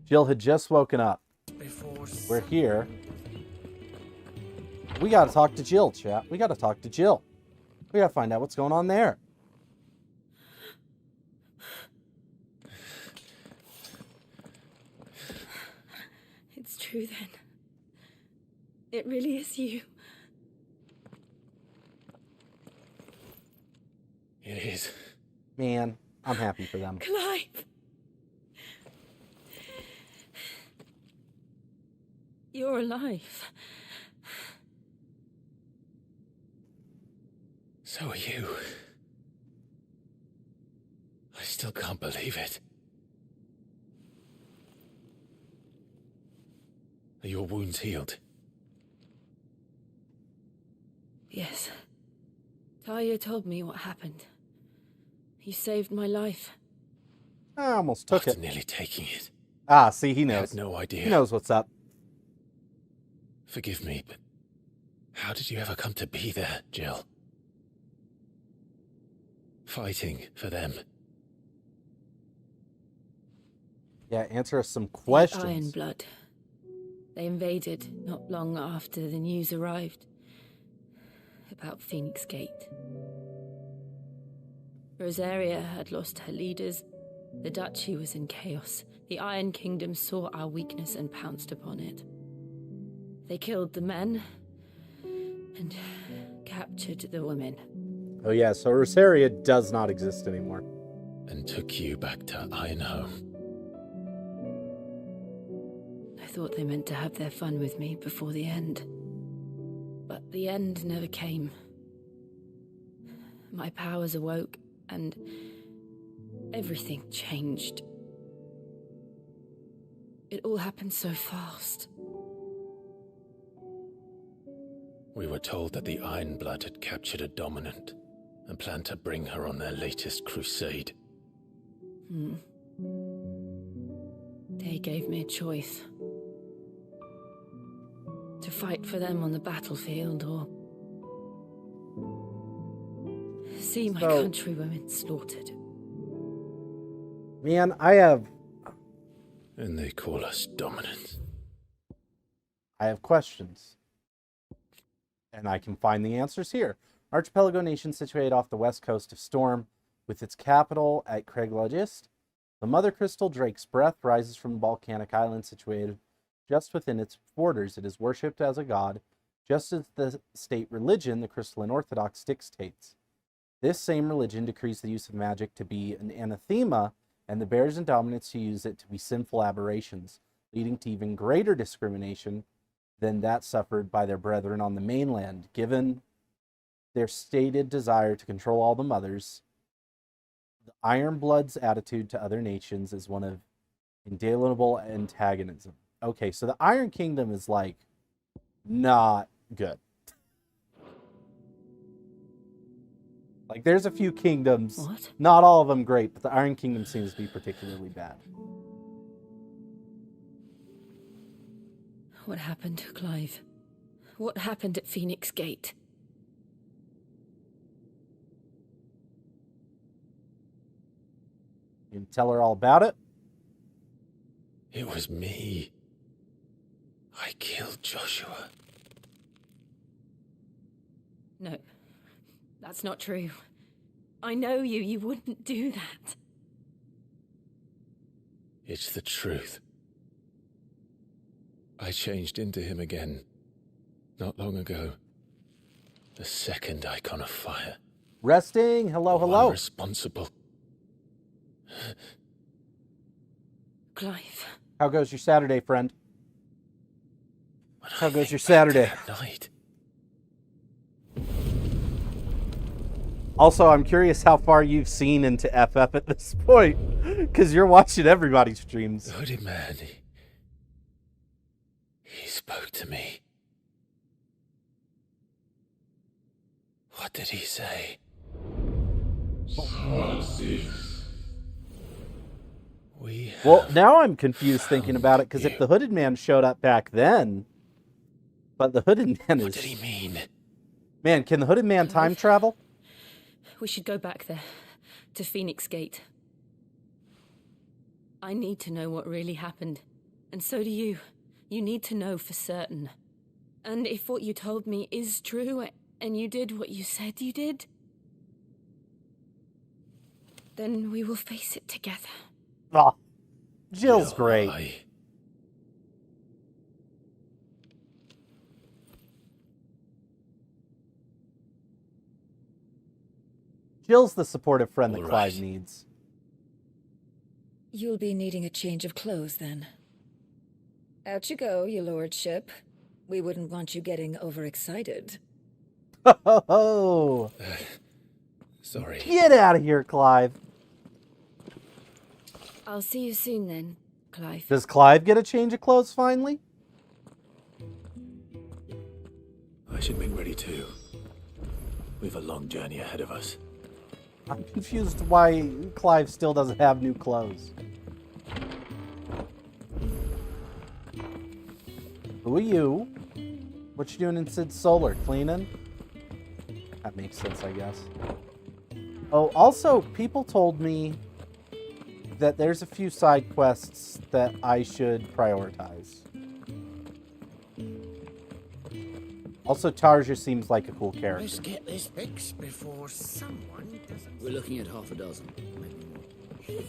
Jill had just woken up. We're here. We gotta talk to Jill, chat. We gotta talk to Jill. We gotta find out what's going on there. It's true then. It really is you. It is. Man, I'm happy for them. Clive! You're alive. So are you. I still can't believe it. Are your wounds healed? Yes. Talia told me what happened. You saved my life. I almost took After it. nearly taking it. Ah, see, he I knows. had no idea. He knows what's up. Forgive me, but how did you ever come to be there, Jill? Fighting for them. Yeah, answer us some questions. The Iron Blood. They invaded not long after the news arrived about Phoenix Gate. Rosaria had lost her leaders. The Duchy was in chaos. The Iron Kingdom saw our weakness and pounced upon it. They killed the men and captured the women. Oh yeah, so Rosaria does not exist anymore. And took you back to Ironhome. I thought they meant to have their fun with me before the end. But the end never came. My powers awoke, and everything changed. It all happened so fast. We were told that the Iron Blood had captured a dominant and planned to bring her on their latest crusade. They gave me a choice. To fight for them on the battlefield or see my countrywomen slaughtered. Man, I have And they call us dominant. questions. And I can find the answers here. Archipelago nation situated off the west coast of Storm, with its capital at Craiglogist. The Mother Crystal Drake's breath rises from the volcanic island situated just within its borders. It is worshipped as a god, just as the state religion, the Crystalline Orthodox, dictates. This same religion decrees the use of magic to be an anathema, and the bears and dominants who use it to be sinful aberrations, leading to even greater discrimination than that suffered by their brethren on the mainland, given their stated desire to control all the mothers. The Iron Blood's attitude to other nations is one of indelible antagonism. Okay, so the Iron Kingdom is, like, not good. Like, there's a few kingdoms, What? not all of them great, but the Iron Kingdom seems to be particularly bad. What happened, Clive? What happened at Phoenix Gate? You can tell her all about it. It was me. I killed Joshua. No, that's not true. I know you. You wouldn't do that. It's the truth. I changed into him again, not long ago. The second Icon of Fire. Resting. Hello, hello. I'm responsible. Clive. How goes your Saturday, friend? When How I goes think your back to Saturday? that night, Also, I'm curious how far you've seen into FF at this point, because you're watching everybody's streams. the hooded man, he spoke to me. What did he say? Well, now I'm confused thinking about it, because if the hooded man showed up back then, but the hooded man What is... did he mean? Man, can the hooded man time travel? We should go back there, to Phoenix Gate. I need to know what really happened. And so do you. You need to know for certain. And if what you told me is true, and you did what you said you did, then we will face it together. Oh, Jill's Jill, great. Jill's the supportive friend that All Clive right. needs. You'll be needing a change of clothes, then. Out you go, your lordship. We wouldn't want you getting overexcited. Oh, Sorry. get out of here, Clive. I'll see you soon then, Clive. Does Clive get a change of clothes finally? I should make ready too. We've a long journey ahead of us. I'm confused why Clive still doesn't have new clothes. Who are you? What you doing in Sid's Solar? Cleaning? That makes sense, I guess. Oh, also, people told me that there's a few side quests that I should prioritize. Also, Tarja seems like a cool Let's character. get this fixed before someone doesn't. We're looking at half a dozen, maybe more.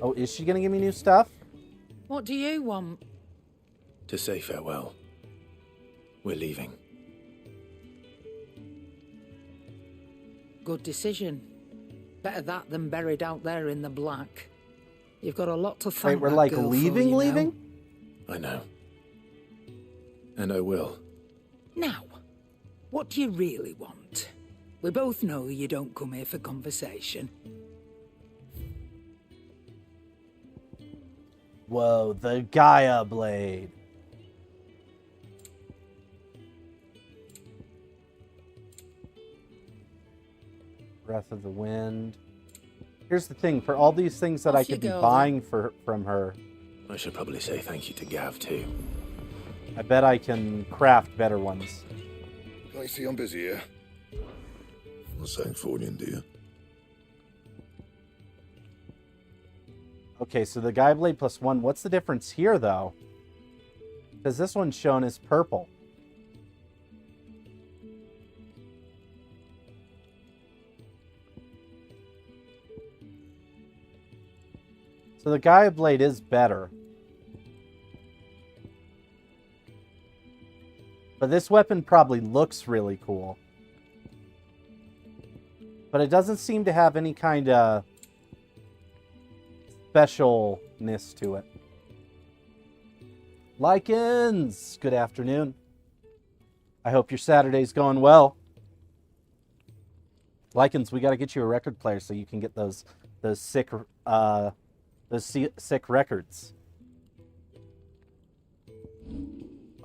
Oh, is she gonna give me new stuff? What do you want? To say farewell. We're leaving. Good decision. Better that than buried out there in the black. You've got a lot to thank Wait, we're that like girl for, leaving, you know. leaving? I know. And I will. Now, what do you really want? We both know you don't come here for conversation. Whoa, the Gaia Blade. Breath of the Wind. Here's the thing, for all these things that I Off you could be go, buying from her, I should probably say thank you to Gav too. I bet I can craft better ones. I see I'm busy here. Not saying fortune, do you? Okay, so the Gaia Blade +1, what's the difference here, though? Because this one's shown as purple. So the Gaia Blade is better. But this weapon probably looks really cool. But it doesn't seem to have any kind of specialness to it. Lycans, good afternoon. I hope your Saturday's going well. Lycans, we got to get you a record player so you can get those sick records.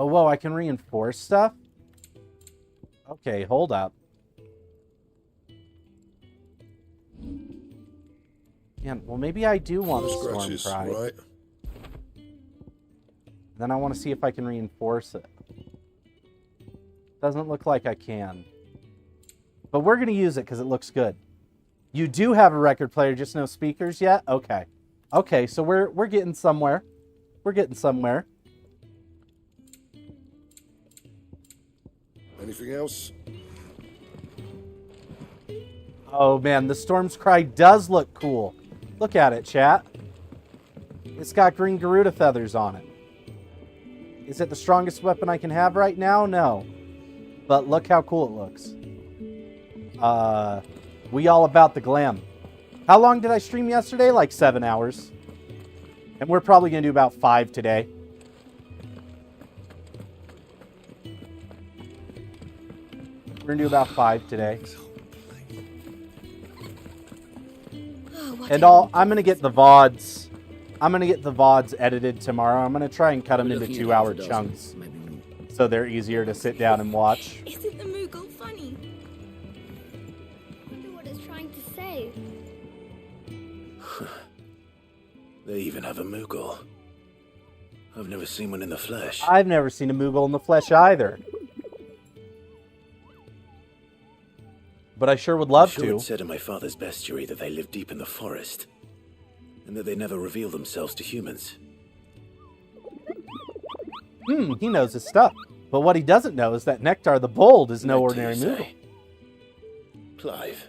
Oh, whoa, I can reinforce stuff? Okay, hold up. Yeah, well, maybe I do want the Storm Scratches, Cry. right? Then I want to see if I can reinforce it. Doesn't look like I can. But we're going to use it because it looks good. You do have a record player, just no speakers yet? Okay. Okay, so we're getting somewhere. We're getting somewhere. Anything else? Oh man, the Storm's Cry does look cool. Look at it, chat. It's got green Garuda feathers on it. Is it the strongest weapon I can have right now? No. But look how cool it looks. We all about the glam. How long did I stream yesterday? Like 7 hours. And we're probably going to do about 5 today. We're going to do about 5 today. And I'm going to get the VODs. I'm going to get the VODs edited tomorrow. I'm going to try and cut them We're into looking at 2 half hour a dozen, chunks. maybe more. So they're easier to sit down and watch. Isn't the Moogle funny? I wonder what it's trying to say. They even have a Moogle. I've never seen one in the flesh. I've never seen a Moogle in the flesh either. But I sure would love I'm sure to. It said in my father's bestiary that they live deep in the forest, and that they never reveal themselves to humans. He knows his stuff. But what he doesn't know is that Nectar the Bold is no What do ordinary you Moogle. say? Clive.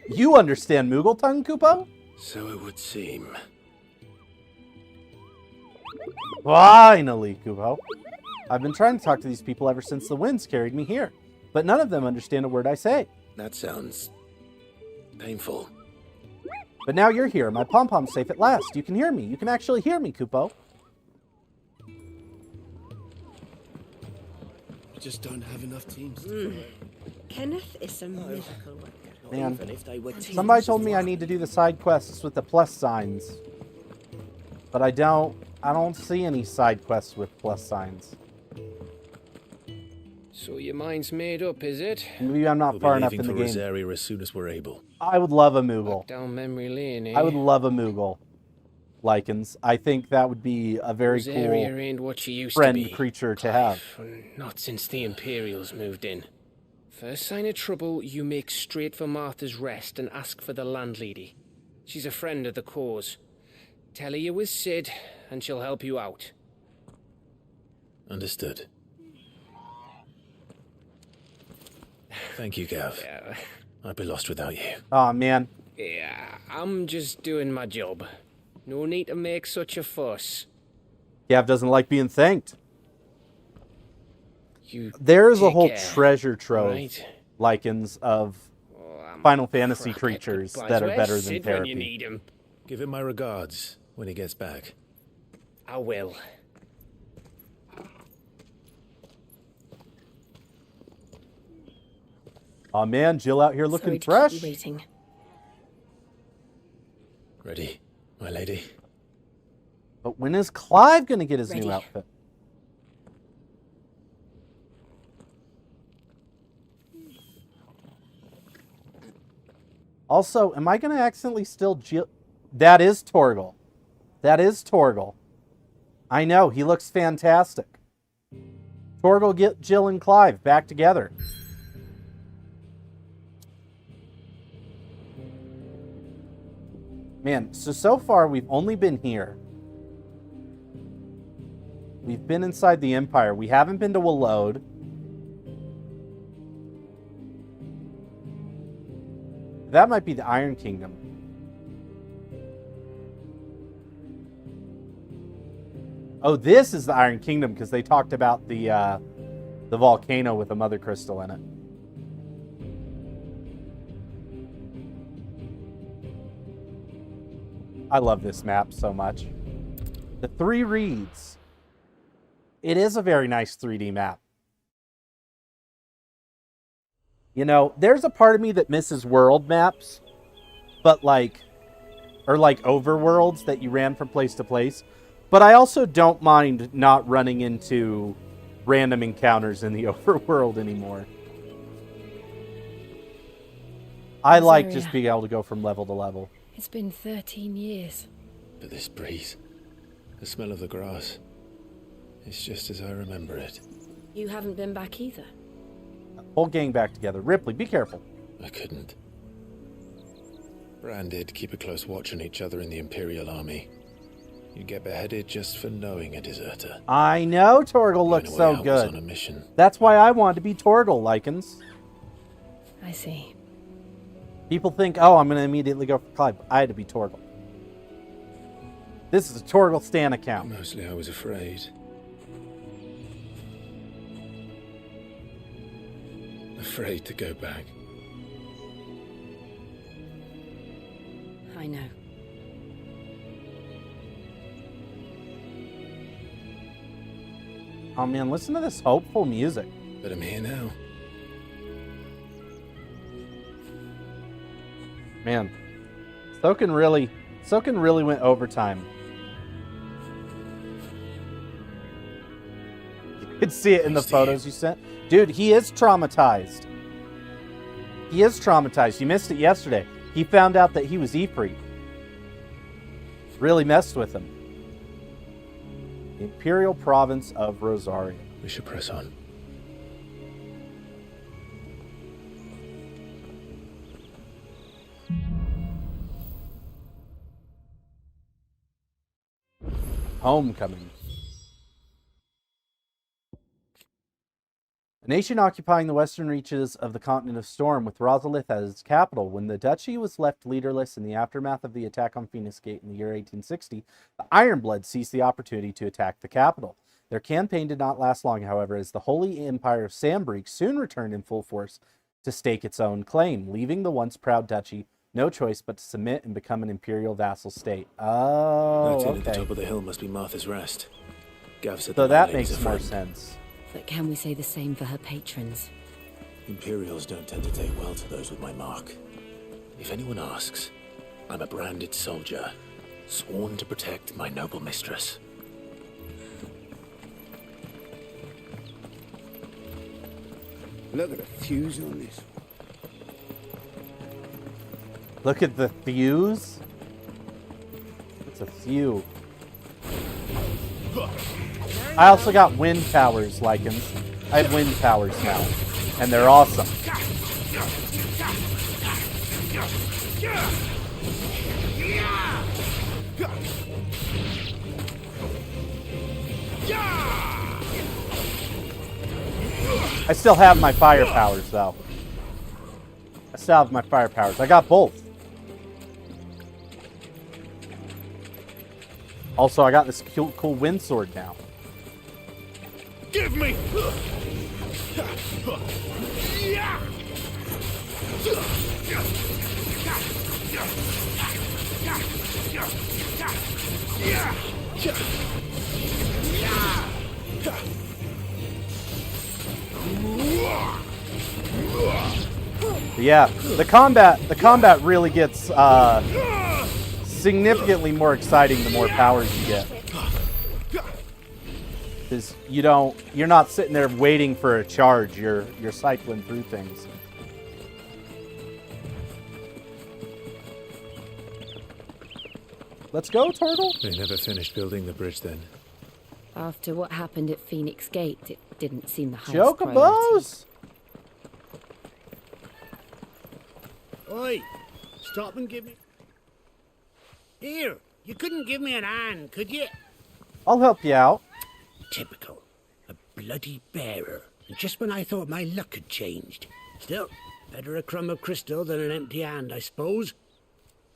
You understand Moogle tongue, Kupo? So it would seem. Finally, Kupo. I've been trying to talk to these people ever since the winds carried me here, but none of them understand a word I say. That sounds painful. But now you're here. My pom-pom's safe at last. You can hear me. You can actually hear me, Kupo. We just don't have enough teams. Kenneth is a miracle worker. Man, Even if they were teams somebody of told me I one. need to do the side quests with the plus signs. But I don't see any side quests with plus signs. So your mind's made up, is it? Maybe I'm not We'll far be enough leaving in the for game. Rosaria as soon as we're able. I would love a Moogle. Down memory lane, eh? I would love a Moogle. Lycans. I think that would be a very Rosaria cool ain't what she used friend to be. creature to have. Not since the Imperials moved in. First sign of trouble, you make straight for Martha's Rest and ask for the landlady. She's a friend of the cause. Tell her you're with Sid, and she'll help you out. Understood. Thank you, Gav. Yeah, I'd be lost without you. Oh man. I'm just doing my job. No need to make such a fuss. Gav doesn't like being thanked. You There's a take whole care, treasure trove, right? Lycans, of I'm Final Fantasy crap at creatures goodbyes. that are Where's better than Sid when you therapy. need him? Give him my regards when he gets back. I will. Oh man, Jill out here looking Sorry to fresh. keep you waiting. Ready, my lady? But when is Clive gonna get his new Ready. outfit? Also, am I gonna accidentally steal Jill? That is Torgal. That is Torgal. I know, he looks fantastic. Torgal, get Jill and Clive back together. Man, so far we've only been here. We've been inside the Empire. We haven't been to Walode. That might be the Iron Kingdom. Oh, this is the Iron Kingdom because they talked about the volcano with a mother crystal in it. I love this map so much. The Three Reeds. It is a very nice 3D map. You know, there's a part of me that misses world maps, but or overworlds that you ran from place to place. But I also don't mind not running into random encounters in the overworld anymore. I like just Rosaria. being able to go from level to level. It's been 13 years. But this breeze, the smell of the grass, it's just as I remember it. You haven't been back either. Whole gang back together. Ripley, be careful. I couldn't. Bran did keep a close watch on each other in the Imperial Army. You get beheaded just for knowing a deserter. I know Torgal Even looks away so I was good. on a mission. That's why I wanted to be Torgal, Lycans. I see. People think, oh, I'm going to immediately go for Clive. I had to be Torgal. This is a Torgal Stan account. Mostly I was afraid. Afraid to go back. I know. Oh man, listen to this hopeful music. But I'm here now. Man, Soken really went overtime. You could see it in the photos you sent. Dude, he is traumatized. He is traumatized. You missed it yesterday. He found out that he was Ifrit. Really messed with him. The Imperial Province of Rosaria. We should press on. Homecoming. A nation occupying the western reaches of the continent of Storm with Rosalith as its capital. When the duchy was left leaderless in the aftermath of the attack on Phoenix Gate in the year 1860, the Ironbloods seized the opportunity to attack the capital. Their campaign did not last long, however, as the Holy Empire of Sambreek soon returned in full force to stake its own claim, leaving the once proud duchy no choice but to submit and become an imperial vassal state. Oh, That inn okay. at the top of the hill must be Martha's Rest. Gav said So the that landlady's makes a more friend. sense. But can we say the same for her patrons? Imperials don't tend to take well to those with my mark. If anyone asks, I'm a branded soldier, sworn to protect my noble mistress. Look at the fuse on this. Look at the fuse. It's a few. I also got wind powers, Lycans. I have wind powers now, and they're awesome. I still have my fire powers, though. I still have my fire powers. I got both. Also, I got this cool wind sword now. Give me! Yeah, the combat really gets significantly more exciting the more powers you get. Because you're not sitting there waiting for a charge. You're cycling through things. Let's go, Turtle. They never finished building the bridge then. After what happened at Phoenix Gate, it didn't seem the highest priority. Chocobos! Oi! Stop and give me... Here! You couldn't give me an hand, could you? I'll help you out. Typical. A bloody bearer. And just when I thought my luck had changed. Still, better a crumb of crystal than an empty hand, I suppose.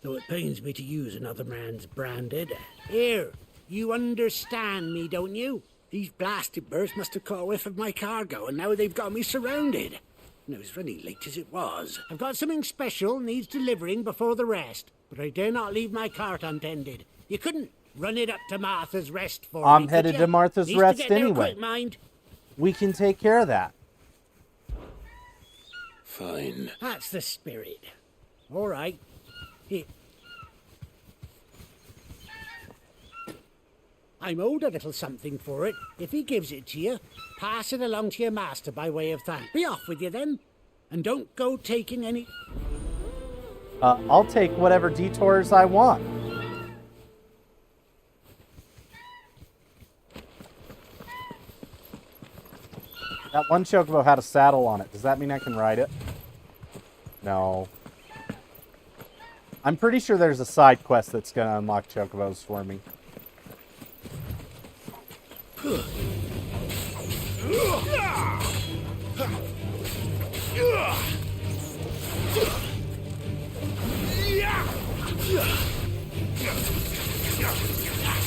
Though it pains me to use another man's branded. Here, you understand me, don't you? These blasted birds must have caught a whiff of my cargo, and now they've got me surrounded. And I was running late as it was. I've got something special needs delivering before the rest, but I dare not leave my cart untended. You couldn't run it up to Martha's Rest for me, I'm could headed ya? to Martha's Needs Rest to get there anyway. quick, mind. We can take care of that. Fine. That's the spirit. All right. Here. I'm owed a little something for it. If he gives it to you, pass it along to your master by way of thanks. Be off with you then. And don't go taking any... I'll take whatever detours I want. That one chocobo had a saddle on it. Does that mean I can ride it? No. I'm pretty sure there's a side quest that's going to unlock chocobos for me.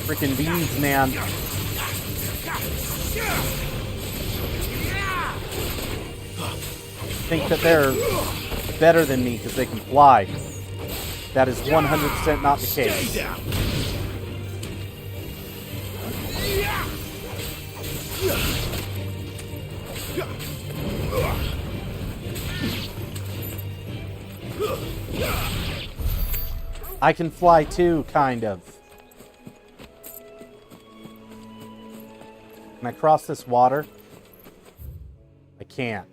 Freaking bees, man. Think that they're better than me because they can fly. That is 100% not the case. I can fly too, kind of. Can I cross this water? I can't.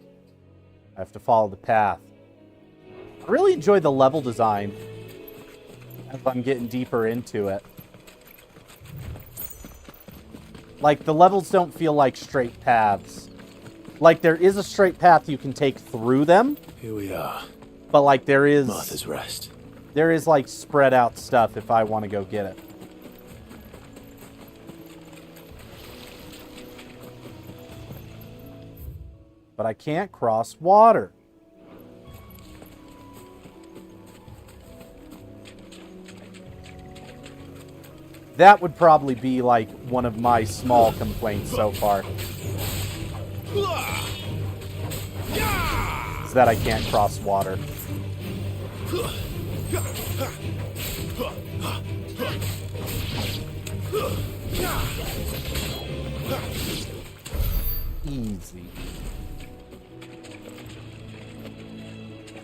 I have to follow the path. I really enjoy the level design as I'm getting deeper into it. Like, the levels don't feel like straight paths. Like, there is a straight path you can take through them. Here we are. But, like, there is... Martha's Rest. There is, like, spread out stuff if I want to go get it. but I can't cross water. That would probably be like one of my small complaints so far. Is that I can't cross water. Easy.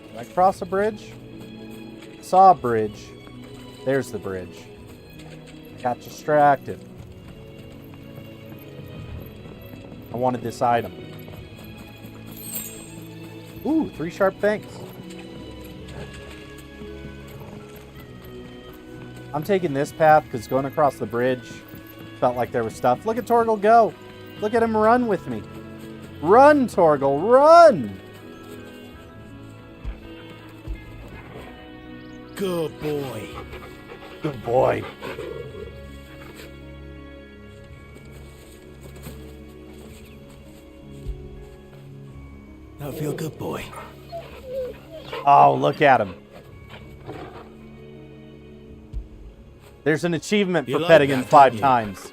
Can I cross a bridge? Saw a bridge. There's the bridge. Got distracted. I wanted this item. Ooh, 3 sharp fangs. I'm taking this path because going across the bridge felt like there was stuff. Look at Torgal go. Look at him run with me. Run, Torgal, run! Good boy. Good boy. I feel good, boy. Oh, look at him. There's an achievement for like petting him that, 5 don't you? times.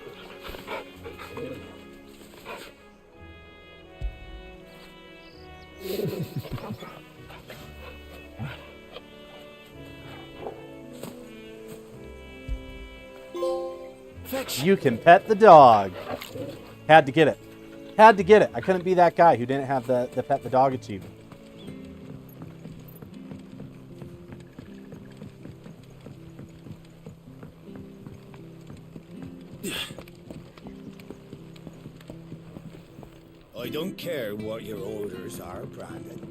You can pet the dog. Had to get it. Had to get it. I couldn't be that guy who didn't have the pet the dog achievement. I don't care what your orders are, Brandon.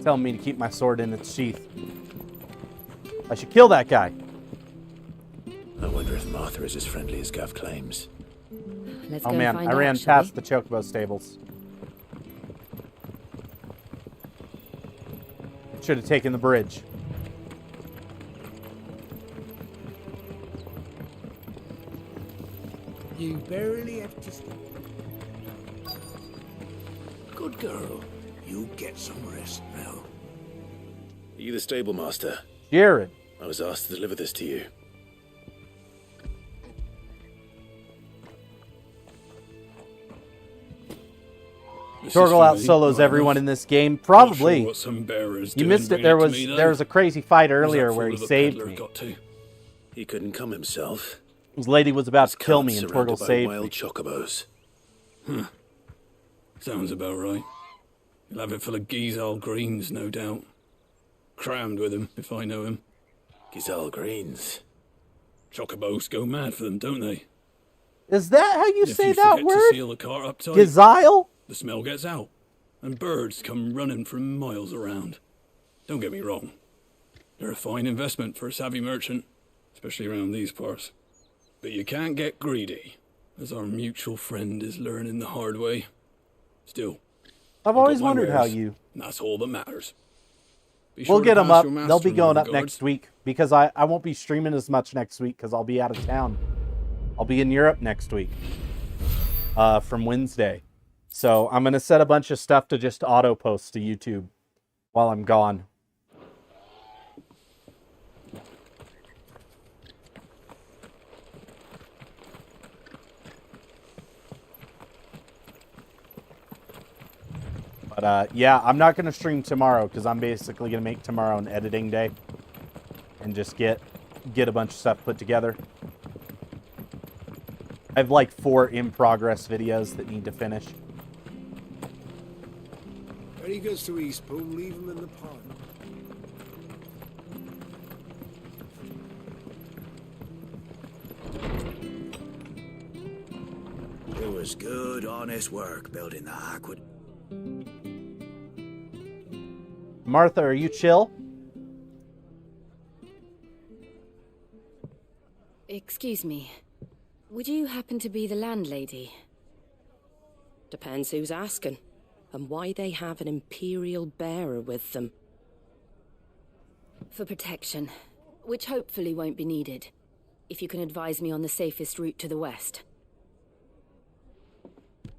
Telling me to keep my sword in its sheath. I should kill that guy. I wonder if Martha is as friendly as Gav claims. Let's Oh go man, find I out, ran shall past we? the Chocobo stables. Should have taken the bridge. You barely have to stop. Good girl. You get some rest now. Are you the stable master? Jared. I was asked to deliver this to you. Torgal out solos everyone in this game. Probably. What some bearers You do missed and it. bring to me, There was a crazy fight earlier Where's that where fool he of a saved peddler me. got to? He couldn't come himself. His lady was about His to kill cart me and surrounded Torgal by saved wild me. chocobos. Sounds about right. You'll have it full of Gizal greens, no doubt. Crammed with him, if I know him. Gizal greens. Chocobos go mad for them, don't they? Is that how you If say you that forget to word? seal the cart up tight, Gazile? the smell gets out, and birds come running from miles around. Don't get me wrong. They're a fine investment for a savvy merchant, especially around these parts. But you can't get greedy, as our mutual friend is learning the hard way. Still, I've got always my wondered how wares, you... and that's all that matters. Be We'll sure to get them pass up. your They'll be master going my up regards. next week because I won't be streaming as much next week because I'll be out of town. I'll be in Europe next week from Wednesday. So I'm going to set a bunch of stuff to just auto post to YouTube while I'm gone. But yeah, I'm not going to stream tomorrow because I'm basically going to make tomorrow an editing day and just get a bunch of stuff put together. I have like 4 in-progress videos that need to finish. When he goes to Eastpool, leave him in the pond. It was good, honest work building the aqueduct. Martha, are you chill? Excuse me. Would you happen to be the landlady? Depends who's asking, and why they have an Imperial bearer with them. For protection, which hopefully won't be needed. If you can advise me on the safest route to the west.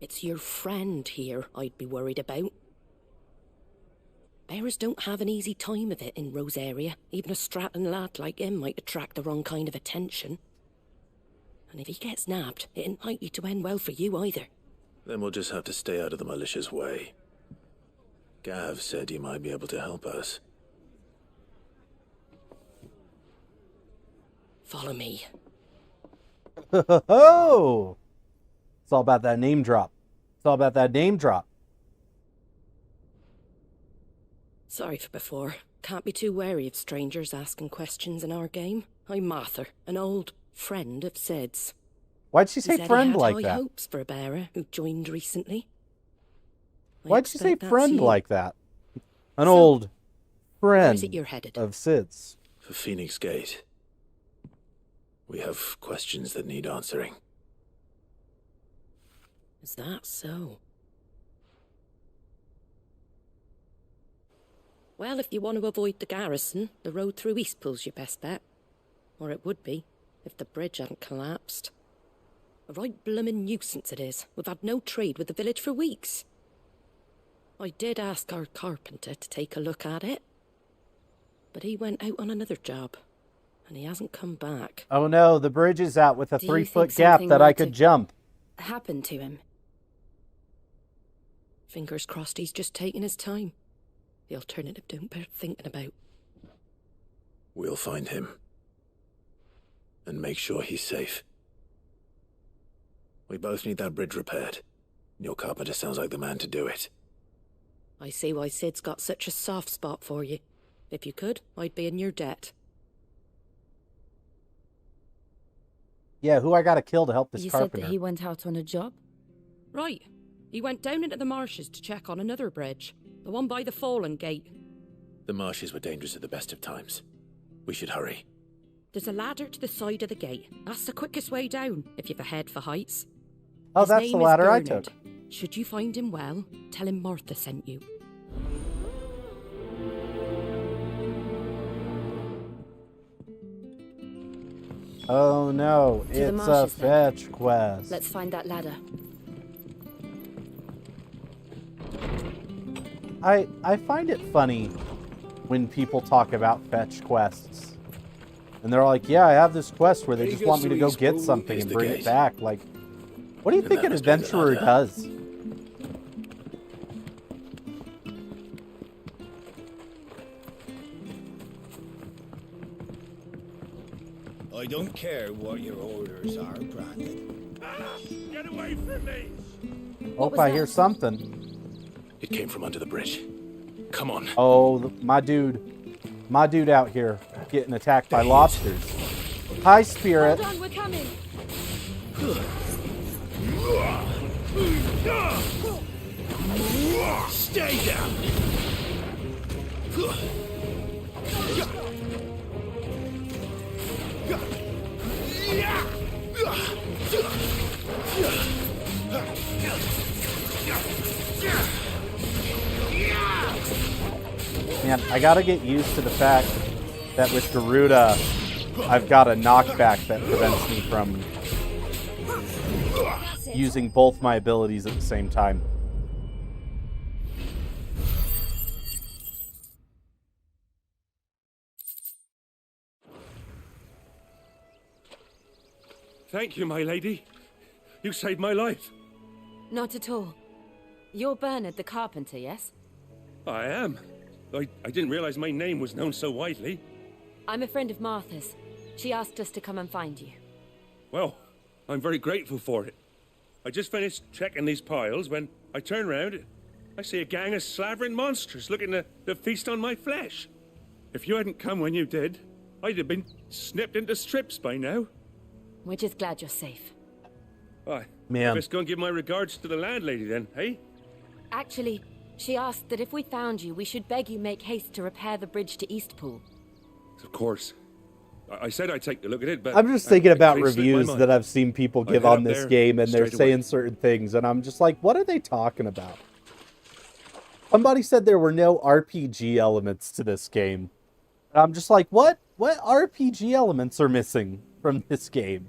It's your friend here I'd be worried about. Bearers don't have an easy time of it in Rosaria. Even a strapping lad like him might attract the wrong kind of attention. And if he gets nabbed, it ain't likely to end well for you either. Then we'll just have to stay out of the malicious way. Gav said you might be able to help us. Follow me. Oh! It's all about that name drop. It's all about that name drop. Sorry for before. Can't be too wary of strangers asking questions in our game. I'm Martha, an old friend of Sid's. Why'd she He say said friend he had like high that? hopes for a bearer who joined recently. Why'd she say expect that's friend you. like that? An old friend Where's it you're headed? of Sid's. For Phoenix Gate. We have questions that need answering. Is that so? Well, if you want to avoid the garrison, the road through Eastpool's your best bet. Or it would be, if the bridge hadn't collapsed. A right bloomin' nuisance it is. We've had no trade with the village for weeks. I did ask our carpenter to take a look at it. But he went out on another job. And he hasn't come back. Oh no, the bridge is out with a Do you 3-foot think gap something that I might could have jump. happened to him? Fingers crossed he's just taking his time. The alternative don't bear thinking about. We'll find him. And make sure he's safe. We both need that bridge repaired. Your carpenter sounds like the man to do it. I see why Sid's got such a soft spot for you. If you could, I'd be in your debt. Yeah, who I gotta kill to help this You carpenter? said that he went out on a job? Right. He went down into the marshes to check on another bridge. The one by the Fallen Gate. The marshes were dangerous at the best of times. We should hurry. There's a ladder to the side of the gate. That's the quickest way down, if you've a head for heights. Oh, His that's the name is ladder I Bernard. took. Should you find him well, tell him Martha sent you. Oh no, To the it's a marshes, then. fetch quest. Let's find that ladder. I find it funny when people talk about fetch quests. And they're like, yeah, I have this quest where they just want me to go get something and bring it back. Like, what do you think an adventurer does? I don't care what your orders are, Brandon. Get away from me! Hope I hear something. It came from under the bridge. Come on. Oh, my dude out here getting attacked by lobsters. Hi, Spirit. Hold on, we're coming. Stay down! Man, I gotta get used to the fact that with Garuda, I've got a knockback that prevents me from using both my abilities at the same time. Thank you, my lady. You saved my life. Not at all. You're Bernard the carpenter, yes? I am. I didn't realize my name was known so widely. I'm a friend of Martha's. She asked us to come and find you. Well, I'm very grateful for it. I just finished checking these piles when I turn round. I see a gang of slavering monsters looking to feast on my flesh. If you hadn't come when you did, I'd have been snipped into strips by now. We're just glad you're safe. Aye. Man. I best go and give my regards to the landlady then, hey? Actually, she asked that if we found you, we should beg you make haste to repair the bridge to Eastpool. Of course. I said I'd take a look at it, but... I'm just thinking about it slipped my reviews mind. that I've seen people I'll give head on up this there game, and they're straight away. saying certain things, and I'm just like, what are they talking about? Somebody said there were no RPG elements to this game. And I'm just like, what RPG elements are missing from this game?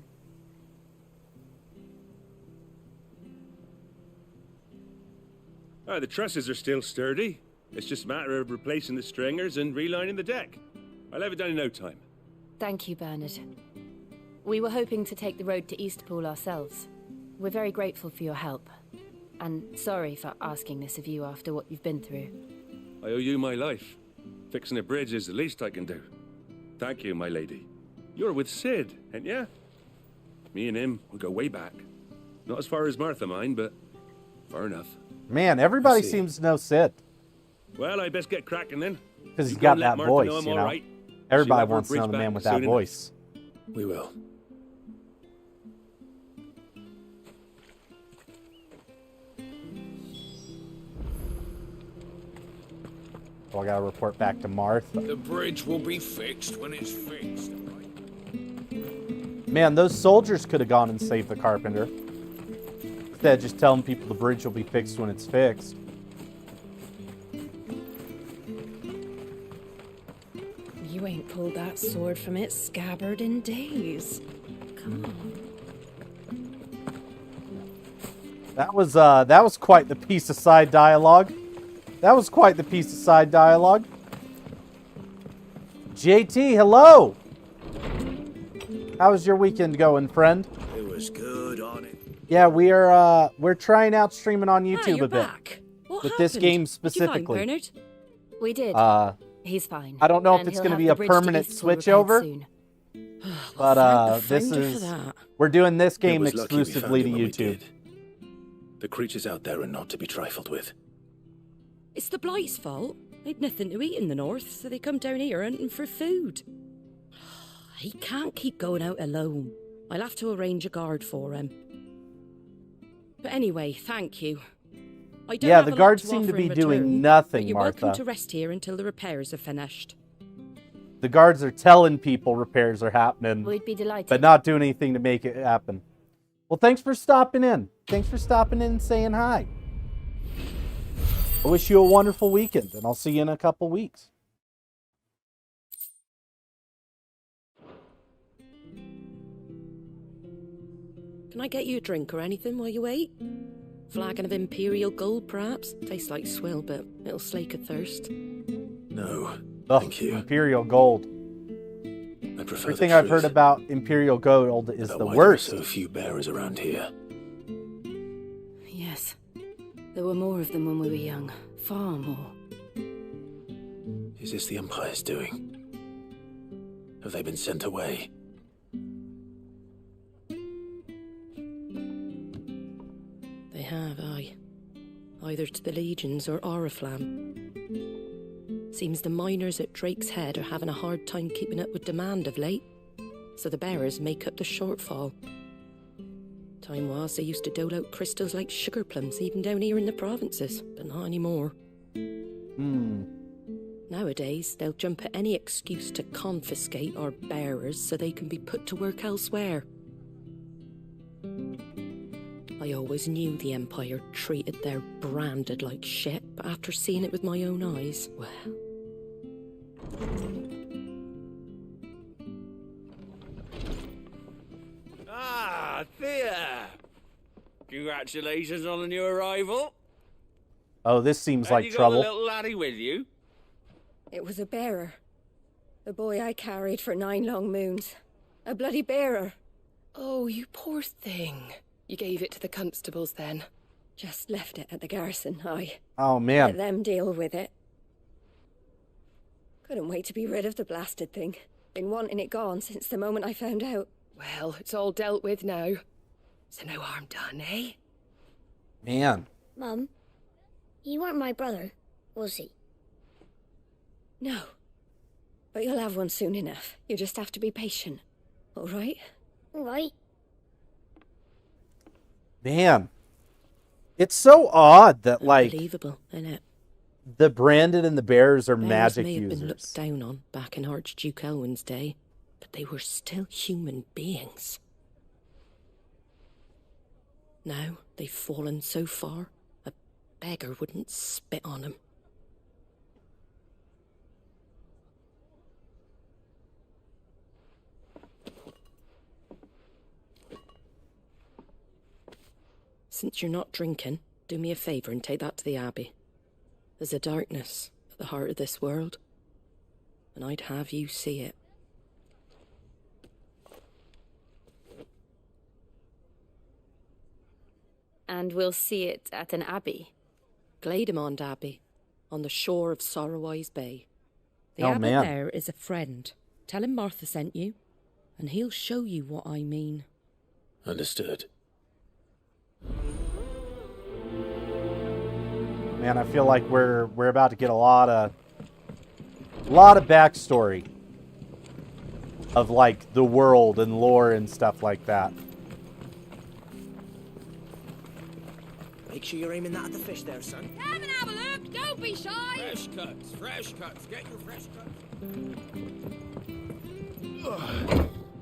The trusses are still sturdy. It's just a matter of replacing the stringers and relining the deck. I'll have it done in no time. Thank you, Bernard. We were hoping to take the road to Eastpool ourselves. We're very grateful for your help. And sorry for asking this of you after what you've been through. I owe you my life. Fixing a bridge is the least I can do. Thank you, my lady. You're with Sid, ain't ya? Me and him, we go way back. Not as far as Martha, mind, but far enough. Man, everybody seems to know Sid. Well, I best get cracking then. Because he's got that voice, you know? Right. Everybody wants to know the man with that voice. We will. So I gotta report back to Martha. The bridge will be fixed when it's fixed. Man, those soldiers could have gone and saved the carpenter. Instead of just telling people the bridge will be fixed when it's fixed. You ain't pulled that sword from its scabbard in days. Come on. That was quite the piece of side dialogue. That was quite the piece of side dialogue. JT, hello! How's your weekend going, friend? It was good on it. Yeah, we're trying out streaming on YouTube you're a bit. Back. What with happened? this game Did you specifically. find Bernard? We did. He's fine. I don't know if And it's he'll going to have be a the bridge to permanent Eastpool switch repaired over. soon. But this finder for is that. we're doing this game It was lucky we exclusively to found him when we YouTube. did. The creatures out there are not to be trifled with. It's the Blight's fault. They'd nothing to eat in the north, so they come down here hunting for food. He can't keep going out alone. I'll have to arrange a guard for him. But anyway, thank you. I don't Yeah, have the a lot guards to seem to offer be in doing return, nothing, but you're Martha. welcome to rest here until the repairs are finished. The guards are telling people repairs are happening, We'd be delighted. but not doing anything to make it happen. Well, thanks for stopping in. Thanks for stopping in and saying hi. I wish you a wonderful weekend, and I'll see you in a couple weeks. Can I get you a drink or anything while you wait? Flagon of Imperial Gold, perhaps? Tastes like swill, but it'll slake a thirst. No, thank you. Imperial Gold. I prefer Everything the I've heard truth about Imperial Gold is about the why there are worst. so few bearers around here. Yes. There were more of them when we were young. Far more. Is this the Empire's doing? Have they been sent away? They have, aye. Either to the Legions or Oriflamme. Seems the miners at Drake's Head are having a hard time keeping up with demand of late, so the bearers make up the shortfall. Time was they used to dole out crystals like sugar plums even down here in the provinces, but not anymore. Nowadays, they'll jump at any excuse to confiscate our bearers so they can be put to work elsewhere. I always knew the Empire treated their branded like shit, but after seeing it with my own eyes, well... Ah, Thea! Congratulations on the new arrival. Oh, this seems Have like you trouble. got a little laddie with you? It was a bearer. The boy I carried for 9 long moons. A bloody bearer. Oh, you poor thing. You gave it to the constables then? Just left it at the garrison, aye. Oh, man. Let them deal with it. Couldn't wait to be rid of the blasted thing. Been wanting it gone since the moment I found out. Well, it's all dealt with now. So no harm done, eh? Man. Mum, he weren't my brother, was he? No. But you'll have one soon enough. You just have to be patient. All right? All right. Man. It's so odd that, like, Unbelievable, innit? the branded and the bearers are Bears magic may have been users. looked down on back in Archduke Elwin's day, but they were still human beings. Now they've fallen so far, a beggar wouldn't spit on them. Since you're not drinking, Do me a favour and take that to the Abbey. There's a darkness at the heart of this world, and I'd have you see it. And we'll see it at an abbey. Glademond Abbey, on the shore of Sorrowise Bay. The Oh, abbot man. there is a friend. Tell him Martha sent you, and he'll show you what I mean. Understood. Man, I feel like we're about to get a lot of backstory of like the world and lore and stuff like that. Make sure you're aiming that at the fish there, son. Come and have a look. Don't be shy. Fresh cuts, fresh cuts. Get your fresh cuts.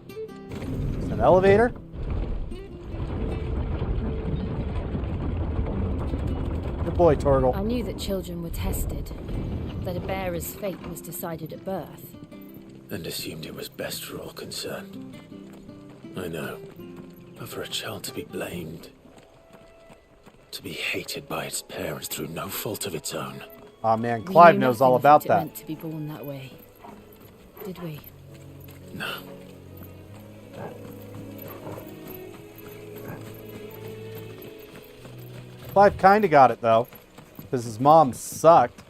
It's an elevator. Good boy, Torgal. I knew that children were tested, that a bearer's fate was decided at birth. And assumed it was best for all concerned. I know. But for a child to be blamed, to be hated by its parents through no fault of its own. Aw, man, We Clive knew knows all nothing of about what it that. meant to be born that way, did we? No. Clive kind of got it, though, because his mom sucked.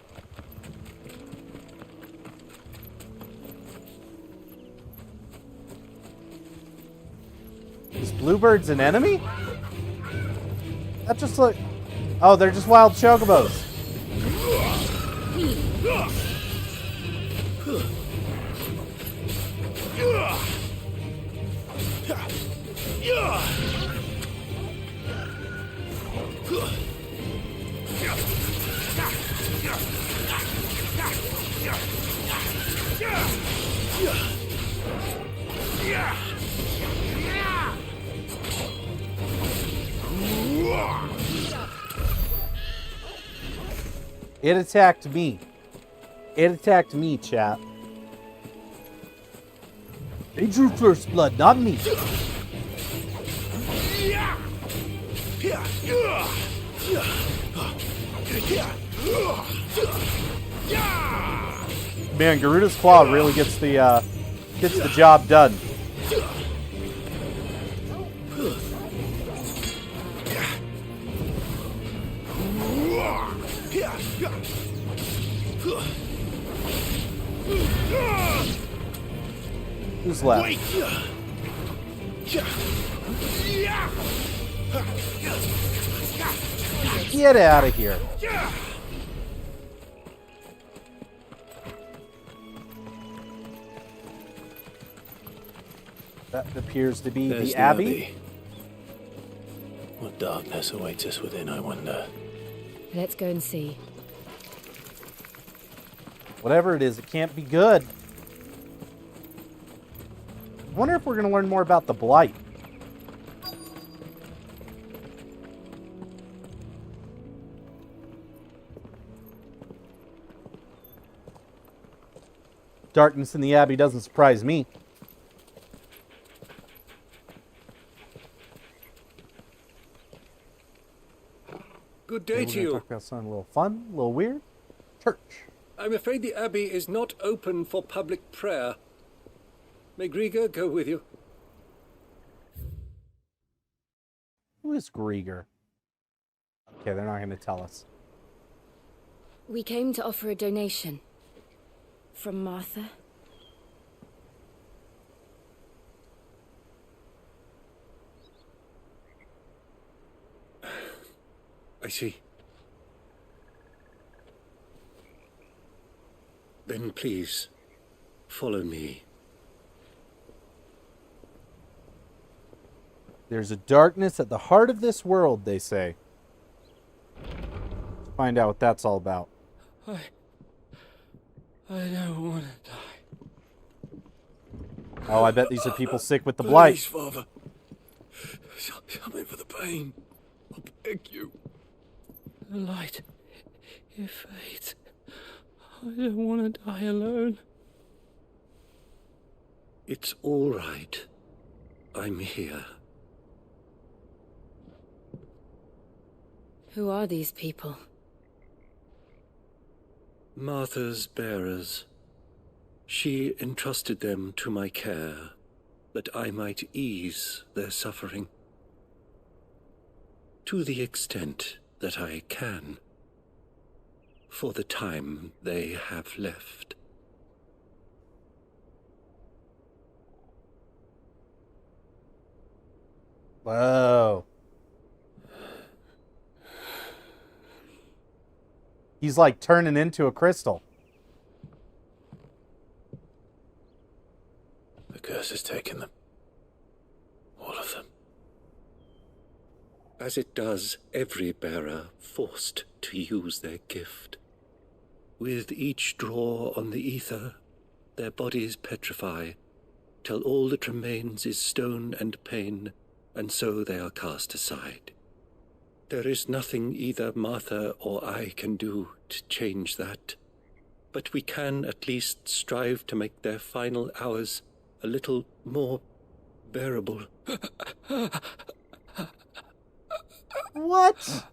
Is Bluebird's an enemy? That just look... Oh, they're just wild chocobos. It attacked me. It attacked me, chat. They drew first blood, not me. Man, Garuda's Claw really gets the job done. Who's left? Get out of here. That appears to be There's the Abbey. What darkness awaits us within, I wonder. Let's go and see. Whatever it is, it can't be good. I wonder if we're going to learn more about the Blight. Darkness in the Abbey doesn't surprise me. Good day to you. Talk about something a little fun, a little weird. Church. I'm afraid the Abbey is not open for public prayer. May Grieger go with you? Who is Grieger? Okay, they're not going to tell us. We came to offer a donation. From Martha. I see. Then please, follow me. There's a darkness at the heart of this world, they say. Let's find out what that's all about. I don't want to die. Oh, I bet these are people sick with the Blight. Please, Father. Something for the pain. I beg you. The light. It fades. I don't want to die alone. It's all right. I'm here. Who are these people? Martha's bearers. She entrusted them to my care, that I might ease their suffering. To the extent that I can, for the time they have left. Whoa. He's like turning into a crystal. The curse has taken them. All of them. As it does every bearer forced to use their gift. With each draw on the ether, their bodies petrify, till all that remains is stone and pain, and so they are cast aside. There is nothing either Martha or I can do to change that, but we can at least strive to make their final hours a little more bearable. What?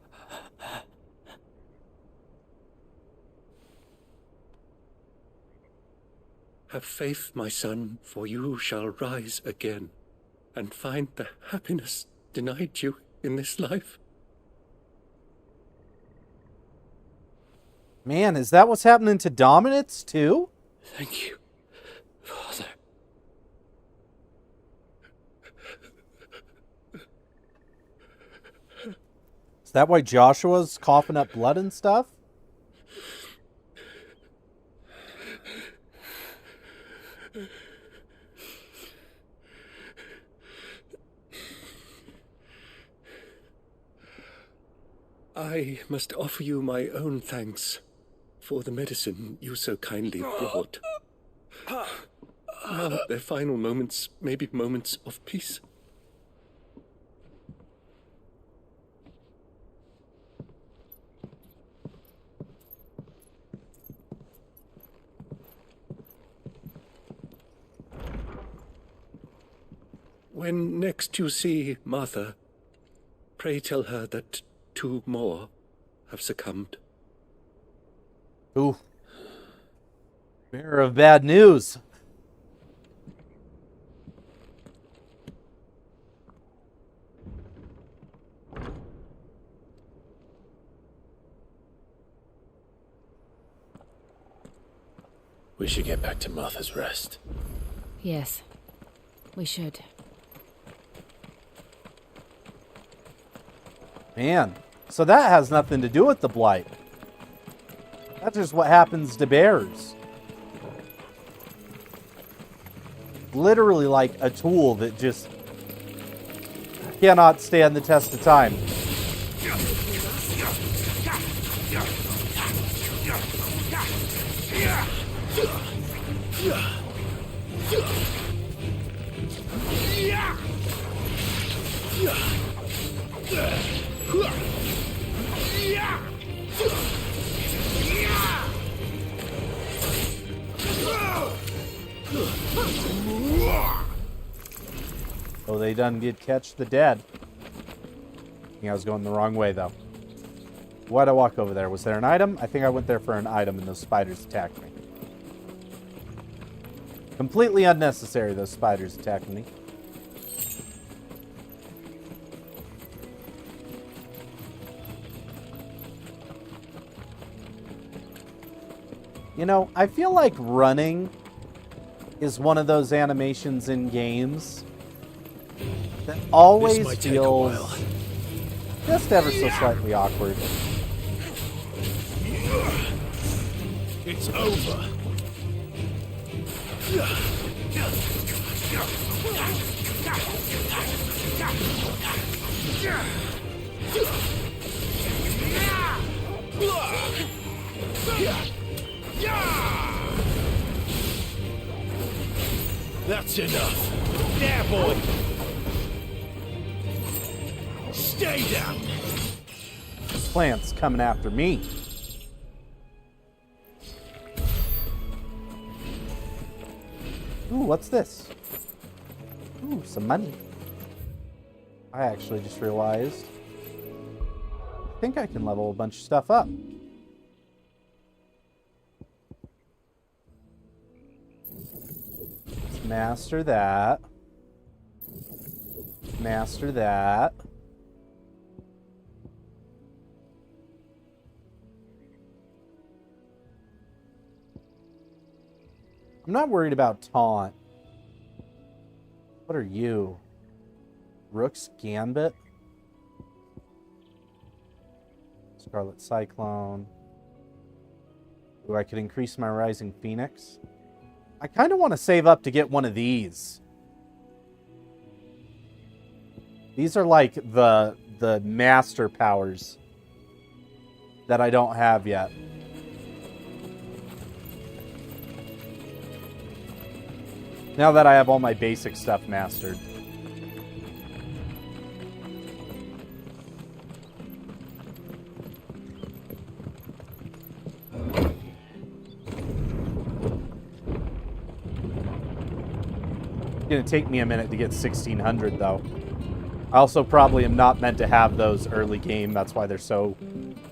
Have faith, my son, for you shall rise again, and find the happiness denied you in this life. Man, is that what's happening to Dominance, too? Thank you, Father. Is that why Joshua's coughing up blood and stuff? I must offer you my own thanks for the medicine you so kindly brought. Now their final moments may be moments of peace. When next you see Martha, pray tell her that 2 more have succumbed. Ooh. Bearer of bad news. We should get back to Martha's Rest. Yes, we should. Man, so that has nothing to do with the blight. That's just what happens to bears. Literally like a tool that just cannot stand the test of time. Oh, they done did catch the dead. I think I was going the wrong way, though. Why'd I walk over there? Was there an item? I think I went there for an item and those spiders attacked me. Completely unnecessary, those spiders attacking me. You know, I feel like running is one of those animations in games that always feels just ever so slightly awkward. It's over. That's enough. Yeah, boy. Stay down. This plant's coming after me. Ooh, what's this? Ooh, some money. I actually just realized think I can level a bunch of stuff up. Let's master that. Master that. I'm not worried about taunt. What are you? Rook's Gambit? Scarlet Cyclone. Ooh, I could increase my Rising Phoenix. I kind of want to save up to get one of these. These are like the master powers that I don't have yet. Now that I have all my basic stuff mastered. It's going to take me a minute to get 1600 though. I also probably am not meant to have those early game. That's why they're so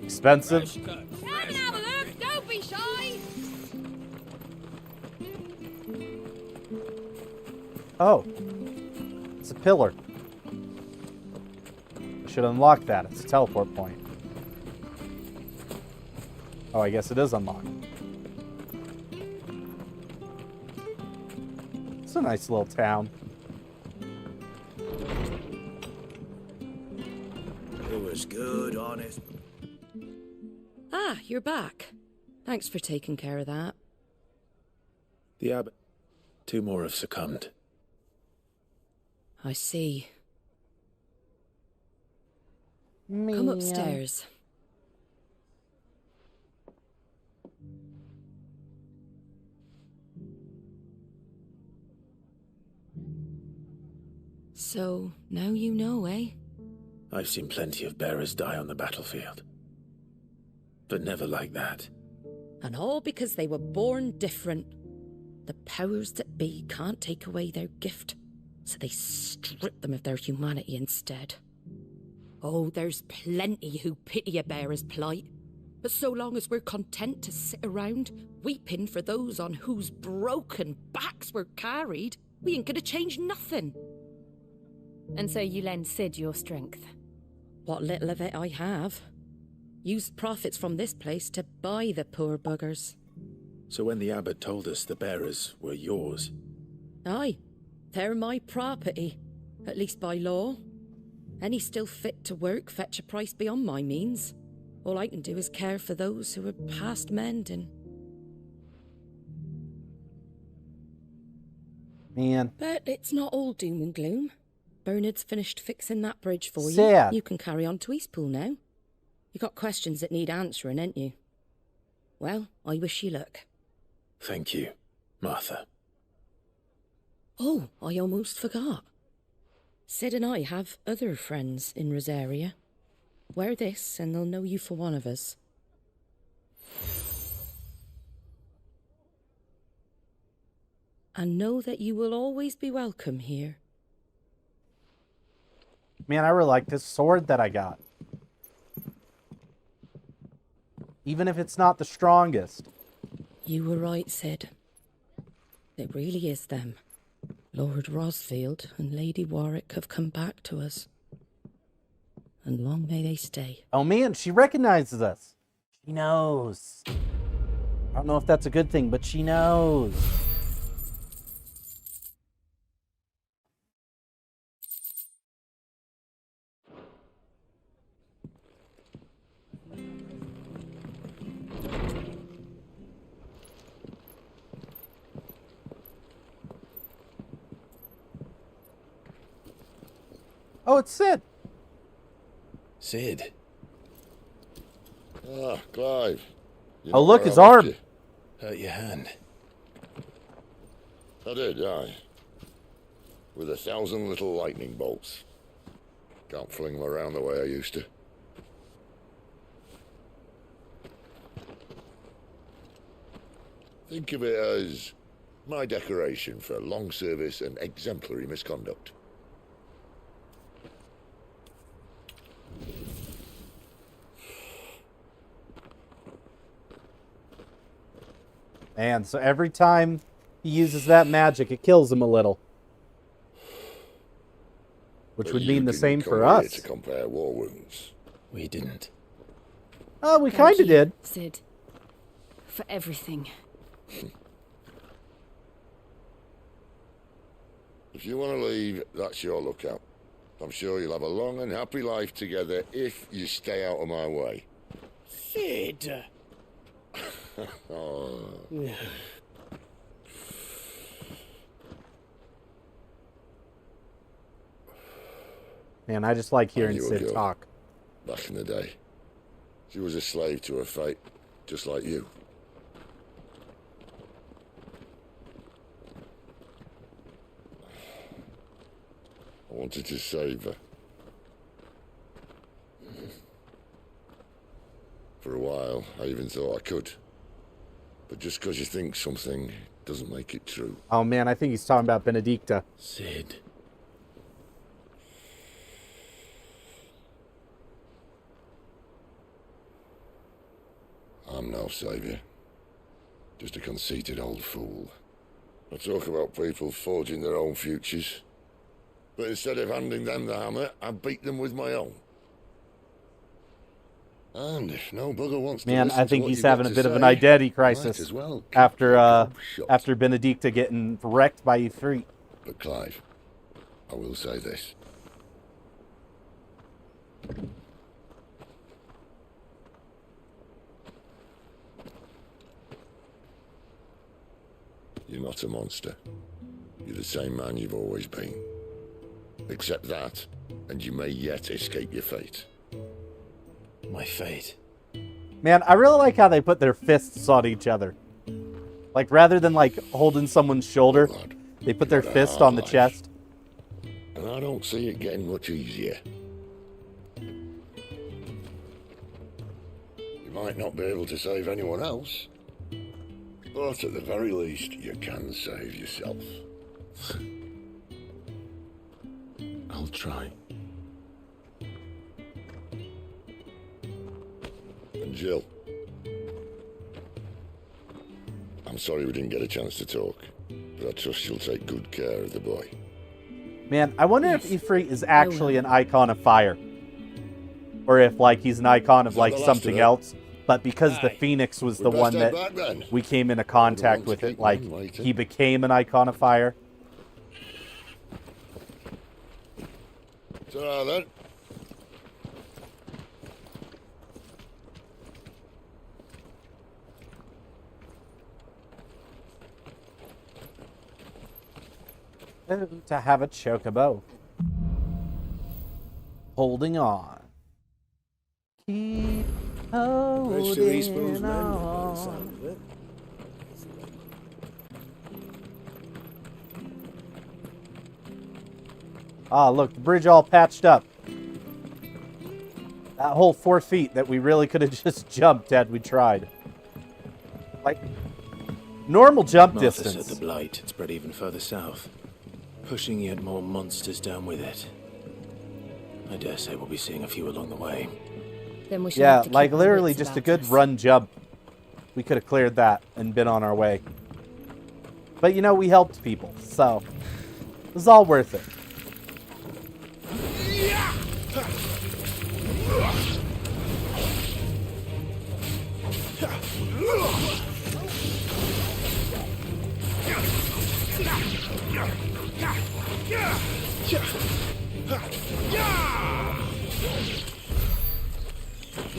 expensive. Come and have a look. Don't be shy. Oh. It's a pillar. I should unlock that. It's a teleport point. Oh, I guess it is unlocked. It's a nice little town. It was good, honest. Ah, you're back. Thanks for taking care of that. The abbot. 2 more have succumbed. I see. Man. Come upstairs. So, now you know, eh? I've seen plenty of bearers die on the battlefield. But never like that. And all because they were born different. The powers that be can't take away their gift, so they strip them of their humanity instead. Oh, there's plenty who pity a bearer's plight. But so long as we're content to sit around, weeping for those on whose broken backs we're carried, we ain't gonna change nothing. And so you lend Sid your strength? What little of it I have. Used profits from this place to buy the poor buggers. So when the abbot told us the bearers were yours... Aye, they're my property, at least by law. Any still fit to work fetch a price beyond my means. All I can do is care for those who are past mending. Man. But it's not all doom and gloom. Bernard's finished fixing that bridge for you. Sad. You can carry on to Eastpool now. You got questions that need answering, ain't you? Well, I wish you luck. Thank you, Martha. Oh, I almost forgot. Sid and I have other friends in Rosaria. Wear this and they'll know you for one of us. And know that you will always be welcome here. Man, I really like this sword that I got. Even if it's not the strongest. You were right, Sid. It really is them. Lord Rosfield and Lady Warwick have come back to us. And long may they stay. Oh man, she recognizes us. She knows. I don't know if that's a good thing, but she knows. Oh, it's Sid. Sid. Ah, Clive. Oh, look, his arm. Hurt your hand. I did, aye. With 1,000 little lightning bolts. Can't fling them around the way I used to. Think of it as my decoration for long service and exemplary And so every time he uses that magic, it kills him a little. Which would mean the same for us. To compare war wounds. We didn't. Oh, we kind of did. Sid. For everything. If you want to leave, that's your lookout. I'm sure you'll have a long and happy life together if you stay out of my way. Sid! Oh. Man, I just like I hearing knew a Sid girl talk. Back in the day. She was a slave to her fate, just like you. I wanted to save her. For a while, I even thought I could. But just because you think something doesn't make it true. Oh man, I think he's talking about Benedicta. Sid. I'm no savior. Just a conceited old fool. I talk about people forging their own futures. But instead of handing them the hammer, I beat them with my own. And if no bugger wants to Man, listen I think to what he's you've got having a to bit of an say, identity might crisis as well keep after your mouth shut. after Benedicta getting wrecked by E3. But Clive, I will say this. You're not a monster. You're the same man you've always been. Accept that, and you may yet escape your fate. My fate. Man, I really like how they put their fists on each other. Like, rather than, like, holding someoe's shoulder, they put their fist on the chest. And I don't see it getting much easier. You might not be able to save anyone else, but at the very least, you can save yourself. I'll try. And Jill, I'm sorry we didn't get a chance to talk, but I trust she'll take good care of the boy. Man, I wonder if Ifrit is actually an icon of fire. Or if, like, he's an icon of, like, something else. But because the Phoenix was the one that we came into contact with it, like, he became an icon of fire. Ta-ra then. To have a chocobo. Holding on. Keep holding on. Ah, look, the bridge all patched up. That whole 4 feet that we really could have just jumped had we tried. Like, normal jump Martha distance. said the blight had spread even further south, pushing yet more monsters down with it. I dare say we'll be seeing a few along the way. Then we should Yeah, have to like keep our literally wits just a about good us. run jump. We could have cleared that and been on our way. But you know, we helped people, so it was all worth it.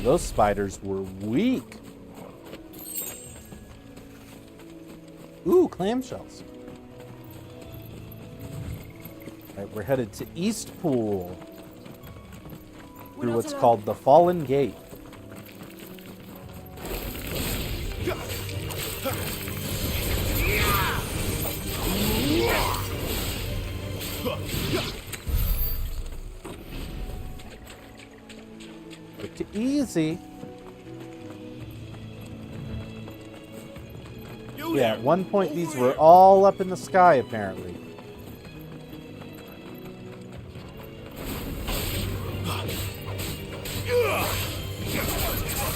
Those spiders were weak. Ooh, clamshells. Alright, we're headed to Eastpool. Through what's called the Fallen Gate. Pretty easy. Yeah, at one point these were all up in the sky, apparently.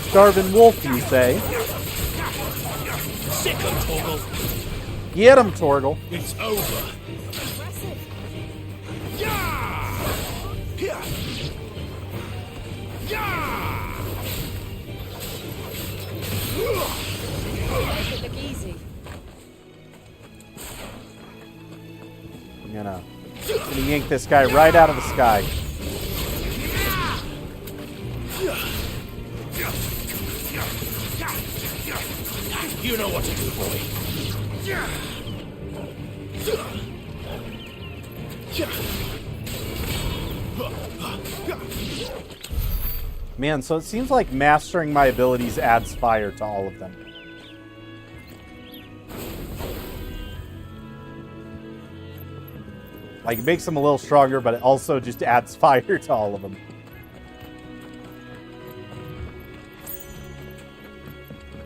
Starving wolf, you say? Sick of Get him, Torgal. It's over. Make it look easy. I'm gonna yank this guy right out of the sky. You know what to do, boy. Man, so it seems like mastering my abilities adds fire to all of them. Like, it makes them a little stronger, but it also just adds fire to all of them.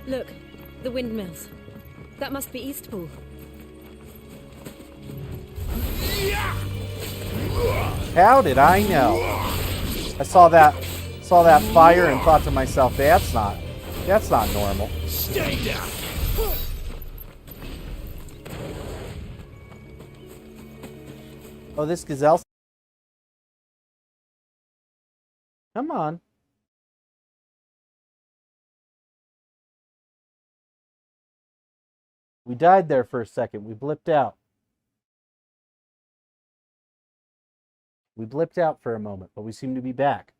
Look, the windmills. That must be Eastpool. How did I know? I saw that fire and thought to myself, that's not normal. Stay down. Oh, this gazelle. Come on. We died there for a second. We blipped out. We blipped out for a moment, but we seem to be back.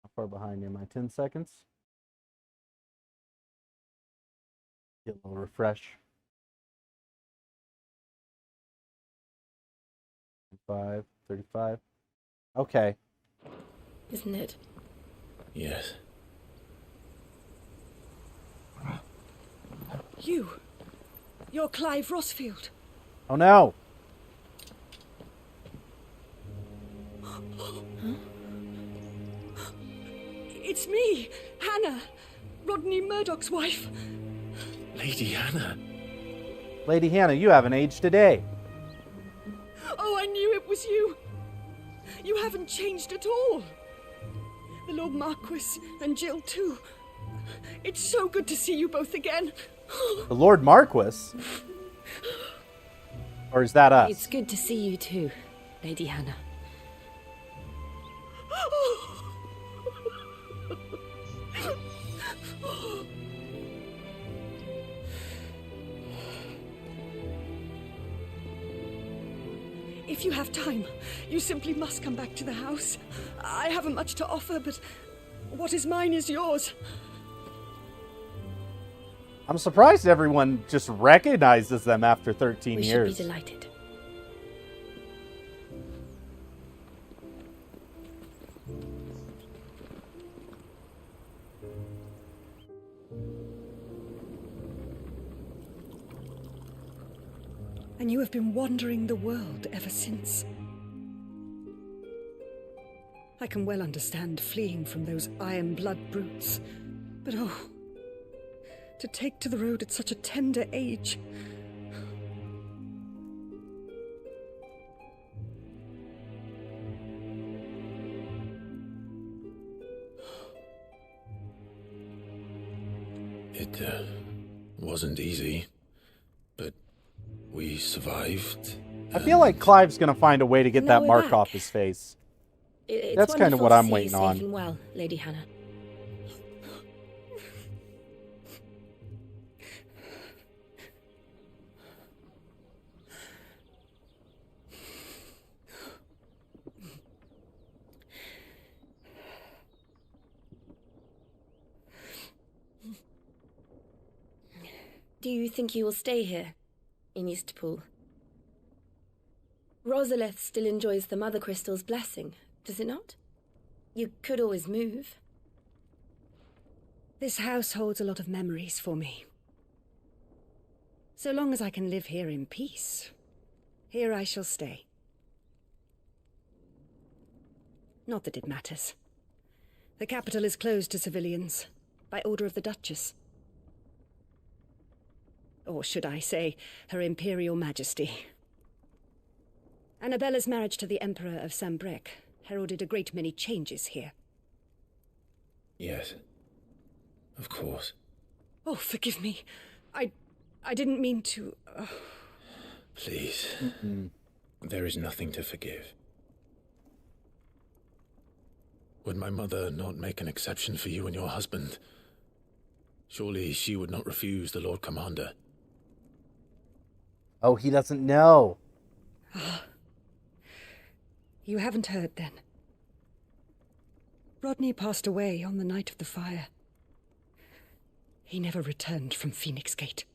How far behind am I? 10 seconds? Get a little refresh. 35. Okay. Isn't it? Yes. You're Clive Rossfield. Oh no! It's me, Hannah, Rodney Murdoch's wife. Lady Hannah. Lady Hannah, you haven't aged a day. Oh, I knew it was you. You haven't changed at all. The Lord Marquis and Jill too. It's so good to see you both again. The Lord Marquis? Or is that us? It's good to see you too, Lady Hannah. If you have time, you simply must come back to the house. I haven't much to offer, but what is mine is yours. I'm surprised everyone just recognizes them after 13 years. We should be delighted. And you have been wandering the world ever since. I can well understand fleeing from those iron blood brutes, but oh, to take to the road at such a tender age. It wasn't easy, but we survived. I feel like Clive's gonna find a way to get Now that we're mark back. off his face. It's That's kind of wonderful what to I'm see you waiting safe on. and well, Lady Hannah. Do you think you will stay here, in Eastpool? Rosalith still enjoys the Mother Crystal's blessing, does it not? You could always move. This house holds a lot of memories for me. So long as I can live here in peace, here I shall stay. Not that it matters. The capital is closed to civilians, by order of the Duchess. Or should I say, Her Imperial Majesty. Annabella's marriage to the Emperor of Sambrec heralded a great many changes here. Yes. Of course. Oh, forgive me. I didn't mean to... Please. There is nothing to forgive. Would my mother not make an exception for you and your husband? Surely she would not refuse the Lord Commander. Oh, he doesn't know. You haven't heard, then. Rodney passed away on the night of the fire. He never returned from Phoenix Gate.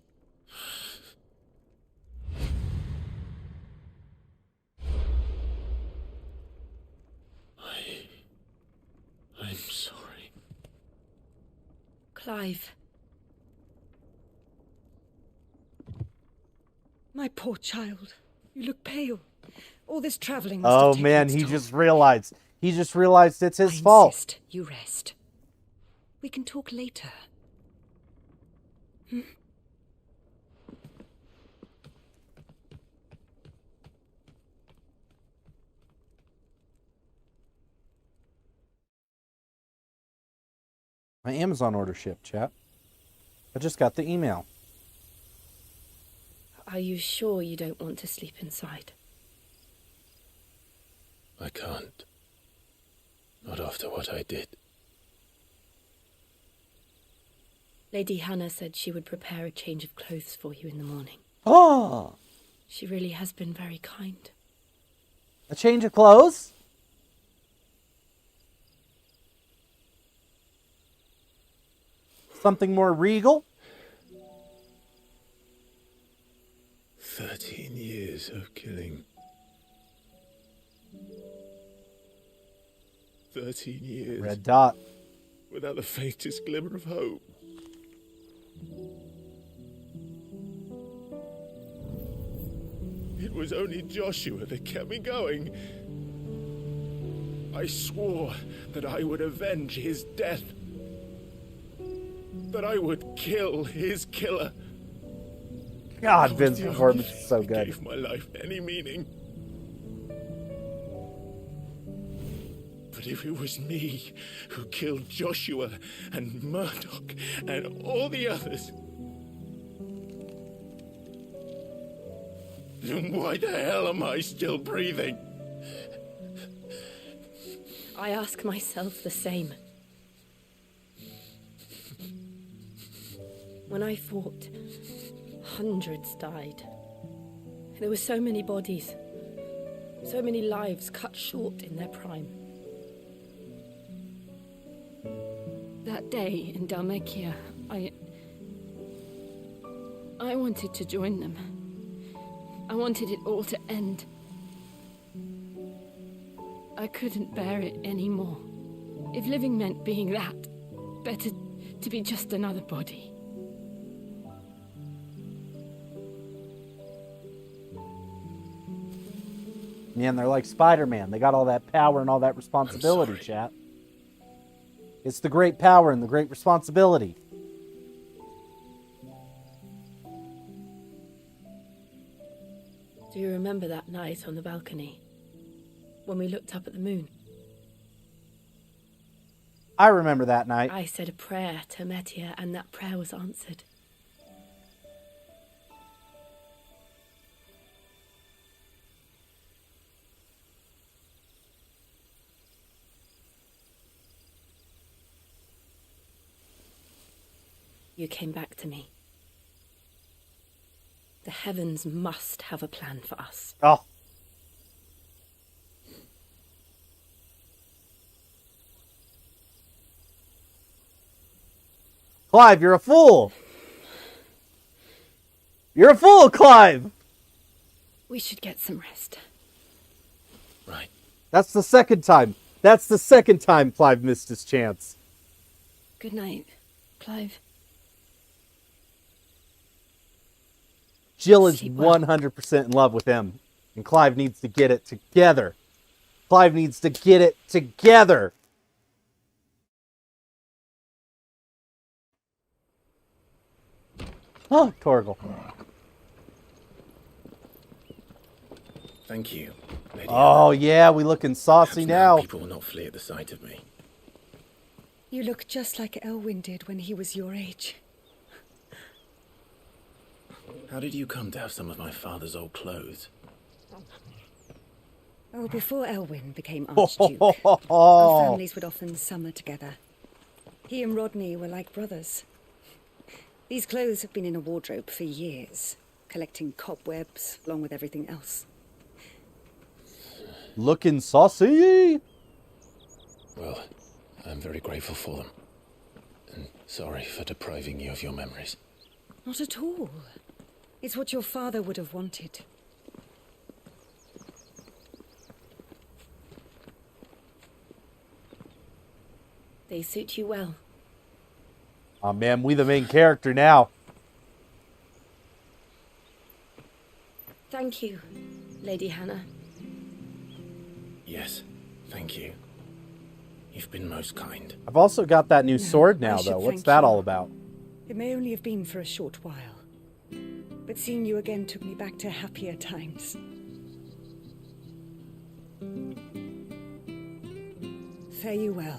I'm sorry. Clive. My poor child. You look pale. All this traveling must have taken Man, its he toll. just realized. He just realized it's his fault. Insist you rest. We can talk later. Hmm? My Amazon order shipped, chat. I just got the email. Are you sure you don't want to sleep inside? I can't. Not after what I did. Lady Hannah said she would prepare a change of clothes for you in the morning. Oh! She really has been very kind. A change of clothes? Something more regal? 13 years of killing. 13 years. Red dot. Without the faintest glimmer of hope. It was only Joshua that kept me going. I swore that I would avenge his death. That I would kill his killer. God, Vince's performance is so good. Gave my life any meaning. But if it was me who killed Joshua and Murdoch and all the others, then why the hell am I still breathing? I ask myself the same. When I fought, hundreds died. There were so many bodies, so many lives cut short in their prime. That day in Dalmekia, I wanted to join them. I wanted it all to end. I couldn't bear it anymore. If living meant being that, better to be just another body. Man, they're like Spider-Man. They got all that power and all that responsibility, chat. It's the great power and the great responsibility. Do you remember that night on the balcony? When we looked up at the moon? I remember that night. I said a prayer to Metia, and that prayer was answered. You came back to me. The heavens must have a plan for us. Oh. Clive, you're a fool. You're a fool, Clive. We should get some rest. Right. That's the second time. That's the second time Clive missed his chance. Good night, Clive. Jill is 100% in love with him, and Clive needs to get it together. Clive needs to get it together. Oh, Torgal. Thank you, Lady Oh, yeah, we looking saucy Perhaps now. People will not flee at the sight of me. You look just like Elwyn did when he was your age. How did you come to have some of my father's old clothes? Oh, before Elwyn became Archduke, our families would often summer together. He and Rodney were like brothers. These clothes have been in a wardrobe for years, collecting cobwebs along with everything else. Looking saucy! Well, I'm very grateful for them. And sorry for depriving you of your memories. Not at all. It's what your father would have wanted. They suit you well. Oh man, we the main character now. Thank you, Lady Hannah. Yes, thank you. You've been most kind. I've also got that new sword I now, should though. What's thank that you. all about? It may only have been for a short while, but seeing you again took me back to happier times. Fare you well,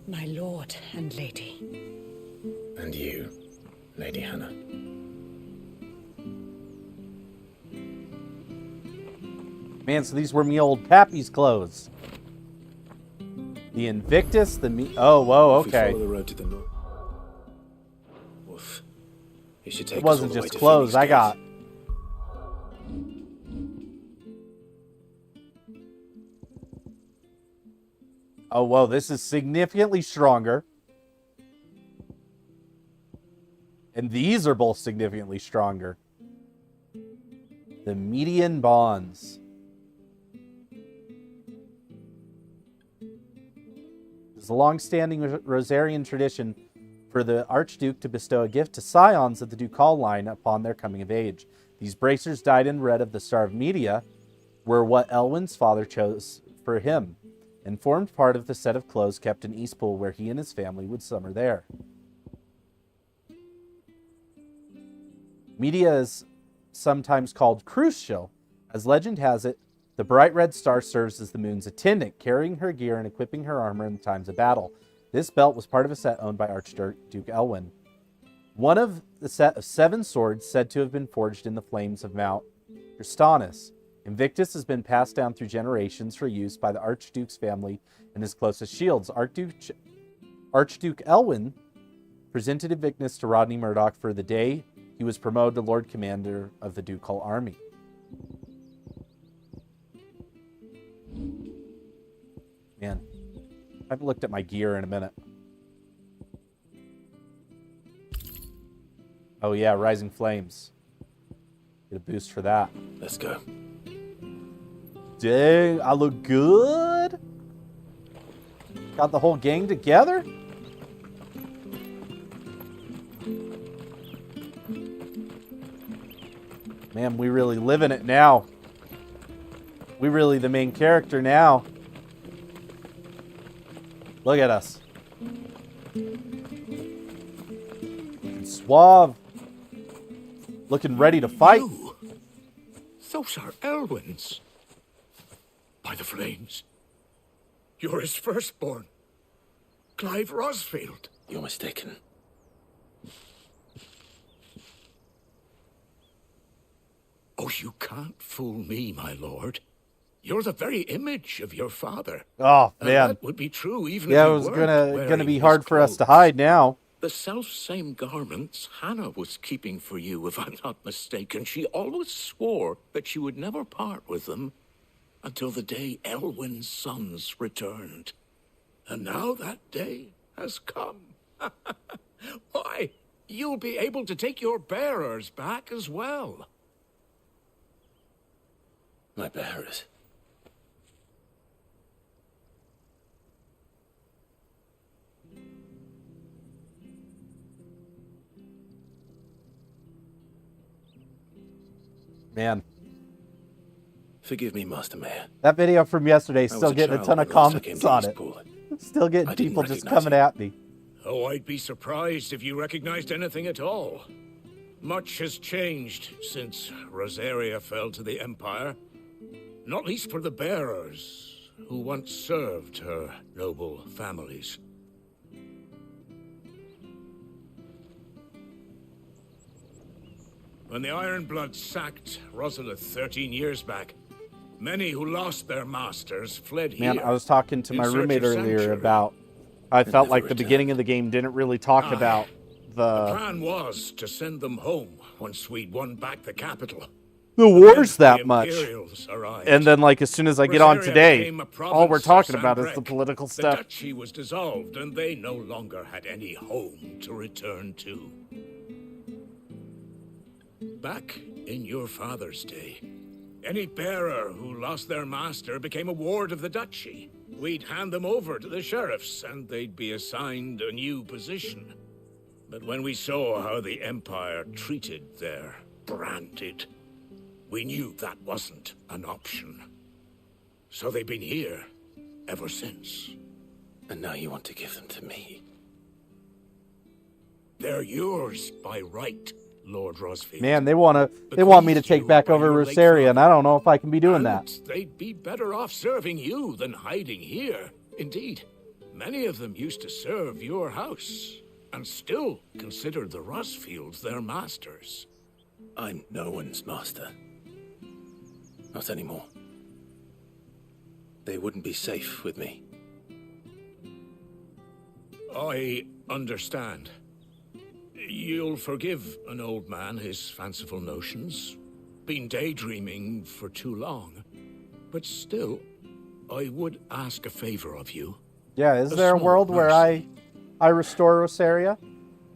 my lord and lady. And you, Lady Hannah. Man, so these were me old Pappy's clothes. The Invictus, oh, whoa, If we okay. follow the road to the north. Woof. It should take It wasn't us all the way just to clothes, Phoenix I Gate. got. Oh, whoa, this is significantly stronger. And these are both significantly stronger. The median bonds. It's a long-standing Rosarian tradition for the Archduke to bestow a gift to scions of the ducal line upon their coming of age. These bracers, dyed in red of the Star of Media, were what Elwyn's father chose for him, and formed part of the set of clothes kept in Eastpool, where he and his family would summer there. Media is sometimes called Crucial. As legend has it, the bright red star serves as the moon's attendant, carrying her gear and equipping her armor in times of battle. This belt was part of a set owned by Archduke Elwyn. One of the set of 7 swords said to have been forged in the flames of Mount Tristanus. Invictus has been passed down through generations for use by the Archduke's family and his closest shields. Archduke Elwyn presented Invictus to Rodney Murdoch for the day he was promoted to Lord Commander of the Ducal Army. Man, I haven't looked at my gear in a minute. Oh yeah, Rising Flames. Get a boost for that. Let's go. Dang, I look good. Got the whole gang together. Man, we really living it now. We really the main character now. Look at us. Suave. Looking ready to fight. You? Those are Elwyn's. By the flames. You're his firstborn. Clive Rosfield. You're mistaken. Oh, you can't fool me, my lord. You're the very image of your father. Oh, man. That would be true even Yeah, if it you was weren't gonna be wearing hard his for us to clothes. hide now. The self-same garments Hannah was keeping for you, if I'm not mistaken. She always swore that she would never part with them until the day Elwyn's sons returned. And now that day has come. Why, you'll be able to take your bearers back as well. My bearers. Man, Forgive me, Master Mayor. that video from yesterday is I was still a getting a child ton of when last I came comments to on it. Eastpool. Still getting I didn't people just recognize coming at me. Oh, I'd be surprised if you recognized anything at all. Much has changed since Rosaria fell to the Empire. Not least for the bearers, who once served her noble families. When the Ironbloods sacked Rosalith 13 years back, many who lost their masters fled here. Man, I was talking to my roommate earlier about I felt like the beginning of the game didn't really talk about The plan was to send them home once we'd won back the capital. the wars that much. Imperials arrived. And then, like, as soon as I get on Rosaria today, became a all we're province talking of about is the Sanbreque. political The stuff. duchy was dissolved, and they no longer had any home to return to. Back in your father's day, any bearer who lost their master became a ward of the duchy. We'd hand them over to the sheriffs, and they'd be assigned a new position. But when we saw how the Empire treated their branded, we knew that wasn't an option. So they've been here ever since. And now you want to give them to me? They're yours by right, Lord Rosfield. Man, they want me to take back over Rosaria, and I don't know if I can be doing that. They'd be better off serving you than hiding here. Indeed, many of them used to serve your house, and still considered the Rosfields their masters. I'm no one's master. Not anymore. They wouldn't be safe with me. I understand. You'll forgive an old man his fanciful notions. Been daydreaming for too long. But still, I would ask a favor of you. Yeah, is there a world where I restore Rosaria?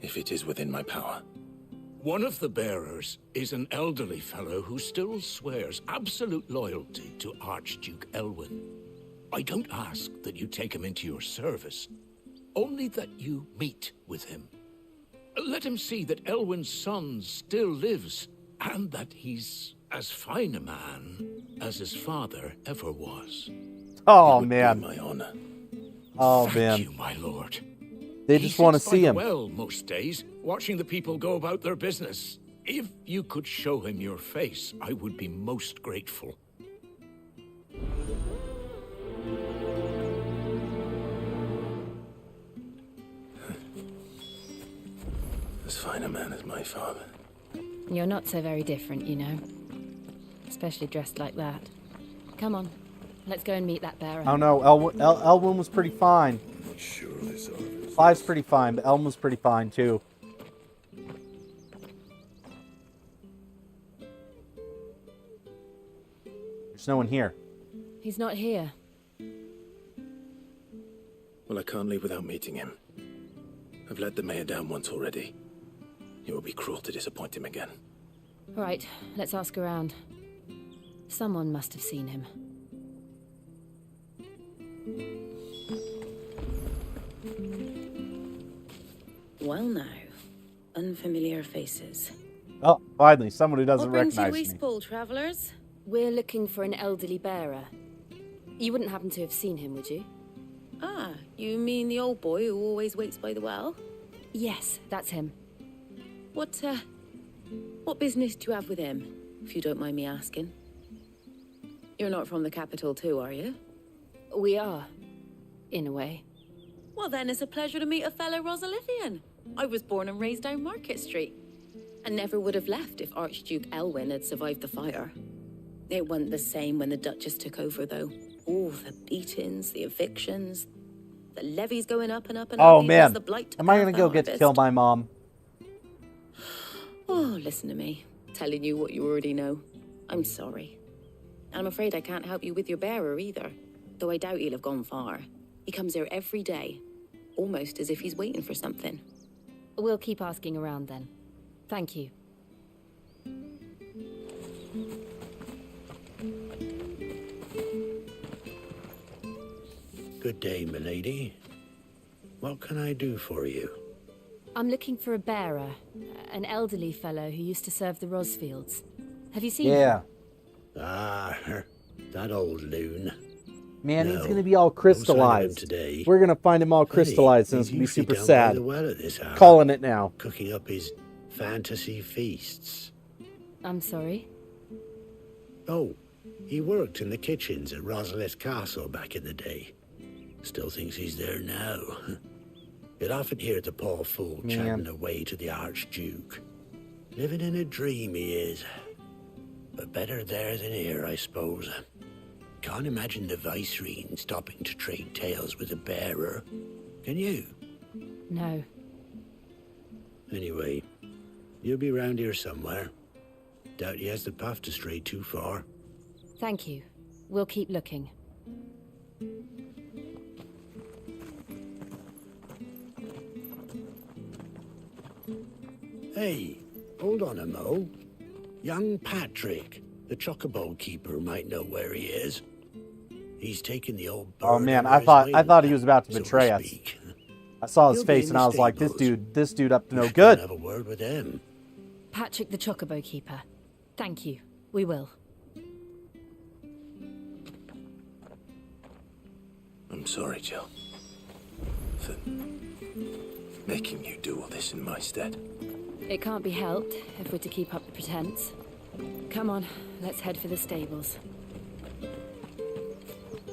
If it is within my power. One of the bearers is an elderly fellow who still swears absolute loyalty to Archduke Elwyn. I don't ask that you take him into your service, only that you meet with him. Let him see that Elwyn's son still lives, and that he's as fine a man as his father ever was. Oh, man. My honor. Oh, Thank man. you, my lord. They just want to He sits by see the him. well most days, watching the people go about their business. If you could show him your face, I would be most grateful. As fine a man as my father. You're not so very different, you know. Especially dressed like that. Come on, let's go and meet that bearer. I don't know. Elwyn was pretty fine. Clive's pretty fine, but Elwyn was pretty fine, too. There's no one here. He's not here. Well, I can't leave without meeting him. I've let the mayor down once already. It would be cruel to disappoint him again. All right, let's ask around. Someone must have seen him. Well now, unfamiliar faces. Oh, finally, someone who doesn't What brings you recognize to me. Eastpool, travellers? We're looking for an elderly bearer. You wouldn't happen to have seen him, would you? Ah, you mean the old boy who always waits by the well? Yes, that's him. What business do you have with him, if you don't mind me asking? You're not from the capital too, are you? We are, in a way. Well then, it's a pleasure to meet a fellow Rosalithian. I was born and raised down Market Street, and never would have left if Archduke Elwyn had survived the fire. It wasn't the same when the Duchess took over, though. Oh, the beatings, the evictions, the levies going up and up and up. Oh, even man. as the blight took Am I half going to the go get to harvest. kill my mom? Oh, listen to me. Telling you what you already know. I'm sorry. I'm afraid I can't help you with your bearer either. Though I doubt he'll have gone far. He comes here every day. Almost as if he's waiting for something. We'll keep asking around then. Thank you. Good day, milady. What can I do for you? I'm looking for a bearer, an elderly fellow who used to serve the Rosfields. Have you seen him? Ah, that old loon. Man, he's No, going to be all no sign of him crystallized. today. We're going to find him all Funny, crystallized, and he's it's going to be usually super down by sad. the well at this hour, Calling it now. cooking up his fantasy feasts. I'm sorry? Oh, he worked in the kitchens at Rosalith Castle back in the day. Still thinks he's there now. You'd often hear the poor fool Man. chatting away to the Archduke. Living in a dream he is. But better there than here, I suppose. Can't imagine the Vicereine stopping to trade tales with a bearer. Can you? No. Anyway, you'll be round here somewhere. Doubt he has the path to stray too far. Thank you. We'll keep looking. Hey, hold on a mo. Young Patrick, the chocobo keeper, might know where he is. He's taken the old bird. Oh man, I thought he was about to betray us. I saw his face and I was like, this dude up to no good. Have a word with him. Patrick the Chocobo Keeper. Thank you. We will. I'm sorry, Jill. For making you do all this in my stead. It can't be helped if we're to keep up the pretense. Come on, let's head for the stables.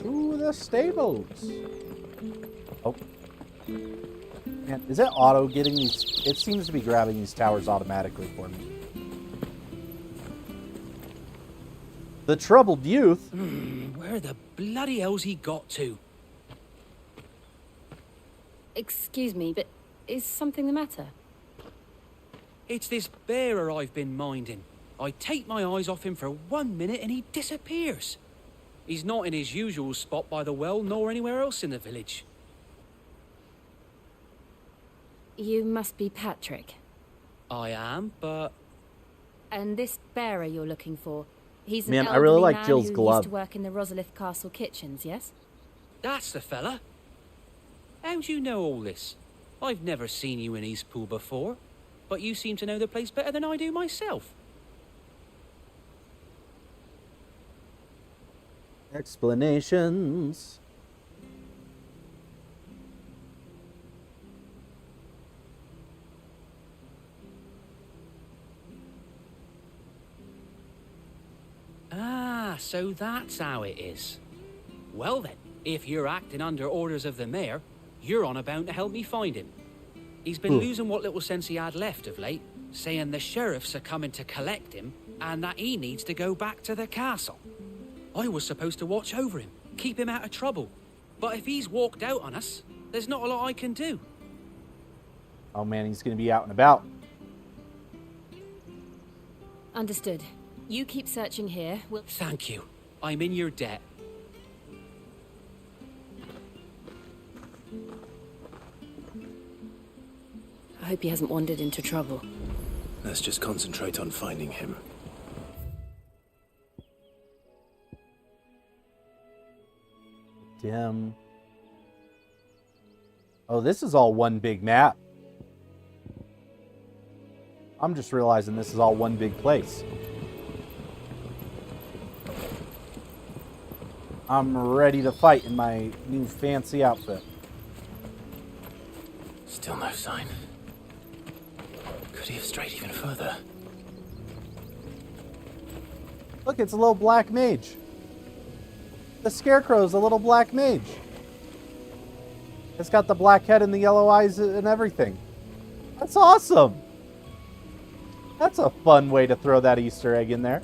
Ooh, the stables. Oh. Man, is it auto getting these? It seems to be grabbing these towers automatically for me. The troubled youth? Where the bloody hell's he got to? Excuse me, but is something the matter? It's this bearer I've been minding. I take my eyes off him for 1 minute and he disappears. He's not in his usual spot by the well, nor anywhere else in the village. You must be Patrick. I am, but... And this bearer you're looking for, he's an Man, I really elderly like man Jill's who glove. used to work in the Rosalith Castle kitchens, yes? That's the fella. How'd you know all this? I've never seen you in Eastpool before, but you seem to know the place better than I do myself. Explanations. Ah, so that's how it is. Well then, if you're acting under orders of the mayor, you're on about to help me find him. He's been losing what little sense he had left of late, saying the sheriffs are coming to collect him and that he needs to go back to the castle. I was supposed to watch over him, keep him out of trouble. But if he's walked out on us, there's not a lot I can do. Oh man, he's going to be out and about. Understood. You keep searching here. We'll... Thank you. I'm in your debt. I hope he hasn't wandered into trouble. Let's just concentrate on finding him. Dim. Oh, this is all one big map. I'm just realizing this is all one big place. I'm ready to fight in my new fancy outfit. Still no sign. Could he have strayed even further? Look, it's a little black mage. The scarecrow's a little black mage. It's got the black head and the yellow eyes and everything. That's awesome. That's a fun way to throw that Easter egg in there.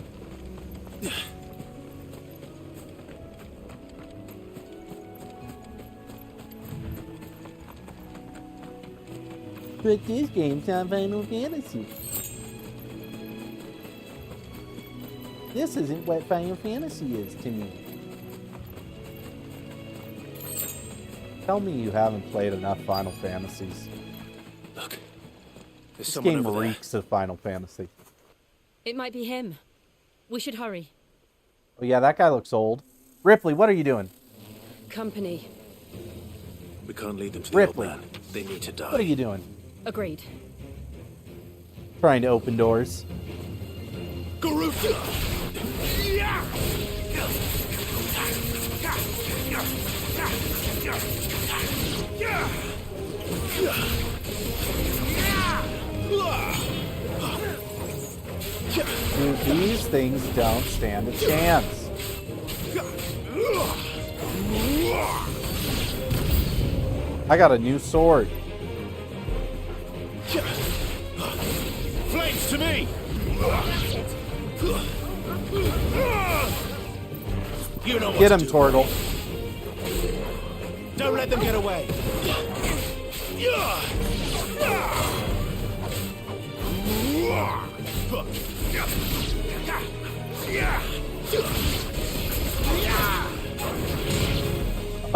But this game's not Final Fantasy. This isn't what Final Fantasy is to me. Tell me you haven't played enough Final Fantasies. Look, there's This someone game over there. reeks of Final Fantasy. It might be him. We should hurry. Oh yeah, that guy looks old. Ripley, what are you doing? Company. We can't lead them to the Ripley. old man. They need to die. What are you doing? Agreed. Trying to open doors. Garuta! Dude, these things don't stand a chance. I got a new sword. Flame It's to me! You know what Get to him, do. Tortle. Don't let them get away.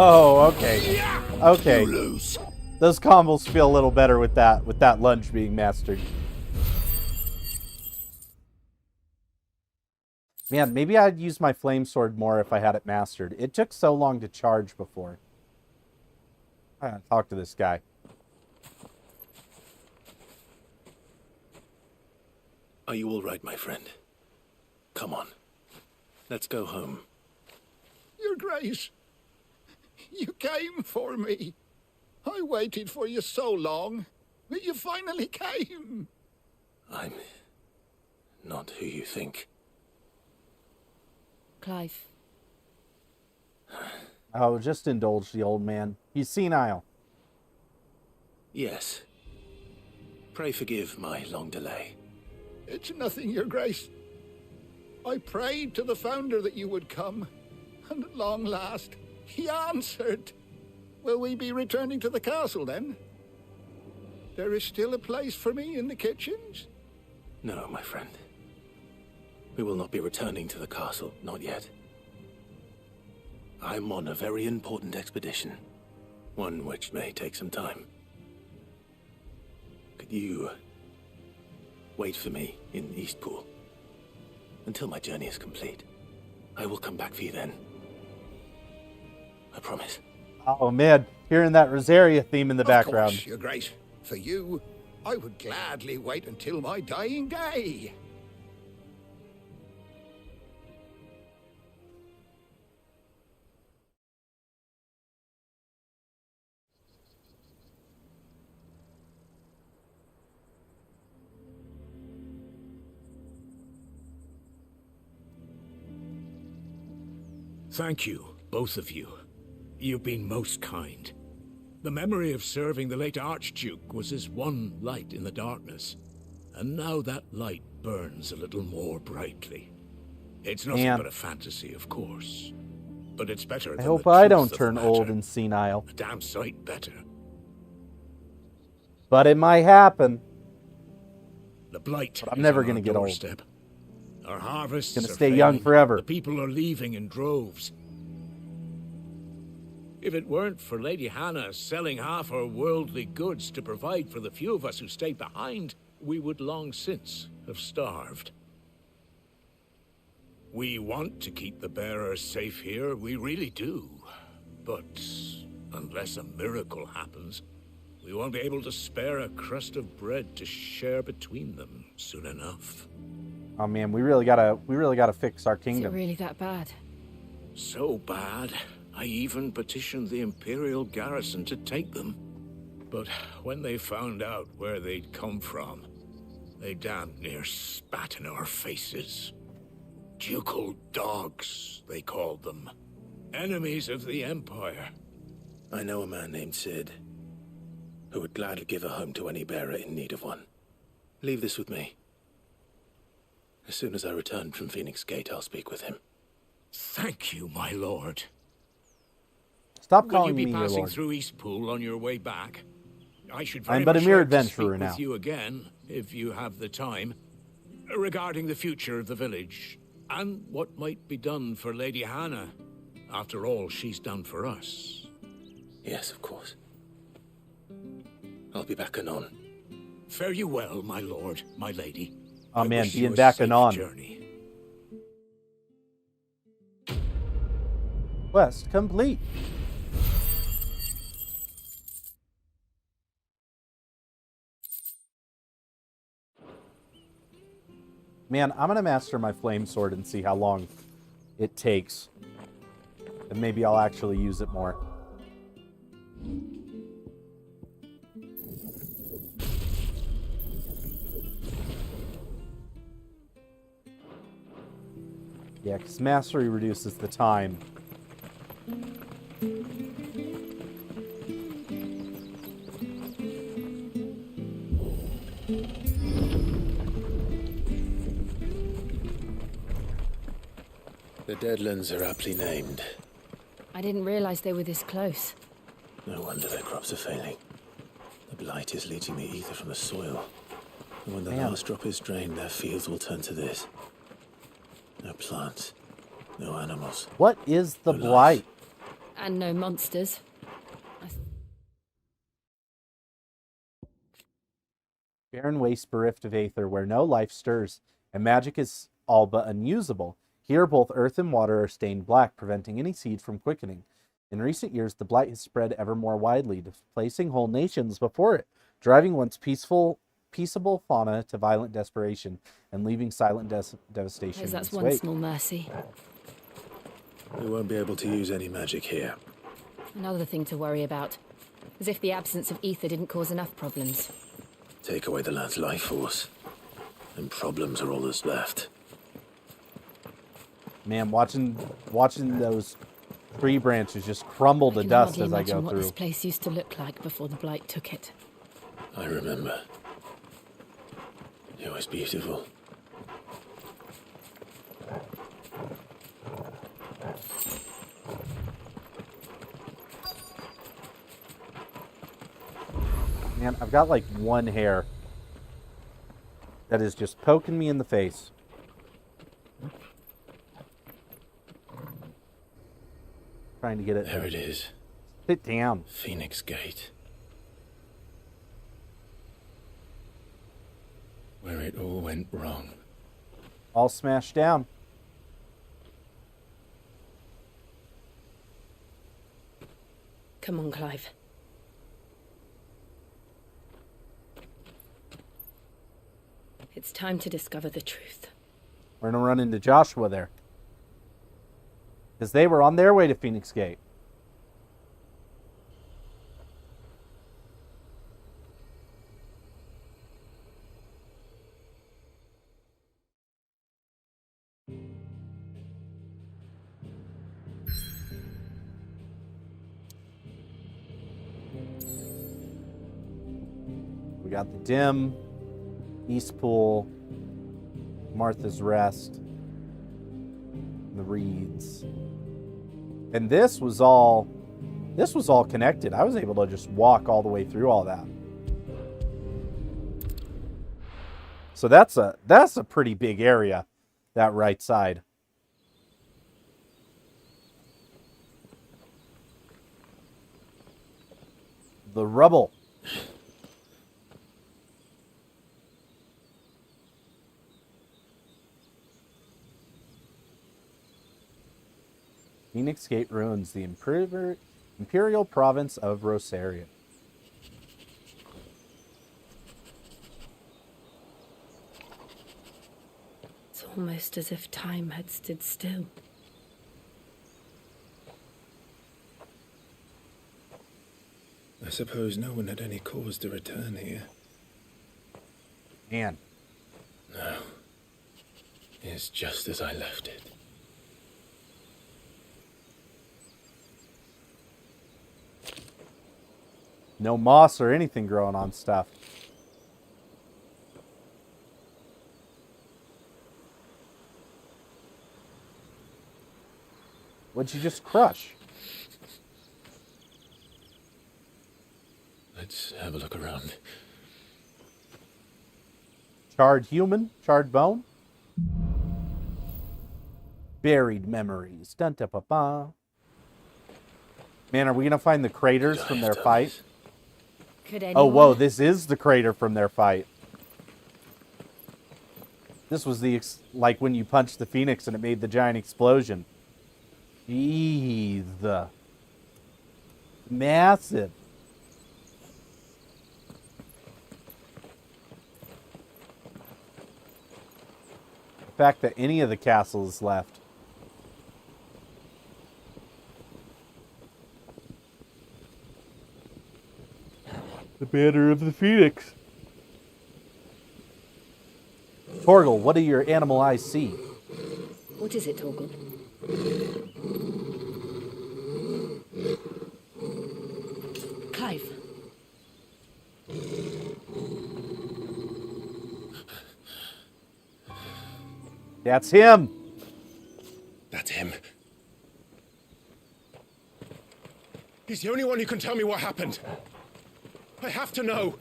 Oh, okay. Okay. Those combos feel a little better with that lunge being mastered. Man, maybe I'd use my flame sword more if I had it mastered. It took so long to charge before. I gotta talk to this guy. Are you all right, my friend? Come on. Let's go home. Your Grace, you came for me. I waited for you so long, but you finally came. I'm not who you think. Clive. Oh, just indulge the old man. He's senile. Yes. Pray forgive my long delay. It's nothing, Your Grace. I prayed to the Founder that you would come, and at long last, he answered. Will we be returning to the castle, then? There is still a place for me in the kitchens? No, my friend. We will not be returning to the castle, not yet. I'm on a very important expedition, one which may take some time. Could you wait for me in Eastpool until my journey is complete? I will come back for you then. I promise. Oh man, hearing that Rosaria theme in the background. Of course, Your Grace. For you, I would gladly wait until my dying day. Thank you, both of you. You've been most kind. The memory of serving the late Archduke was as one light in the darkness, and now that light burns a little more brightly. It's nothing Man. but a fantasy, of course, but it's better I than hope the I truth don't of the turn matter. old and senile. A damn sight better. But it might happen. The blight But I'm is never on going to our get old. doorstep. Our harvests Gonna are stay young failing. forever. The people are leaving in droves. If it weren't for Lady Hannah selling half her worldly goods to provide for the few of us who stayed behind, we would long since have starved. We want to keep the bearers safe here, we really do. But unless a miracle happens, we won't be able to spare a crust of bread to share between them soon enough. Oh man, we really gotta fix our Is it kingdom. really that bad? So bad, I even petitioned the Imperial garrison to take them. But when they found out where they'd come from, they damn near spat in our faces. Ducal dogs, they called them. Enemies of the Empire. I know a man named Sid, who would gladly give a home to any bearer in need of one. Leave this with me. As soon as I return from Phoenix Gate, I'll speak with him. Thank you, my lord. Stop Will calling you be me your passing lord. through Eastpool on your way back? I should very I'm but a much mere like to adventurer speak now. with you again, if you have the time, regarding the future of the village, and what might be done for Lady Hannah, after all she's done for us. Yes, of course. I'll be back anon. Fare you well, my lord, my lady. Oh I man, wish you being a back safe anon. journey. Quest complete. Man, I'm gonna master my flame sword and see how long it takes. And maybe I'll actually use it more. Yeah, because mastery reduces the time. The Deadlands are aptly named. I didn't realize they were this close. No wonder their crops are failing. The blight is leaching the ether from the soil. And when the last drop is drained, their fields will turn to this. No plants, no animals. What is the blight? And no monsters. Barren waste bereft of aether, where no life stirs, and magic is all but unusable. Here both earth and water are stained black, preventing any seed from quickening. In recent years, the blight has spread ever more widely, displacing whole nations before it, driving once peaceable fauna to violent desperation, and leaving silent devastation. Because that's in its one wake. small mercy. We won't be able to use any magic here. Another thing to worry about. As if the absence of ether didn't cause enough problems. Take away the land's life force, and problems are all that's left. Man, watching those tree branches just crumble to dust as I go what through. This place used to look like before the blight took it. I remember. It was beautiful. Man, I've got like one hair that is just poking me in the face. Trying to get it. There it is. Sit down. Phoenix Gate. Where it all went wrong. All smashed down. Come on, Clive. It's time to discover the truth. We're going to run into Joshua there. Because they were on their way to Phoenix Gate. We got the Dim, East Pool, Martha's Rest, the Reeds. And this was all connected. I was able to just walk all the way through all that. So that's a pretty big area, that right side. The rubble. Phoenix Gate ruins the imperial province of Rosaria. It's almost as if time had stood still. I suppose no one had any cause to return here. Man. No. It's just as I left it. No moss or anything growing on stuff. What'd you just crush? Let's have a look around. Charred human? Charred bone? Buried memories. Dun da pa pa. Man, are we gonna find the craters from their fight? Oh, whoa, this is the crater from their fight. This was the, like when you punched the Phoenix and it made the giant explosion. Jeez. Massive. The fact that any of the castles is left. The banner of the Phoenix. Torgal, what do your animal eyes see? What is it, Torgal? Clive. That's him. That's him. He's the only one who can tell me what happened. I have to know.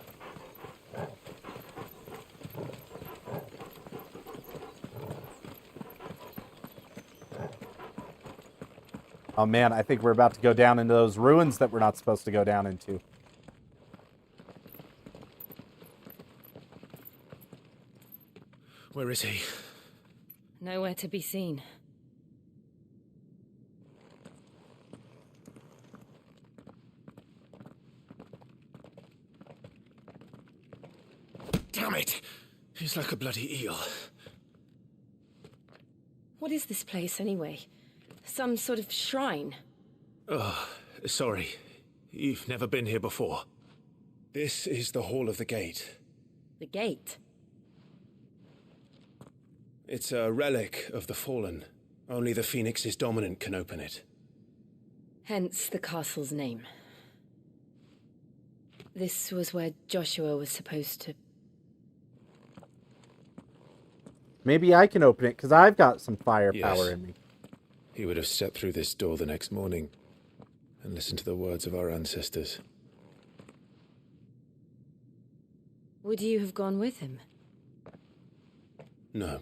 Oh man, I think we're about to go down into those ruins that we're not supposed to go down into. Where is he? Nowhere to be seen. Damn it! He's like a bloody eel. What is this place, anyway? Some sort of shrine? Oh, sorry. You've never been here before. This is the Hall of the Gate. The gate? It's a relic of the Fallen. Only the Phoenix's dominant can open it. Hence the castle's name. This was where Joshua was supposed to... Maybe I can open it, because I've got some firepower Yes. in me. He would have stepped through this door the next morning and listened to the words of our ancestors. Would you have gone with him? No.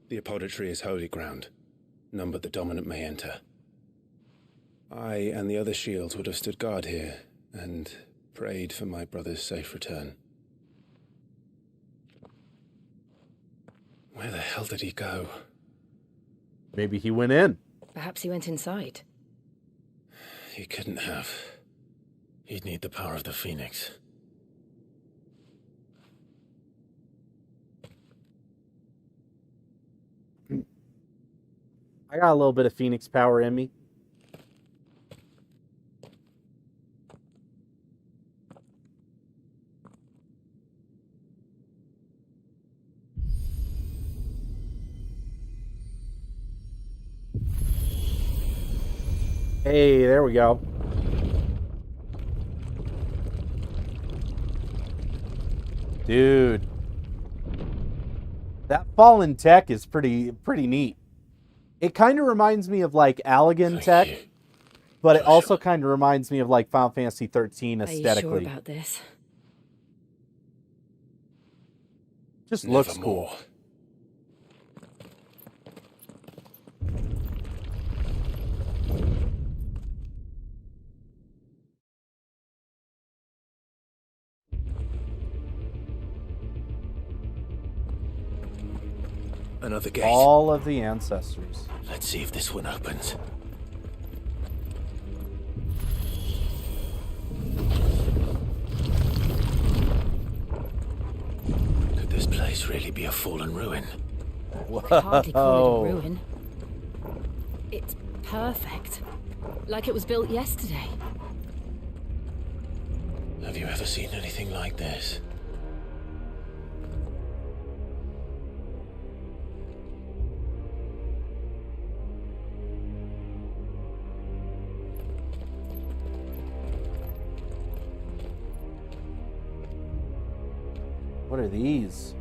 The apothecary is holy ground. None but the dominant may enter. I and the other shields would have stood guard here and prayed for my brother's safe return. Where the hell did he go? Maybe he went in. Perhaps he went inside. He couldn't have. He'd need the power of the Phoenix. I got a little bit of Phoenix power in me. Hey, there we go. Dude. That fallen tech is pretty neat. It kind of reminds me of like Allegan tech, but it also kind of reminds me of like Final Fantasy 13 aesthetically. Are you sure about this? Just looks cool. Another gate. All of the ancestors. Let's see if this one opens. Could this place really be a fallen ruin? I'd hardly call it a ruin. It's perfect. Like it was built yesterday. Have you ever seen anything like this? What are these?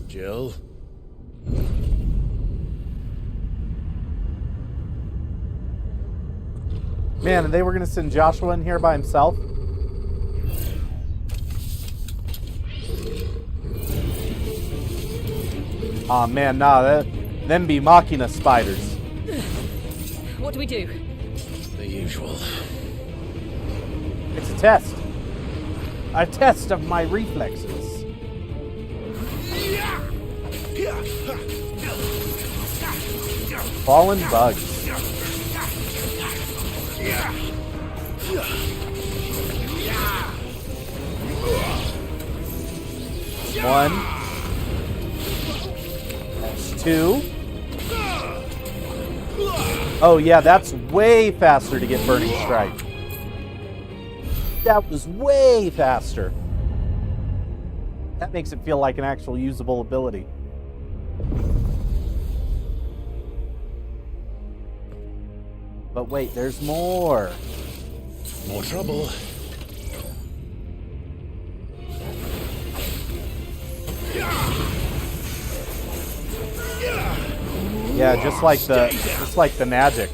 Jill? Man, and they were going to send Joshua in here by himself? Aw, man, nah, them be Machina spiders. What do we do? The usual. It's a test. A test of my reflexes. Fallen bugs. One. That's two. Oh yeah, that's way faster to get Burning Strike. That was way faster. That makes it feel like an actual usable ability. But wait, there's more. More trouble. Yeah, just like the magic.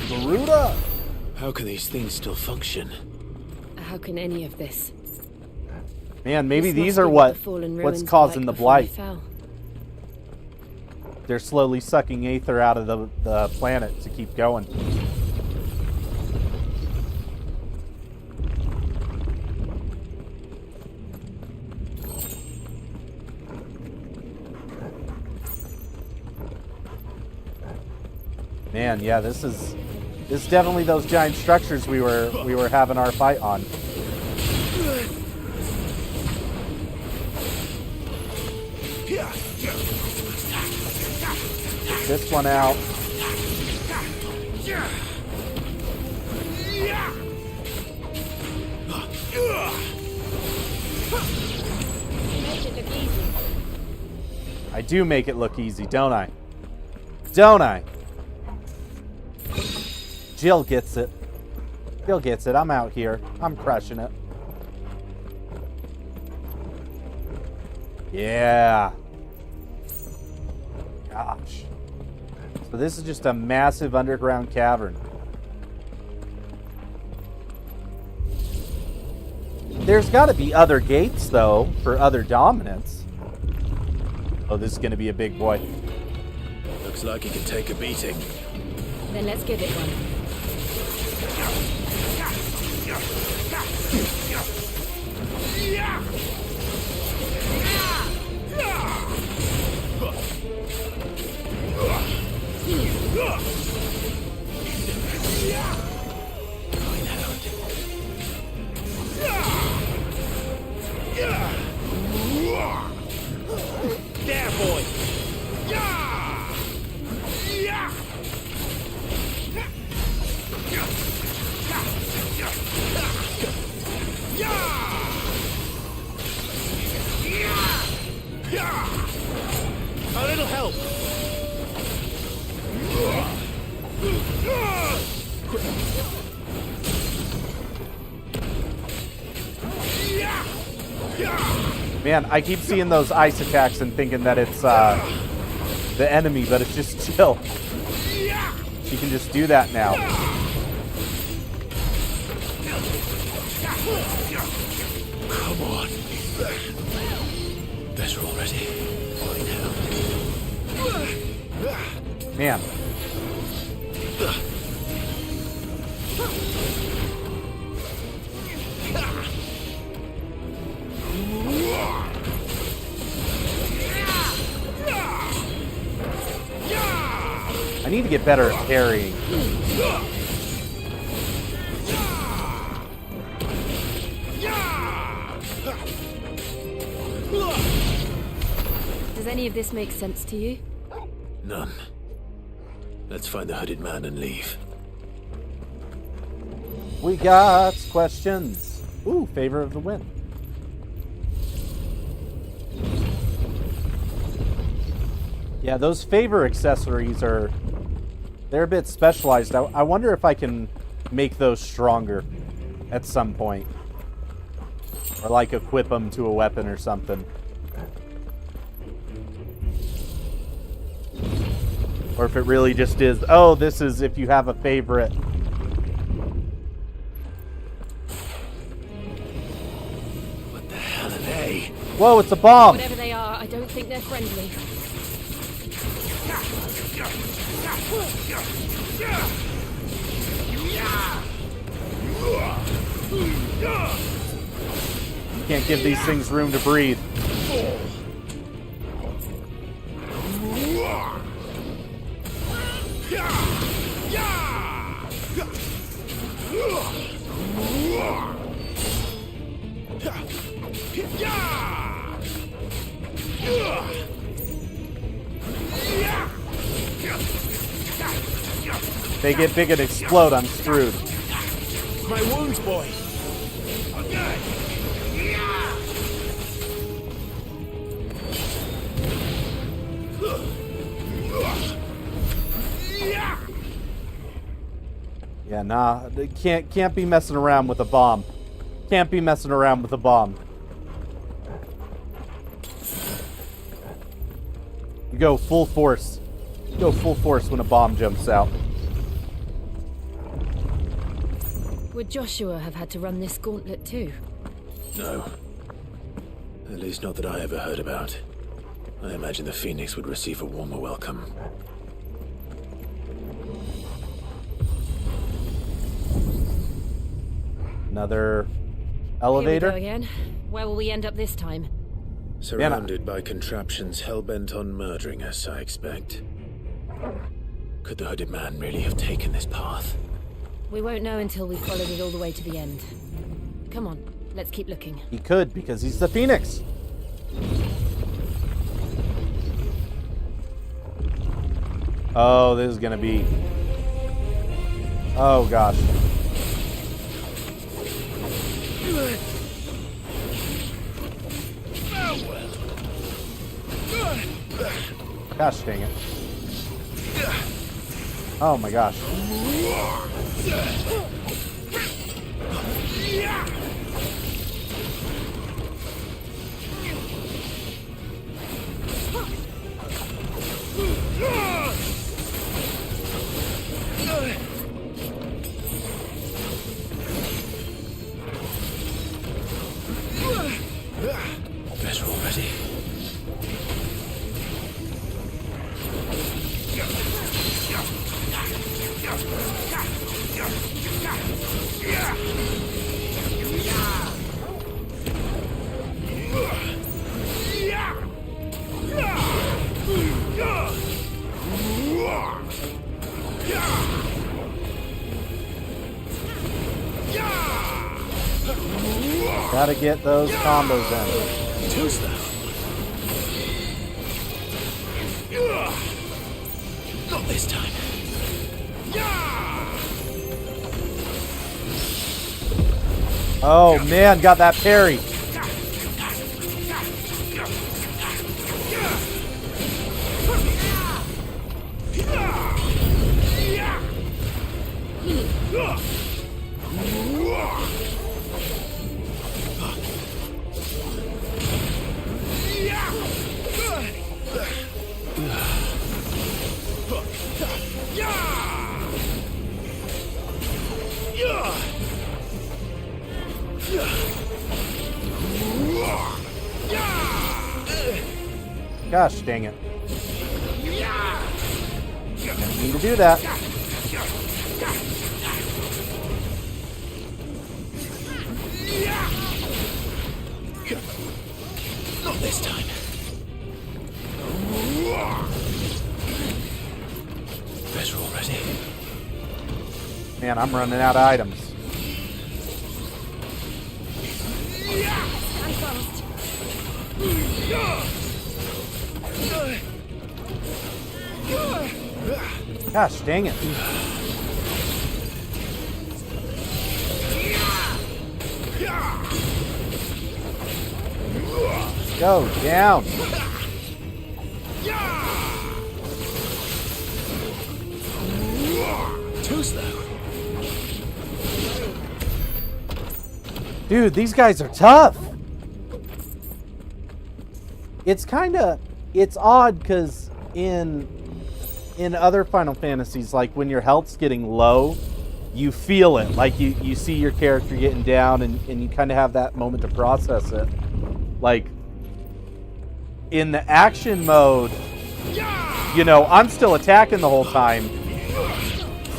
Garuda! How can these things still function? How can any of this? Man, maybe This these must are be what's the fallen ruins were causing like the before they blight. fell. They're slowly sucking aether out of the planet to keep going. Man, yeah, this is definitely those giant structures we were having our fight on. Take this one out. I do make it look easy, don't I? Don't I? Jill gets it. Jill gets it. I'm out here. I'm crushing it. Yeah. Gosh. So this is just a massive underground cavern. There's got to be other gates, though, for other dominants. Oh, this is going to be a big boy. Looks like he can take a beating. Then let's give it one. There, boy! A little help! Man, I keep seeing those ice attacks and thinking that it's the enemy, but it's just Jill. She can just do that now. Come on. Better already. Man. I need to get better at parrying. Does any of this make sense to you? None. Let's find the hooded man and leave. We got questions. Ooh, favor of the win. Yeah, those favor accessories they're a bit specialized. I wonder if I can make those stronger at some point. Or like equip them to a weapon or something. Or if it really just is, oh, this is if you have a favorite. What the hell are they? Whoa, it's a bomb! Whatever they are, I don't think they're friendly. Can't give these things room to breathe. They get big and explode, I'm screwed. off my wounds, boy. Okay. Yeah, nah. They can't be messing around with a bomb. Can't be messing around with a bomb. You go full force. You go full force when a bomb jumps out. Would Joshua have had to run this gauntlet too? No. At least not that I ever heard about. I imagine the Phoenix would receive a warmer welcome. Another elevator. Here we go again. Where will we end up this time? Surrounded by contraptions hell-bent on murdering us, I expect. Could the hooded man really have taken this path? We won't know until we've followed it all the way to the end. Come on, let's keep looking. He could, because he's the Phoenix. Oh, this is gonna be... Oh, gosh. Gosh dang it. Oh my gosh. Better already. Gotta get those combos in. Too slow. Not this time. Oh man, got that parry. Gosh dang it. Didn't mean to do that. Not this time. Better already. Man, I'm running out of items. Gosh dang it. Go down. Too slow. Dude, these guys are tough. It's odd because in other Final Fantasies, like when your health's getting low, you feel it. Like you see your character getting down and you kind of have that moment to process it. Like in the action mode, you know, I'm still attacking the whole time.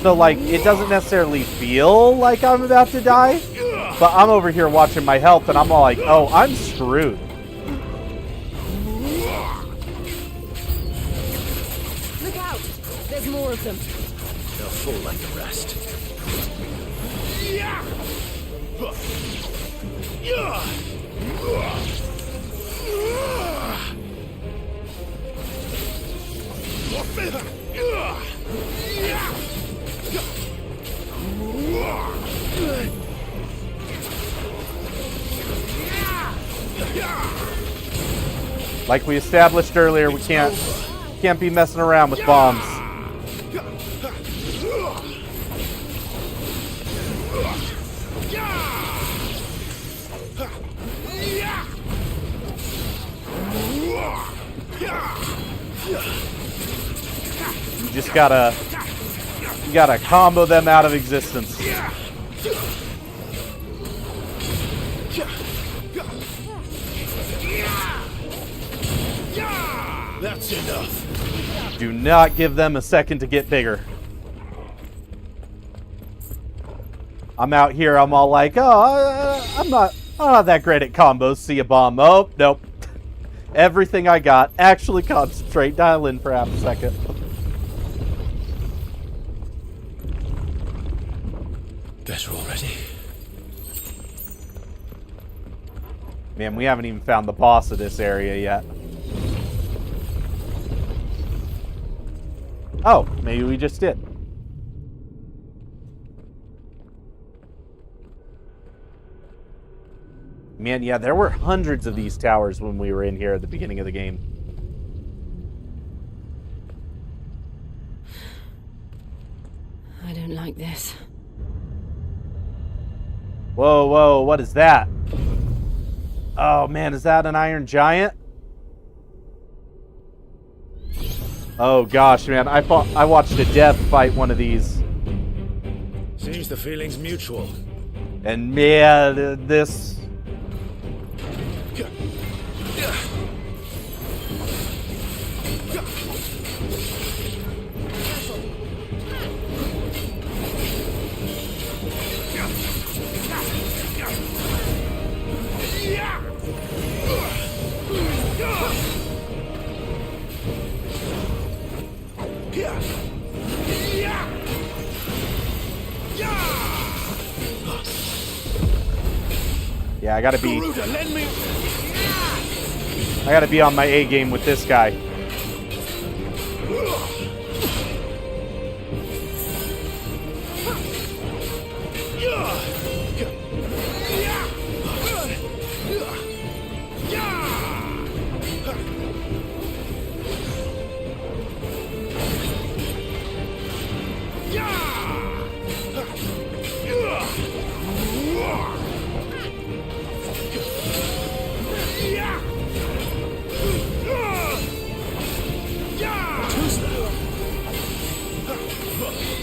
So like it doesn't necessarily feel like I'm about to die, but I'm over here watching my health and I'm all like, oh, I'm screwed. Look out! There's more of them. They'll fall like the rest. Like we established earlier, we can't be messing around with bombs. You just gotta combo them out of existence. That's enough. Do not give them a second to get bigger. I'm out here, I'm all like, oh, I'm not that great at combos. See a bomb. Oh, nope. Everything I got. Actually concentrate. Dial in for half a second. Better already. Man, we haven't even found the boss of this area yet. Oh, maybe we just did. Man, yeah, there were hundreds of these towers when we were in here at the beginning of the game. I don't like this. Whoa, whoa, what is that? Oh, man, is that an Iron Giant? Oh, gosh, man, I watched a dev fight one of these. Seems the feeling's mutual. And, man, this... Yeah, I gotta be on my A game with this guy.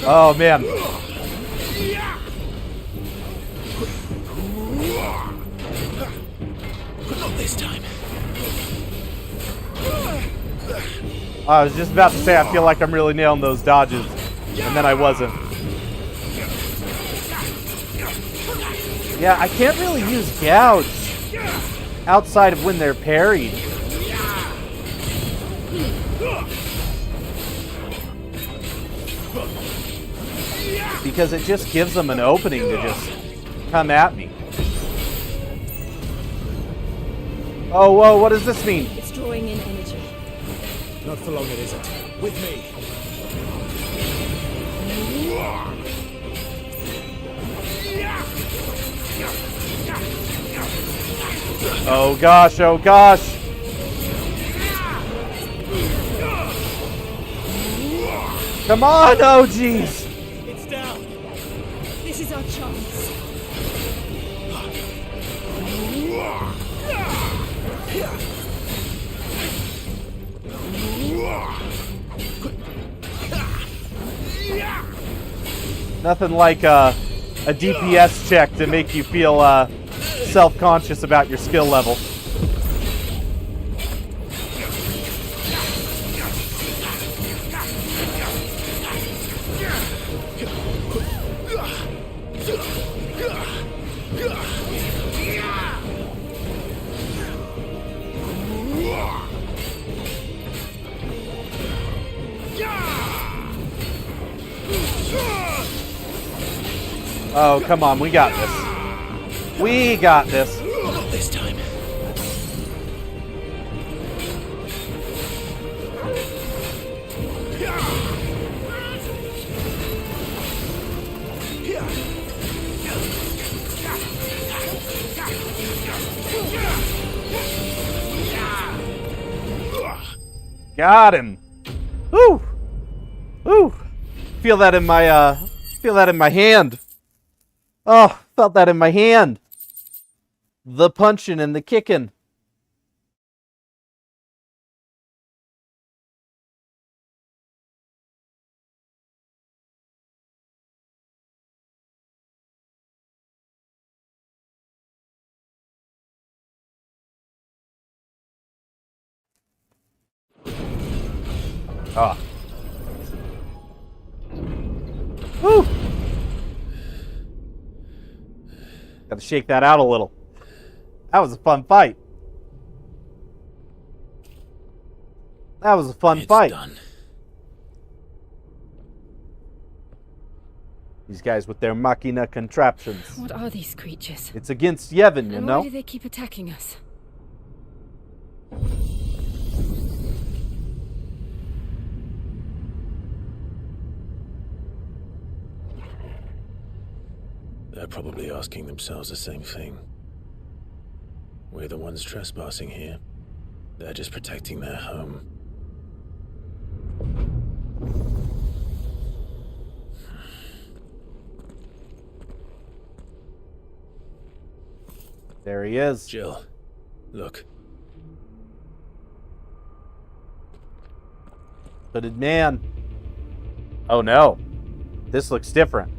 Oh, man. Not this time. I was just about to say, I feel like I'm really nailing those dodges, and then I wasn't. Yeah, I can't really use gouge outside of when they're parried. Because it just gives them an opening to just come at me. Oh, whoa, what does this mean? It's drawing in energy. Not for long, it isn't. With me. Oh gosh, oh gosh. Come on, oh jeez. It's down. This is our chance. Nothing like a DPS check to make you feel self-conscious about your skill level. Oh, come on, we got this. We got this. Not this time. Got him. Woo! Woo! Feel that in my hand. Oh, felt that in my hand. The punching and the kicking. Ah. Woo! Gotta shake that out a little. That was a fun fight. That was a fun fight. Done. These guys with their machina contraptions. What are these creatures? It's against Yevon, you And know? why do they keep attacking us? They're probably asking themselves the same thing. We're the ones trespassing here. They're just protecting their home. There he is. Jill, look. Hooded man. Oh no. This looks different.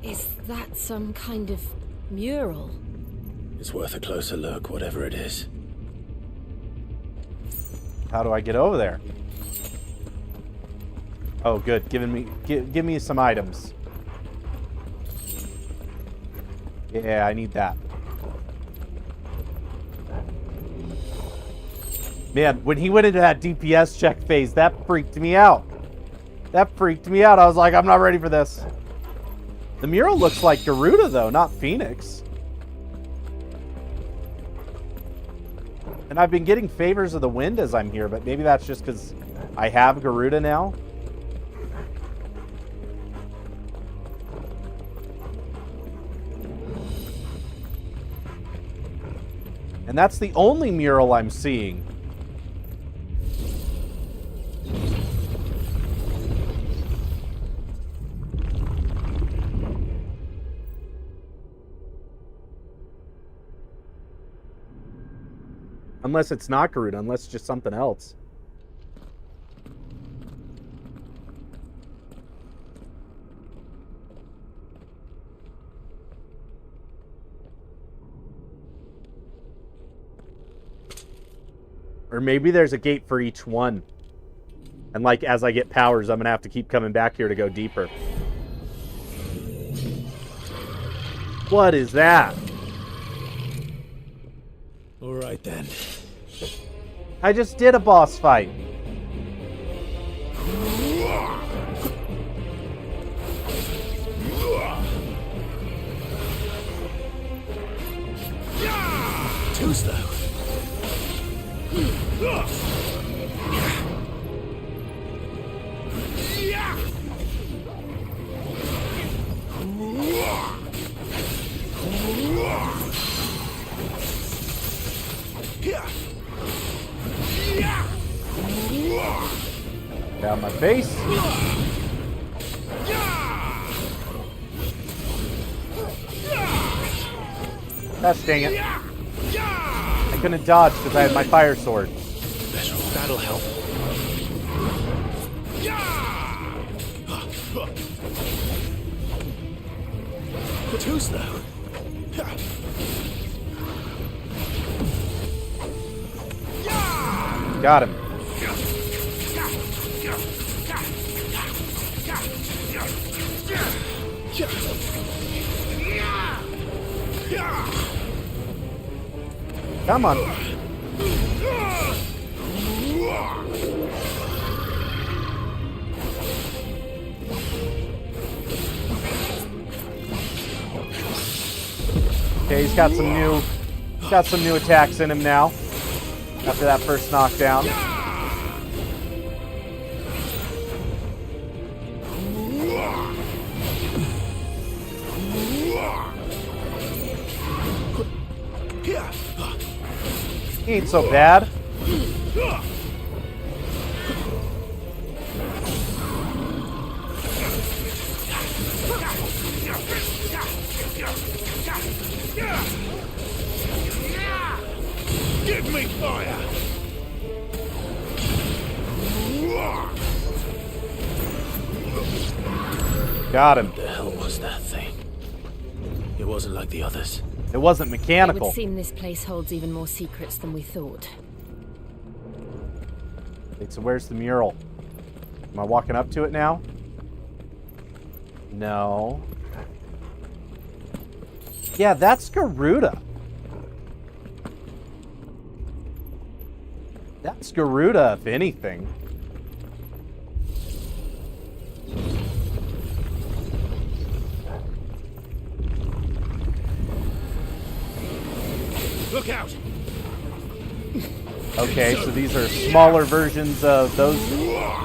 Is that some kind of mural? It's worth a closer look, whatever it is. How do I get over there? Oh, good. Give me some items. Yeah, I need that. Man, when he went into that DPS check phase, that freaked me out. That freaked me out. I was like, I'm not ready for this. The mural looks like Garuda, though, not Phoenix. And I've been getting favors of the wind as I'm here, but maybe that's just because I have Garuda now. And that's the only mural I'm seeing. Unless it's not Garuda, unless it's just something else. Or maybe there's a gate for each one. And like, as I get powers, I'm going to have to keep coming back here to go deeper. What is that? All right, then. I just did a boss fight. Too slow. Down my face. Gosh dang it. I couldn't dodge because I had my fire sword. That'll help. Too slow. Got him. Come on. Okay, he's got some new attacks in him now. After that first knockdown. He ain't so bad. Give me fire! Got him. What the hell was that thing? It wasn't like the others. It wasn't It mechanical. would seem this place holds even more secrets than we thought. Wait, so where's the mural? Am I walking up to it now? No. Yeah, that's Garuda. That's Garuda, if anything. Look out! Okay, so these are smaller versions of those.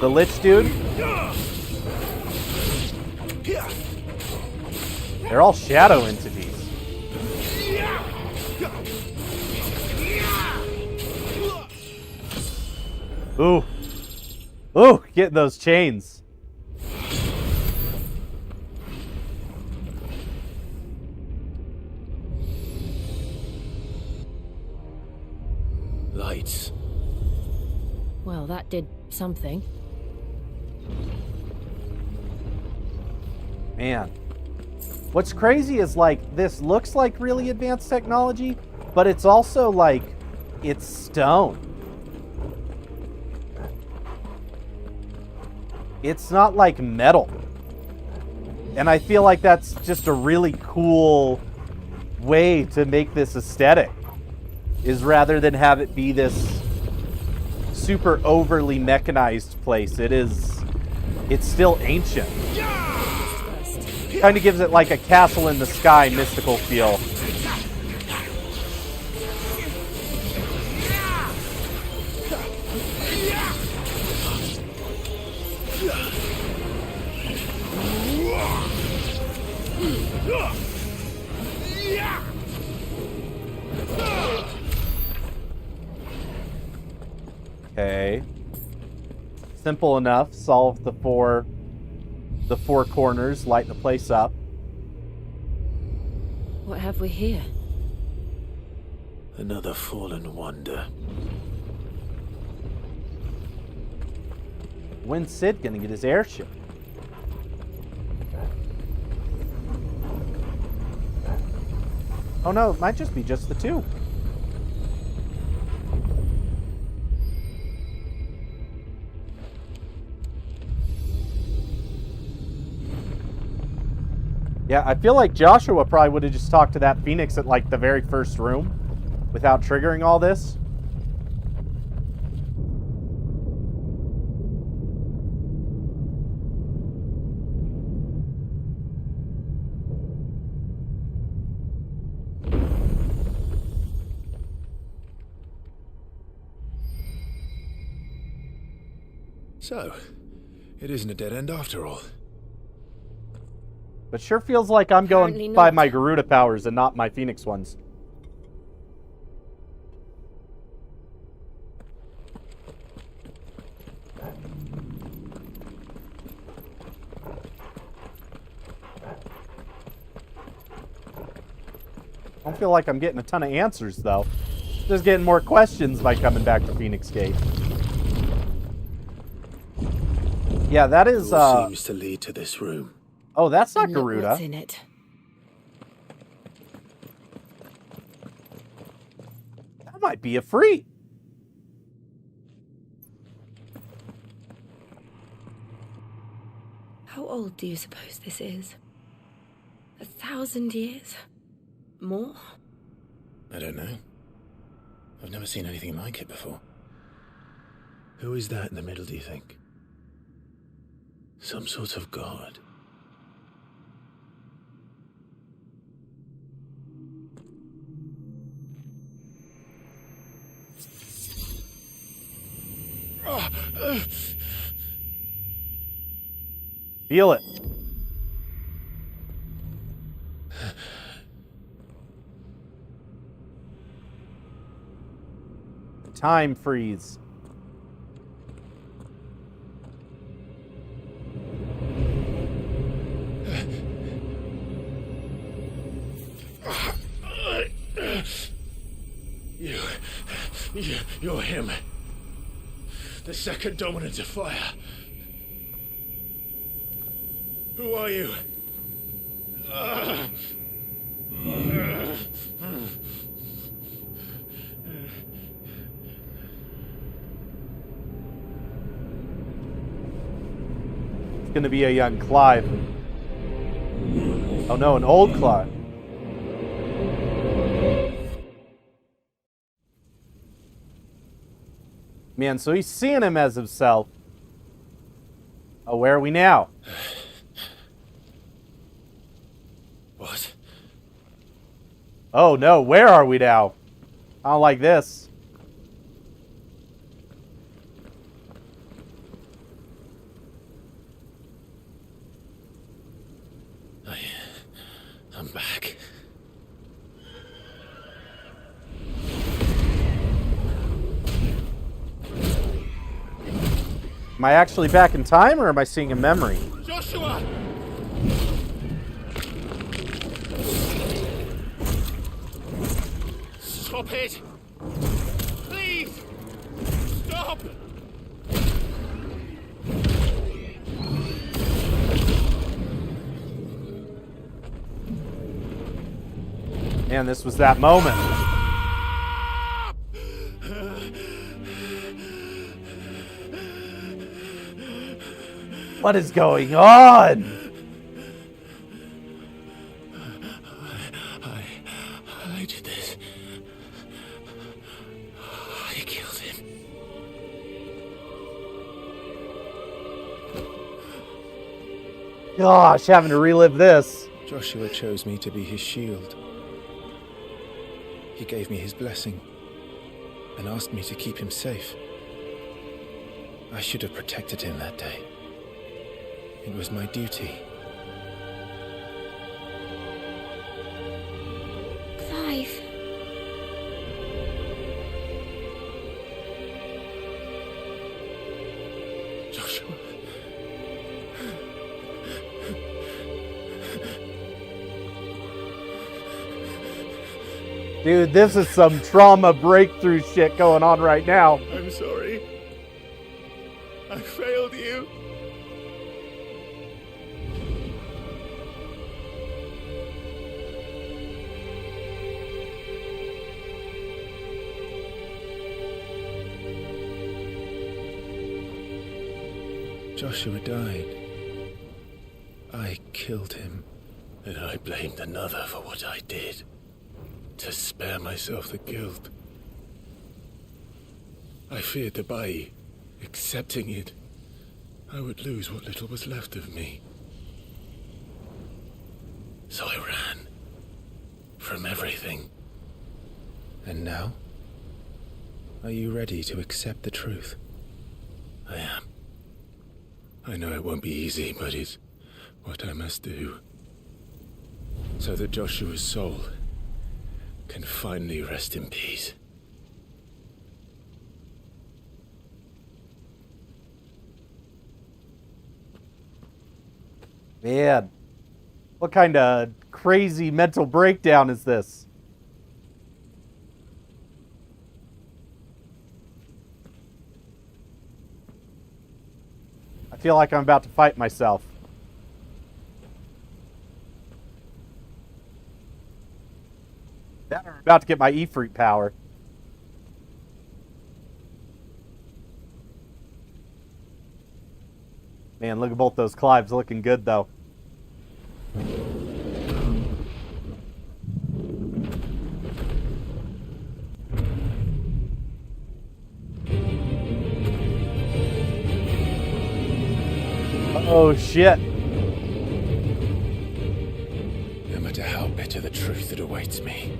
The Lich dude. They're all shadow entities. Ooh. Ooh, get those chains. Lights. Well, that did something. Man. What's crazy is, like, this looks like really advanced technology, but it's also, like, it's stone. It's not like metal. And I feel like that's just a really cool way to make this aesthetic. Is rather than have it be this super overly mechanized place, it's still ancient. Kind of gives it like a castle in the sky mystical feel. Okay. Simple enough. Solve the four corners, light the place up. What have we here? Another fallen wonder. When's Sid gonna get his airship? Oh no, it might just be just the two. Yeah, I feel like Joshua probably would have just talked to that Phoenix at like the very first room without triggering all this. So, it isn't a dead end after all. But sure feels like I'm Apparently going by not. my Garuda powers and not my Phoenix ones. I don't feel like I'm getting a ton of answers, though. Just getting more questions by coming back to Phoenix Gate. Yeah, that is, All seems to lead to this room. Oh, that's not And look Garuda. what's in it. That might be a free. How old do you suppose this is? 1,000 years? More? I don't know. I've never seen anything like it before. Who is that in the middle, do you think? Some sort of god. Feel it. Time freeze. You're him. The second dominant of fire. Who are you? It's gonna be a young Clive. Oh no, an old Clive. Man, so he's seeing him as himself. Oh, where are we now? What? Oh no, where are we now? I don't like this. I'm back. Am I actually back in time, or am I seeing a memory? Joshua! Stop it! Please! Stop! Man, this was that moment. What is going on? I did this. I killed him. Gosh, having to relive this. Joshua chose me to be his shield. He gave me his blessing and asked me to keep him safe. I should have protected him that day. It was my duty. Clive. Joshua. Dude, this is some trauma breakthrough shit going on right now. I'm sorry. I failed you. Joshua died. I killed him. And I blamed another for what I did. To spare myself the guilt. I feared that by accepting it, I would lose what little was left of me. So I ran. From everything. And now? Are you ready to accept the truth? I am. I know it won't be easy, but it's what I must do. So that Joshua's soul can finally rest in peace. Man, what kind of crazy mental breakdown is this? I feel like I'm about to fight myself. I'm about to get my Ifrit power. Man, look at both those Clives looking good, though. Oh, shit. No matter how bitter the truth that awaits me,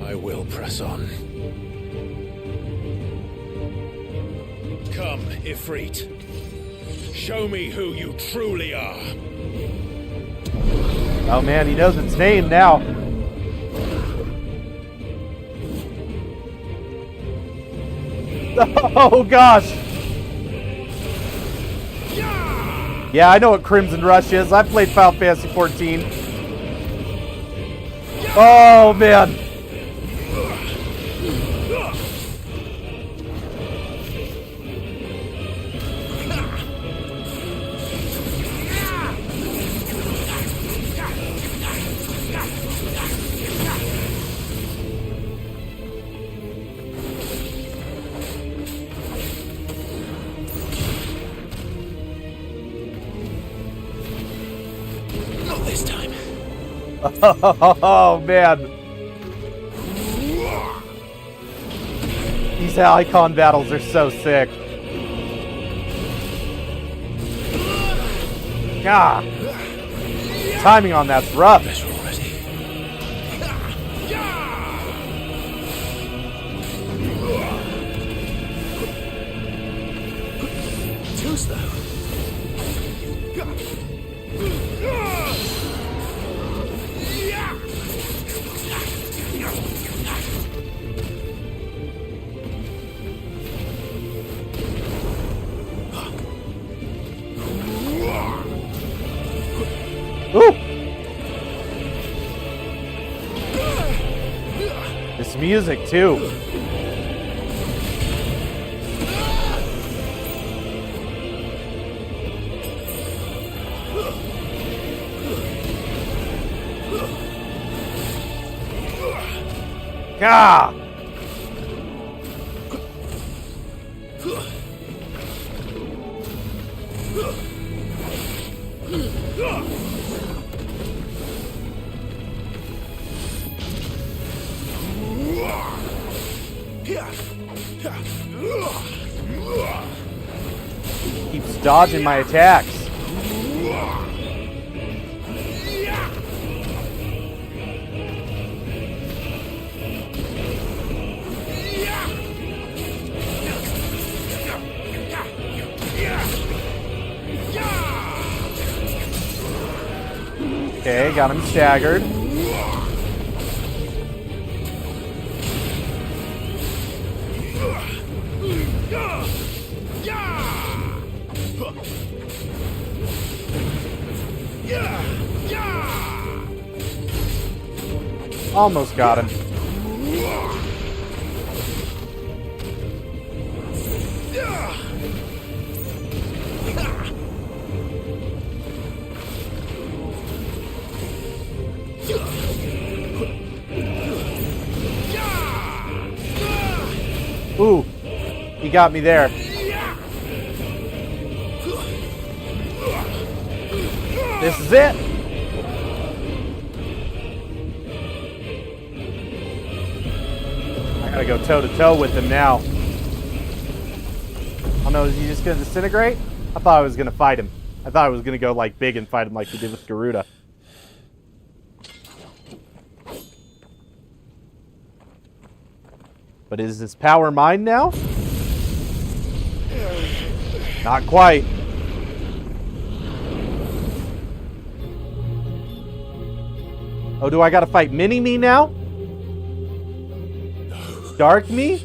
I will press on. Come, Ifrit. Show me who you truly are. Oh man, he knows its name now. Oh gosh. Yeah, I know what Crimson Rush is. I've played Final Fantasy 14. Oh man. Not this time. Oh man. These Eikon battles are so sick. God. Timing on that's rough. Too slow. Ooh. This music too. Ah! Keeps dodging my attacks. Okay, got him staggered. Almost got him. Ooh, he got me there. This is it. I gotta go toe to toe with him now. Oh no, is he just gonna disintegrate? I thought I was gonna fight him. I thought I was gonna go like big and fight him like we did with Garuda. But is his power mine now? Not quite. Oh, do I gotta fight Mini-Me now? Dark Me?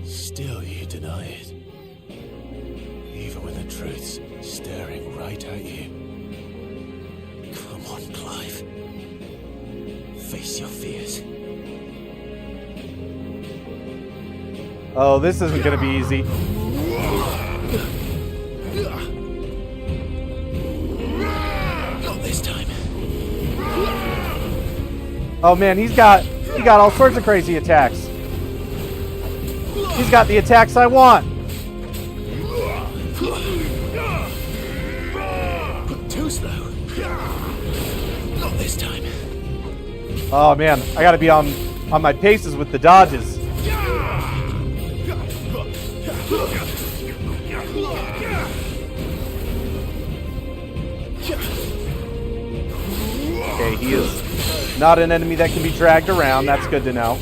Still you deny it. Even when the truth's staring right at you. Come on, Clive. Face your fears. Oh, this isn't gonna be easy. Not this time. Oh man, he got all sorts of crazy attacks. He's got the attacks I want. Too slow. Not this time. Oh man, I gotta be on my paces with the dodges. Okay, he is not an enemy that can be dragged around. That's good to know.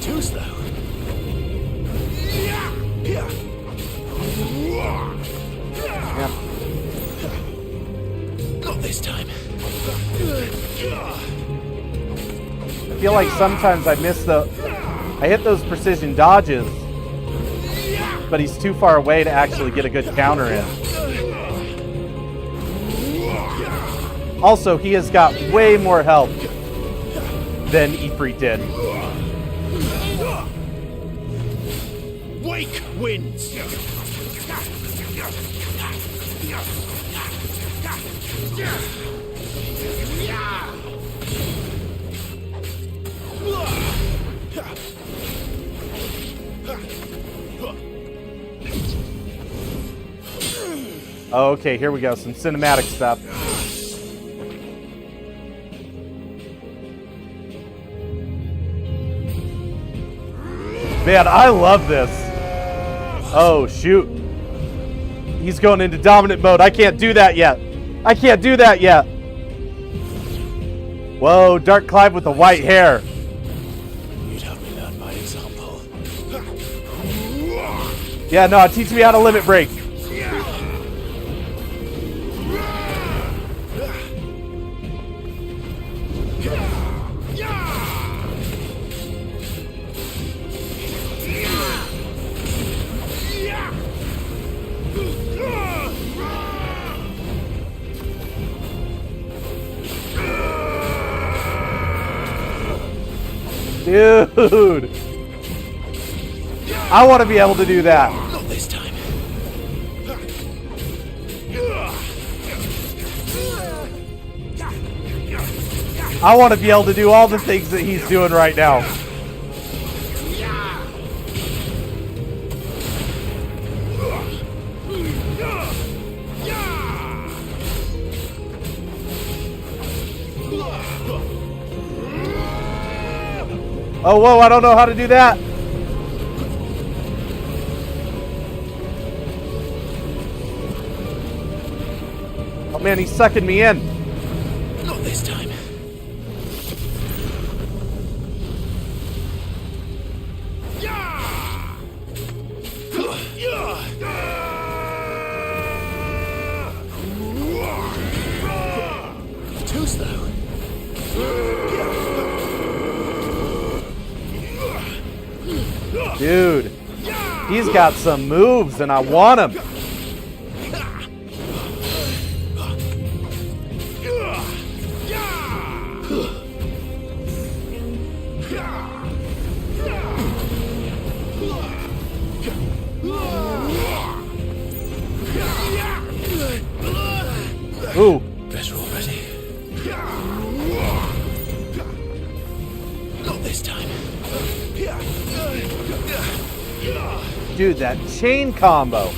Too slow. feel like sometimes I hit those precision dodges, but he's too far away to actually get a good counter in. Also, he has got way more health than Ifrit did. Wake winds! Okay, here we go. Some cinematic stuff. Man, I love this. Oh, shoot. He's going into dominant mode. I can't do that yet. I can't do that yet. Whoa, Dark Clive with the white hair. You'd have me learn by example. Yeah, no, teach me how to limit break. Dude, I want to be able to do that. Not this time. I want to be able to do all the things that he's doing right now. Oh, whoa, I don't know how to do that. Oh, man, he's sucking me in. Not this time. Too slow. Dude, he's got some moves and I want him. Ooh. Better already. Not this time. Dude, that chain combo.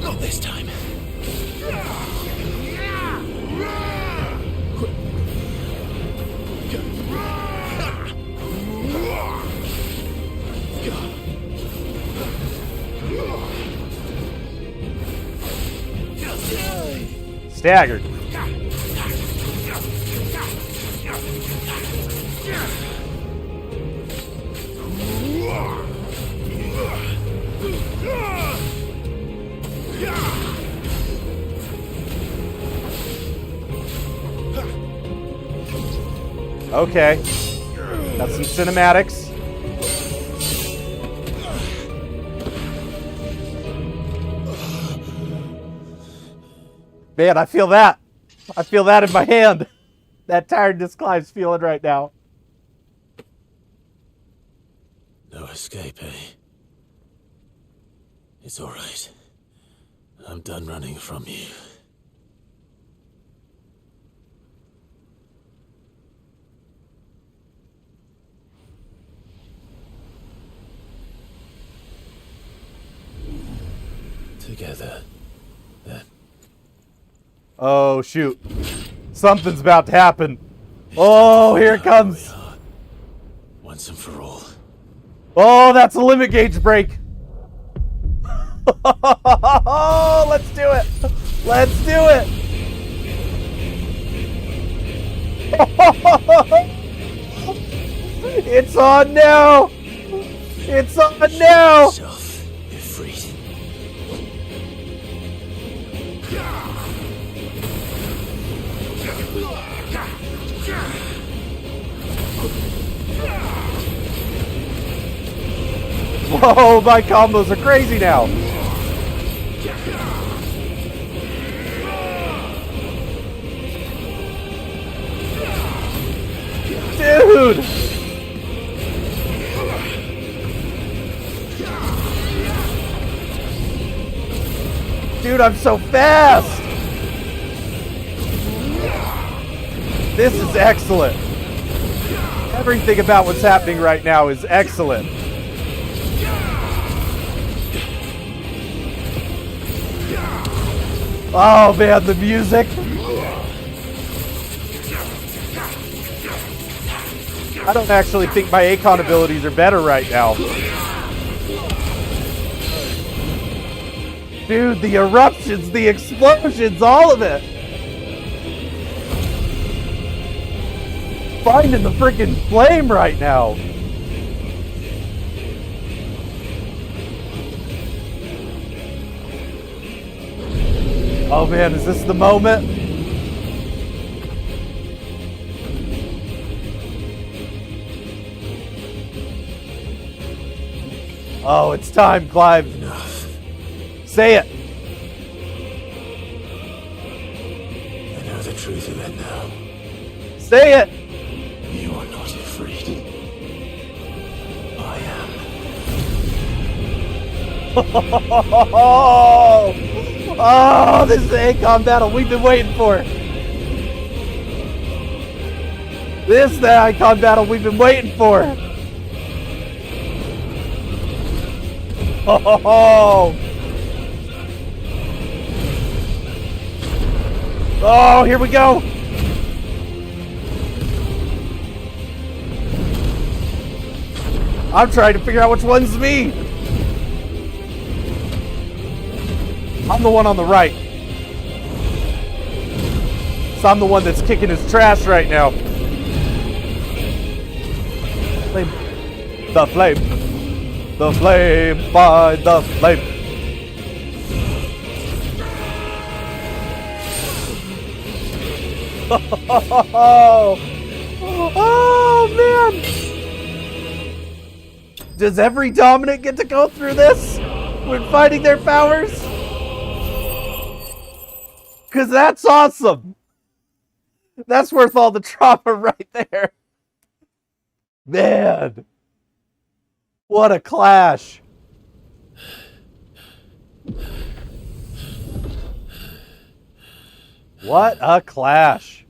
Not this time. Staggered. Okay. Got some cinematics. Man, I feel that. I feel that in my hand. That tiredness Clive's feeling right now. No escape, eh? It's all right. I'm done running from you. Together, then. Oh, shoot. Something's about to happen. Oh, here it comes. Once and for all. Oh, that's a limit gauge break. Oh, let's do it. Let's do it. It's on now. It's on now. Oh, my combos are crazy now. Dude! Dude, I'm so fast! This is excellent. Everything about what's happening right now is excellent. Oh man, the music. I don't actually think my Eikon abilities are better right now. Dude, the eruptions, the explosions, all of it. Finding the freaking flame right now. Oh man, is this the moment? Oh, it's time, Clive. Enough. Say it. I know the truth of it now. Say it. You are not afraid. I am. Oh, this is the Eikon battle we've been waiting for. This is the Eikon battle we've been waiting for. Oh, oh, here we go. I'm trying to figure out which one's me. I'm the one on the right. So I'm the one that's kicking his trash right now. Flame. The flame. The flame. Find the flame. Oh man. Does every dominant get to go through this when fighting their powers? Because that's awesome. That's worth all the trauma right there. Man. What a clash. What a clash.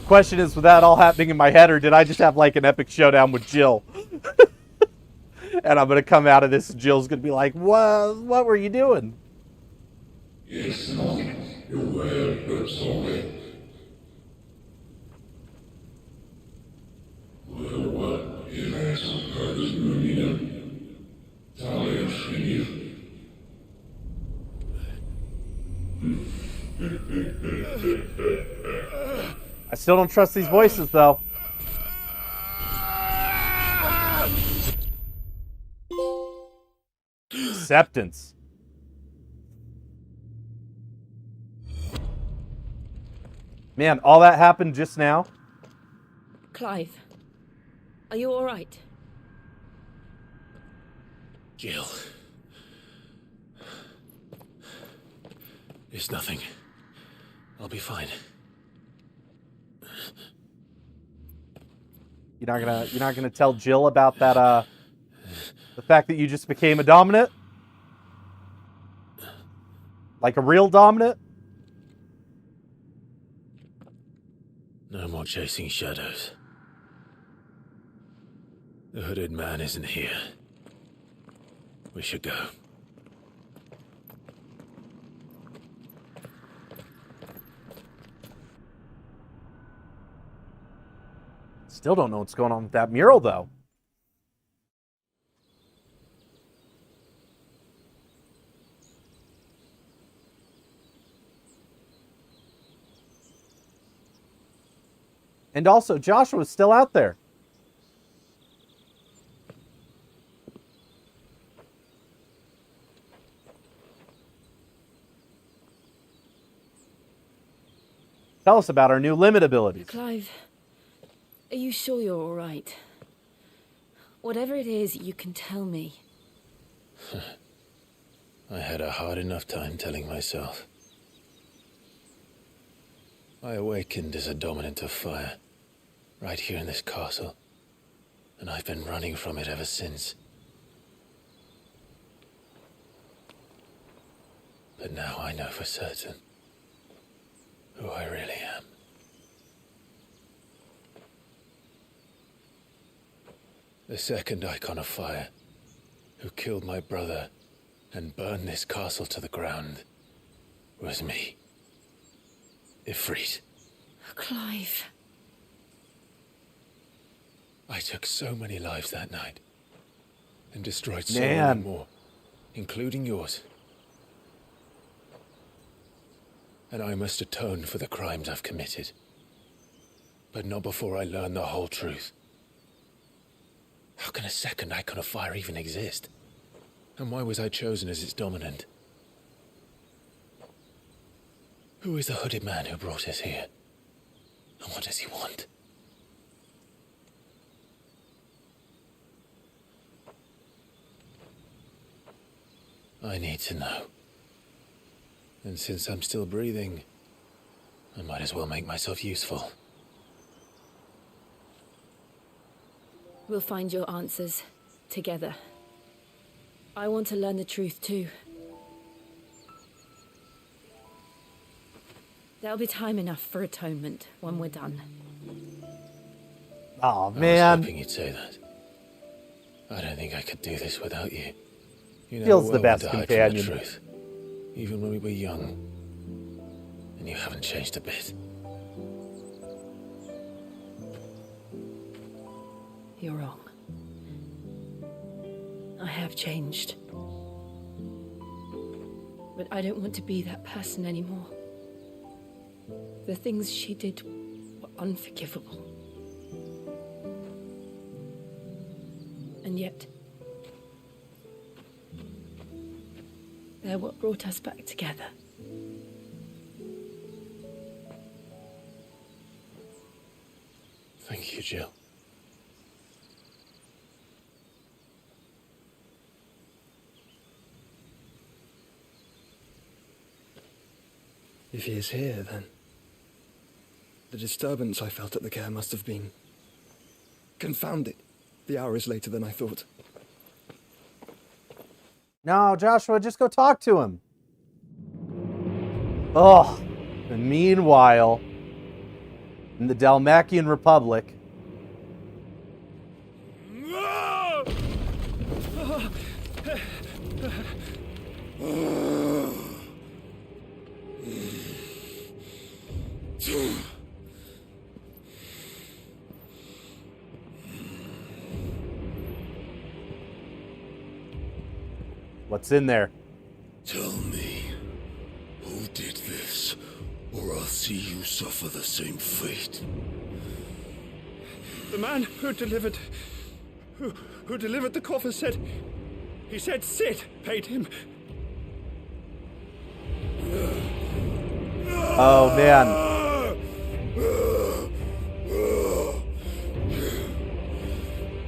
Question is, with that all happening in my head, or did I just have like an epic showdown with Jill? And I'm going to come out of this and Jill's going to be like, what were you doing? Yes, no. You were but sorry. Well, what if I some purpose moving Talia Shinir? I still don't trust these voices, though. Acceptance. Man, all that happened just now? Clive, are you all right? Jill. It's nothing. I'll be fine. You're not gonna tell Jill about that the fact that you just became a dominant? Like a real dominant? No more chasing shadows. The hooded man isn't here. We should go. Still don't know what's going on with that mural, though. And also, Joshua's still out there. Tell us about our new limit abilities. Clive, are you sure you're all right? Whatever it is, you can tell me. I had a hard enough time telling myself. I awakened as a dominant of fire, right here in this castle, and I've been running from it ever since. But now I know for certain who I really am. The second Eikon of Fire, who killed my brother and burned this castle to the ground, was me. Ifrit. Clive. I took so many lives that night, and destroyed so many more, including yours. And I must atone for the crimes I've committed. But not before I learn the whole truth. How can a second Eikon of Fire even exist? And why was I chosen as its dominant? Who is the hooded man who brought us here? And what does he want? I need to know. And since I'm still breathing, I might as well make myself useful. We'll find your answers together. I want to learn the truth too. There'll be time enough for atonement when we're done. Oh I man. was hoping you'd say that. I don't think I could do this without you. You know Feels the well best to hide companion. from the truth, even when we were young. And you haven't changed a bit. You're wrong. I have changed. But I don't want to be that person anymore. The things she did were unforgivable. And yet, they're what brought us back together. Thank you, Jill. If he is here, then the disturbance I felt at the care must have been confounded. The hour is later than I thought. No, Joshua, just go talk to him. Oh, and meanwhile, in the Dalmacian Republic, what's in there? Tell me, who did this, or I'll see you suffer the same fate. The man who delivered the coffer said... He said Sid paid him. Oh, man.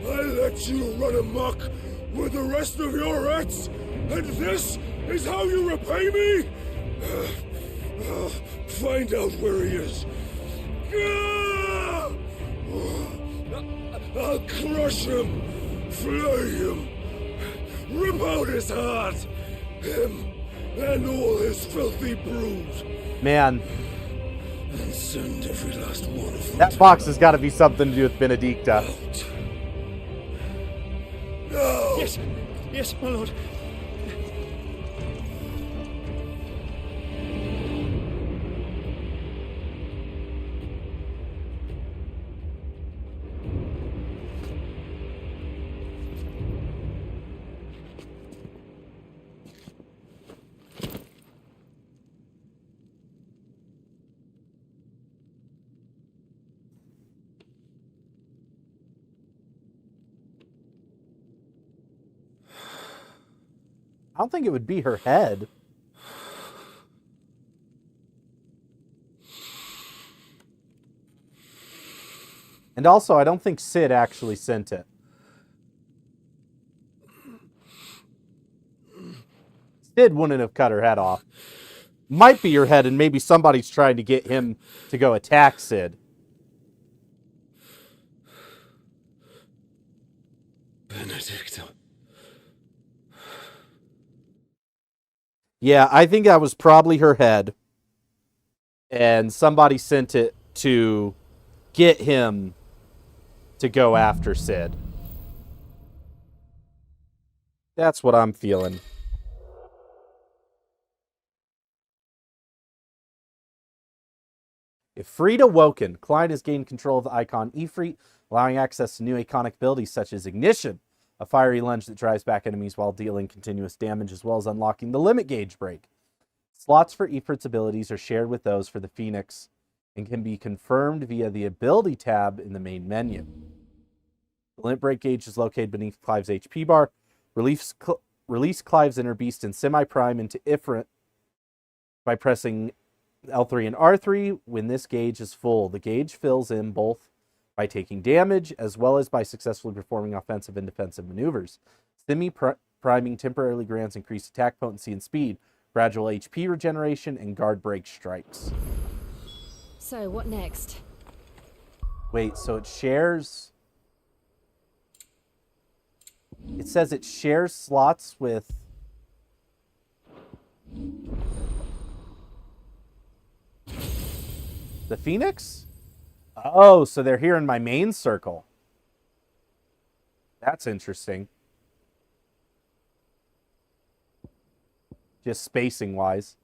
I let you run amok with the rest of your rats, and this is how you repay me? Find out where he is. I'll crush him, flay him, rip out his heart, him and all his filthy brood. Man, And send every last one of them. that box has got to be something to do with Benedicta. No! Yes, my lord. I don't think it would be her head. And also, I don't think Sid actually sent it. Sid wouldn't have cut her head off. Might be your head, and maybe somebody's trying to get him to go attack Sid. Benedicta. Yeah, I think that was probably her head. And somebody sent it to get him to go after Sid. That's what I'm feeling. If Frida woken, Klein has gained control of the Eikon Ifrit, allowing access to new iconic abilities such as Ignition, a fiery lunge that drives back enemies while dealing continuous damage, as well as unlocking the limit gauge break. Slots for Ifrit's abilities are shared with those for the Phoenix and can be confirmed via the Ability tab in the main menu. The limit break gauge is located beneath Clive's HP bar. Release Clive's inner beast and semi-prime into Ifrit by pressing L3 and R3 when this gauge is full. The gauge fills in both by taking damage as well as by successfully performing offensive and defensive maneuvers. Semi-priming temporarily grants increased attack potency and speed, gradual HP regeneration, and guard break strikes. So, what next? Wait, so it shares... It says it shares slots with... the Phoenix? Oh, so they're here in my main circle. That's interesting. Just spacing-wise.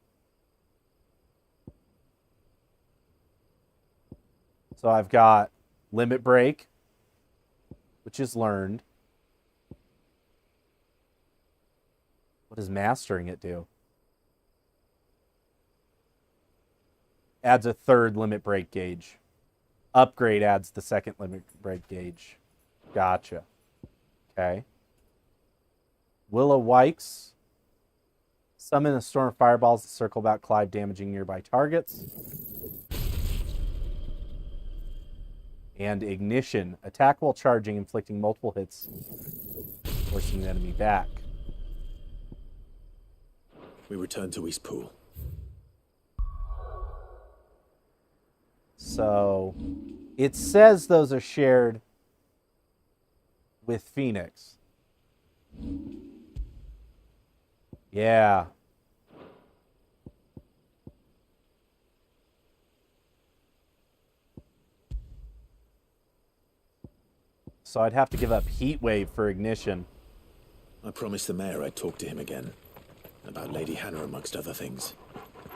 So I've got Limit Break, which is learned. What does Mastering it do? Adds a third limit break gauge. Upgrade adds the second limit break gauge. Gotcha. Okay. Willow Wikes. Summon a storm of fireballs that circle about Clive, damaging nearby targets. And Ignition. Attack while charging, inflicting multiple hits, forcing the enemy back. We return to Eastpool. So, it says those are shared with Phoenix. Yeah. So I'd have to give up Heat Wave for Ignition. I promised the mayor I'd talk to him again. About Lady Hannah, amongst other things.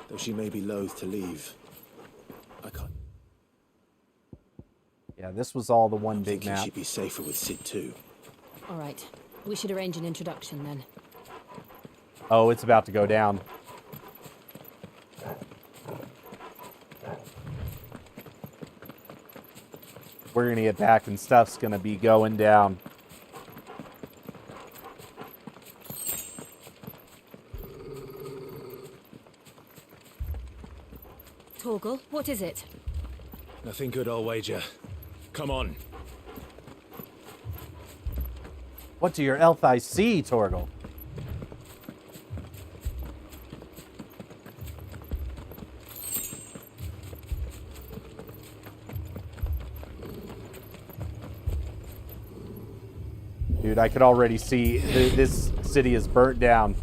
Though she may be loath to leave. I can't... Yeah, this was all the one big thinking map. She'd be safer with Sid too. All right. We should arrange an introduction then. Oh, it's about to go down. We're going to get back and stuff's going to be going down. Torgal, what is it? Nothing good, I'll wager. Come on. What do your elf eyes see, Torgal? Dude, I could already see this city is burnt down.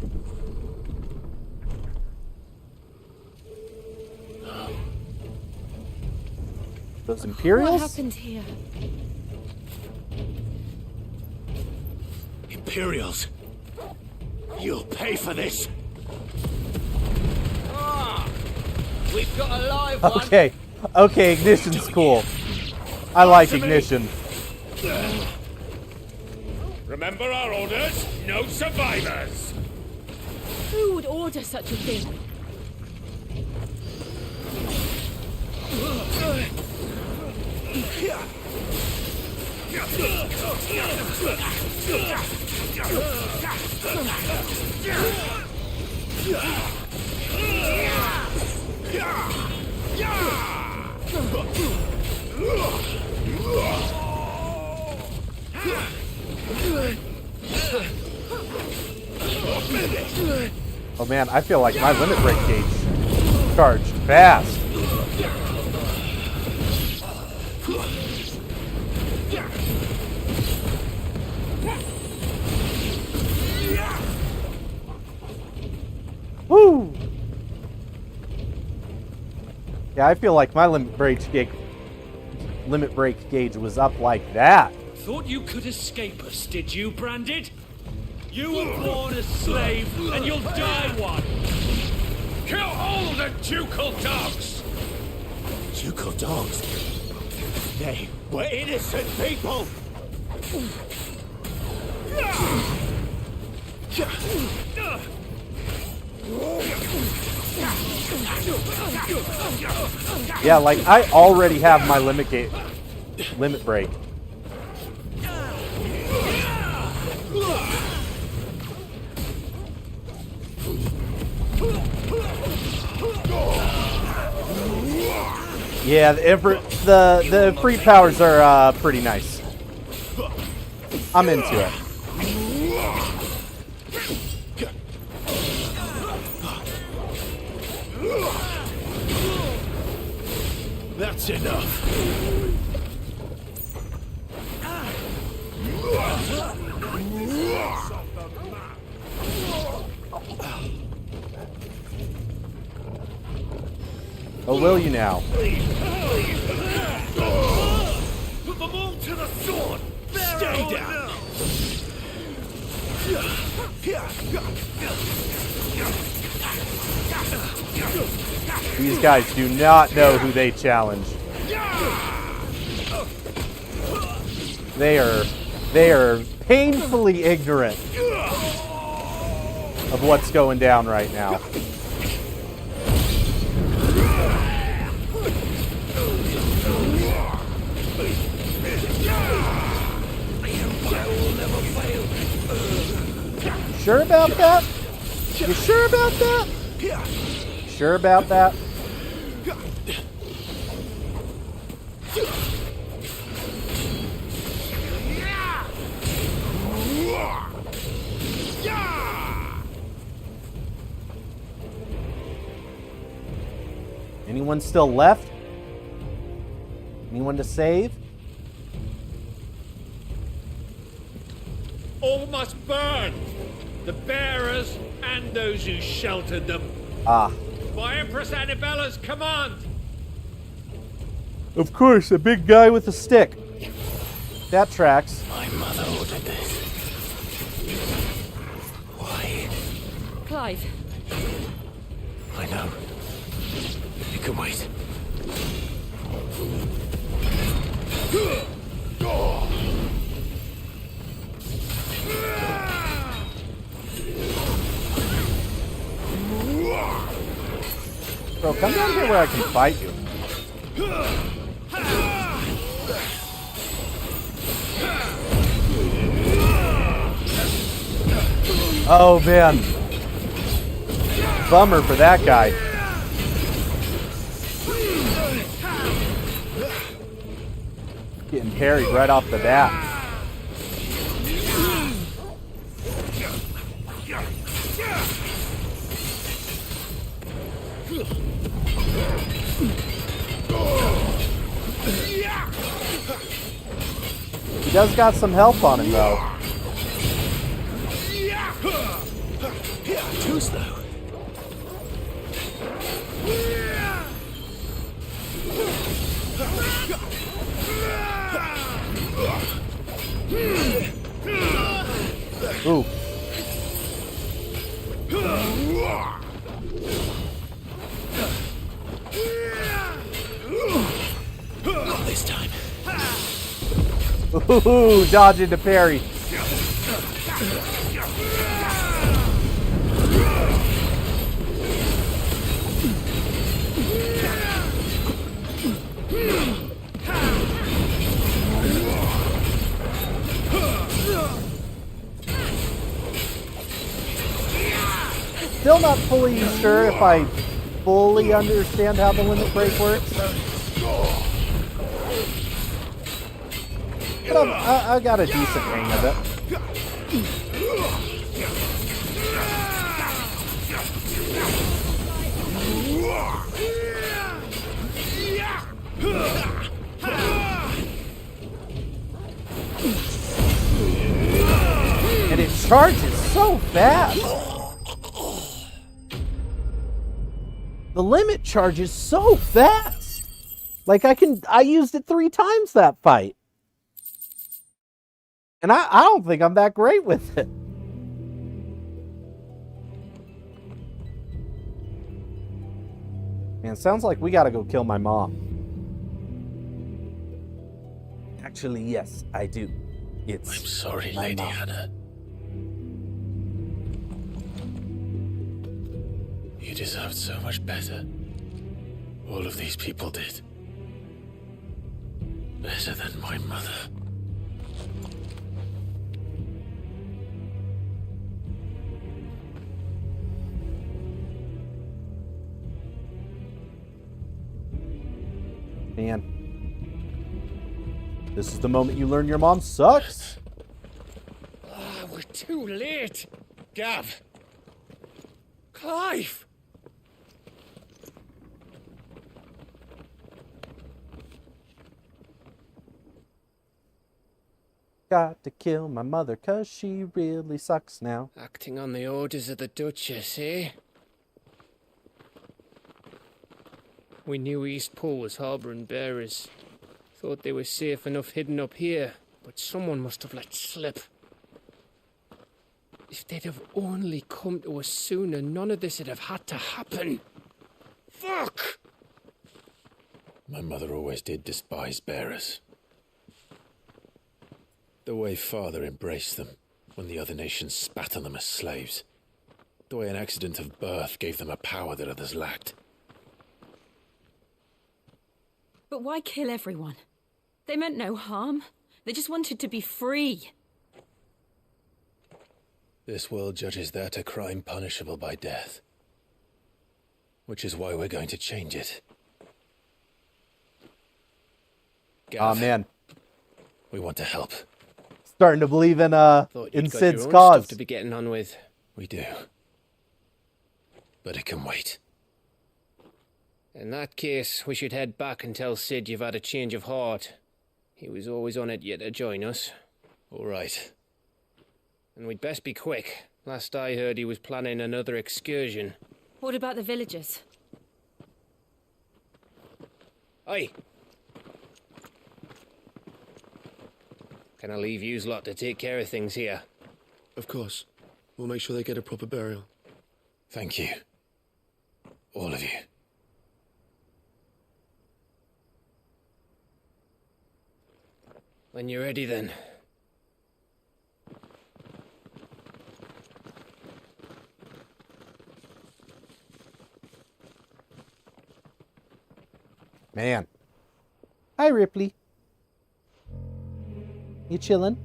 Those Imperials? What happened here? Imperials. You'll pay for this. We've got a live one. Okay. Okay, Ignition's cool. I like Ignition. Remember our orders? No survivors! Who would order such a thing? Oh man, I feel like my limit break gauge charged fast. Woo! Yeah, I feel like my limit break gauge was up like that. Thought you could escape us, did you, Branded? You were born a slave, and you'll die one! Kill all the ducal dogs! Ducal dogs? They were innocent people! Yeah, like I already have my limit break. Yeah, the free powers are pretty nice. I'm into it. That's enough. Oh, will you now? Put them all to the sword! Stay down! These guys do not know who they challenge. They are painfully ignorant of what's going down right now. Sure about that? You sure about that? Sure about that? Anyone still left? Anyone to save? All must burn! The bearers and those who sheltered them. Ah. By Empress Annabella's command! Of course, a big guy with a stick. That tracks. My mother ordered this. Why? Clive. I know. You can wait. Bro, come down here where I can fight you. Oh, man. Bummer for that guy. Getting parried right off the bat. He does got some health on him, though. Too slow. Ooh. Not this time. Ooh, dodging the parry. Still not fully sure if I fully understand how the limit break works. But I got a decent hang of it. charges so fast. The limit charges so fast. Like I used it 3 times that fight. And I don't think I'm that great with it. Man, sounds like we gotta go kill my mom. Actually, yes, I do. I'm sorry, Lady Hannah. You deserved so much better. All of these people did. Better than my mother. Man. This is the moment you learn your mom sucks. Ah, we're too late. Gav. Clive. Got to kill my mother 'cause she really sucks now. Acting on the orders of the Duchess, eh? We knew East Pool was harbouring bearers. Thought they were safe enough hidden up here, but someone must have let slip. If they'd have only come to us sooner, none of this would have had to happen. Fuck! My mother always did despise bearers. The way Father embraced them when the other nations spat on them as slaves. The way an accident of birth gave them a power that others lacked. But why kill everyone? They meant no harm. They just wanted to be free. This world judges that a crime punishable by death. Which is why we're going to change it. Aw, man. We want to help. Starting to believe in Thought you'd got Sid's your own cause. stuff to be getting on with. We do. But it can wait. In that case, we should head back and tell Sid you've had a change of heart. He was always on it yet to join us. All right. And we'd best be quick. Last I heard, he was planning another excursion. What about the villagers? Aye. Can I leave yous lot to take care of things here? Of course. We'll make sure they get a proper burial. Thank you. All of you. When you're ready, then. Man. Hi, Ripley. You chillin'?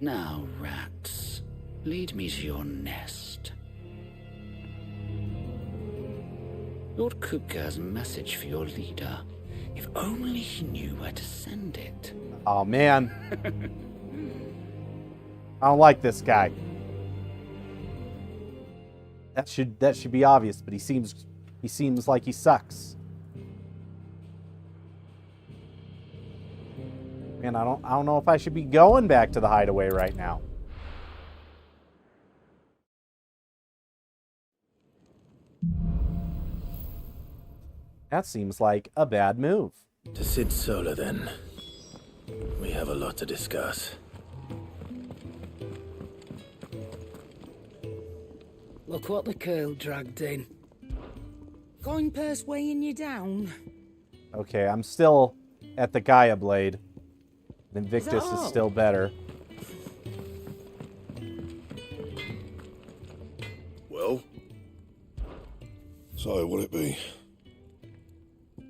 Now, rats, lead me to your nest. Lord Cook has a message for your leader. If only he knew where to send it. Oh, man. I don't like this guy. That should be obvious, but he seems like he sucks. Man, I don't know if I should be going back to the hideaway right now. That seems like a bad move. To Sid Solar, then. We have a lot to discuss. Look what the curl dragged in. Going purse weighing you down. Okay, I'm still at the Gaia Blade. Invictus is all? still better. Well? So, what'd it be?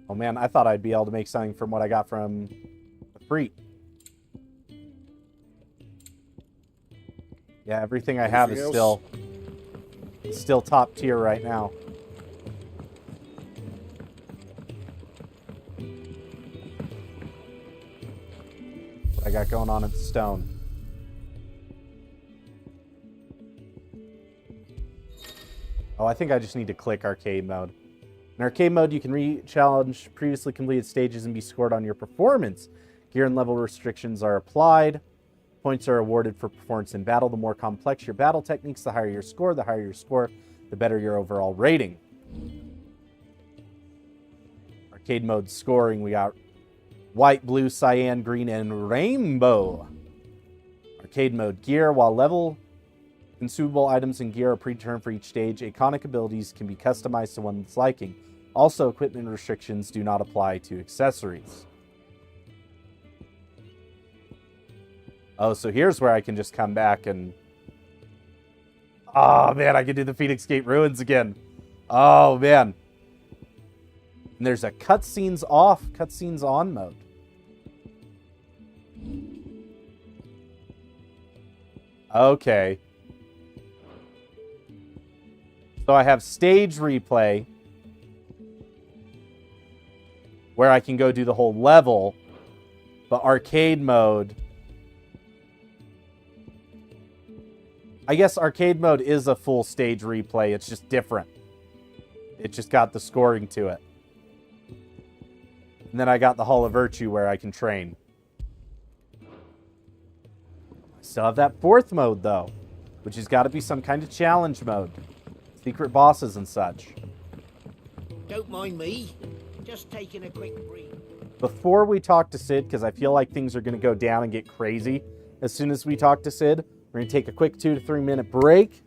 Oh man, I thought I'd be able to make something from what I got from the Freet. Yeah, everything I have is still top tier right now. What I got going on in stone. Oh, I think I just need to click arcade mode. In arcade mode, you can re-challenge previously completed stages and be scored on your performance. Gear and level restrictions are applied. Points are awarded for performance in battle. The more complex your battle techniques, the higher your score. The higher your score, the better your overall rating. Arcade mode scoring, we got white, blue, cyan, green, and rainbow. Arcade mode gear, while level consumable items and gear are predetermined for each stage, iconic abilities can be customized to one's liking. Also, equipment restrictions do not apply to accessories. Oh, so here's where I can just come back and... Oh, man, I can do the Phoenix Gate Ruins again. Oh, man. And there's a cutscenes off, cutscenes on mode. Okay. So I have stage replay, where I can go do the whole level, but arcade mode... I guess arcade mode is a full stage replay. It's just different. It just got the scoring to it. And then I got the Hall of Virtue where I can train. I still have that fourth mode, though, which has got to be some kind of challenge mode. Secret bosses and such. Don't mind me. Just taking a quick breathe. Before we talk to Sid, because I feel like things are going to go down and get crazy as soon as we talk to Sid, we're going to take a quick 2 to 3 minute break.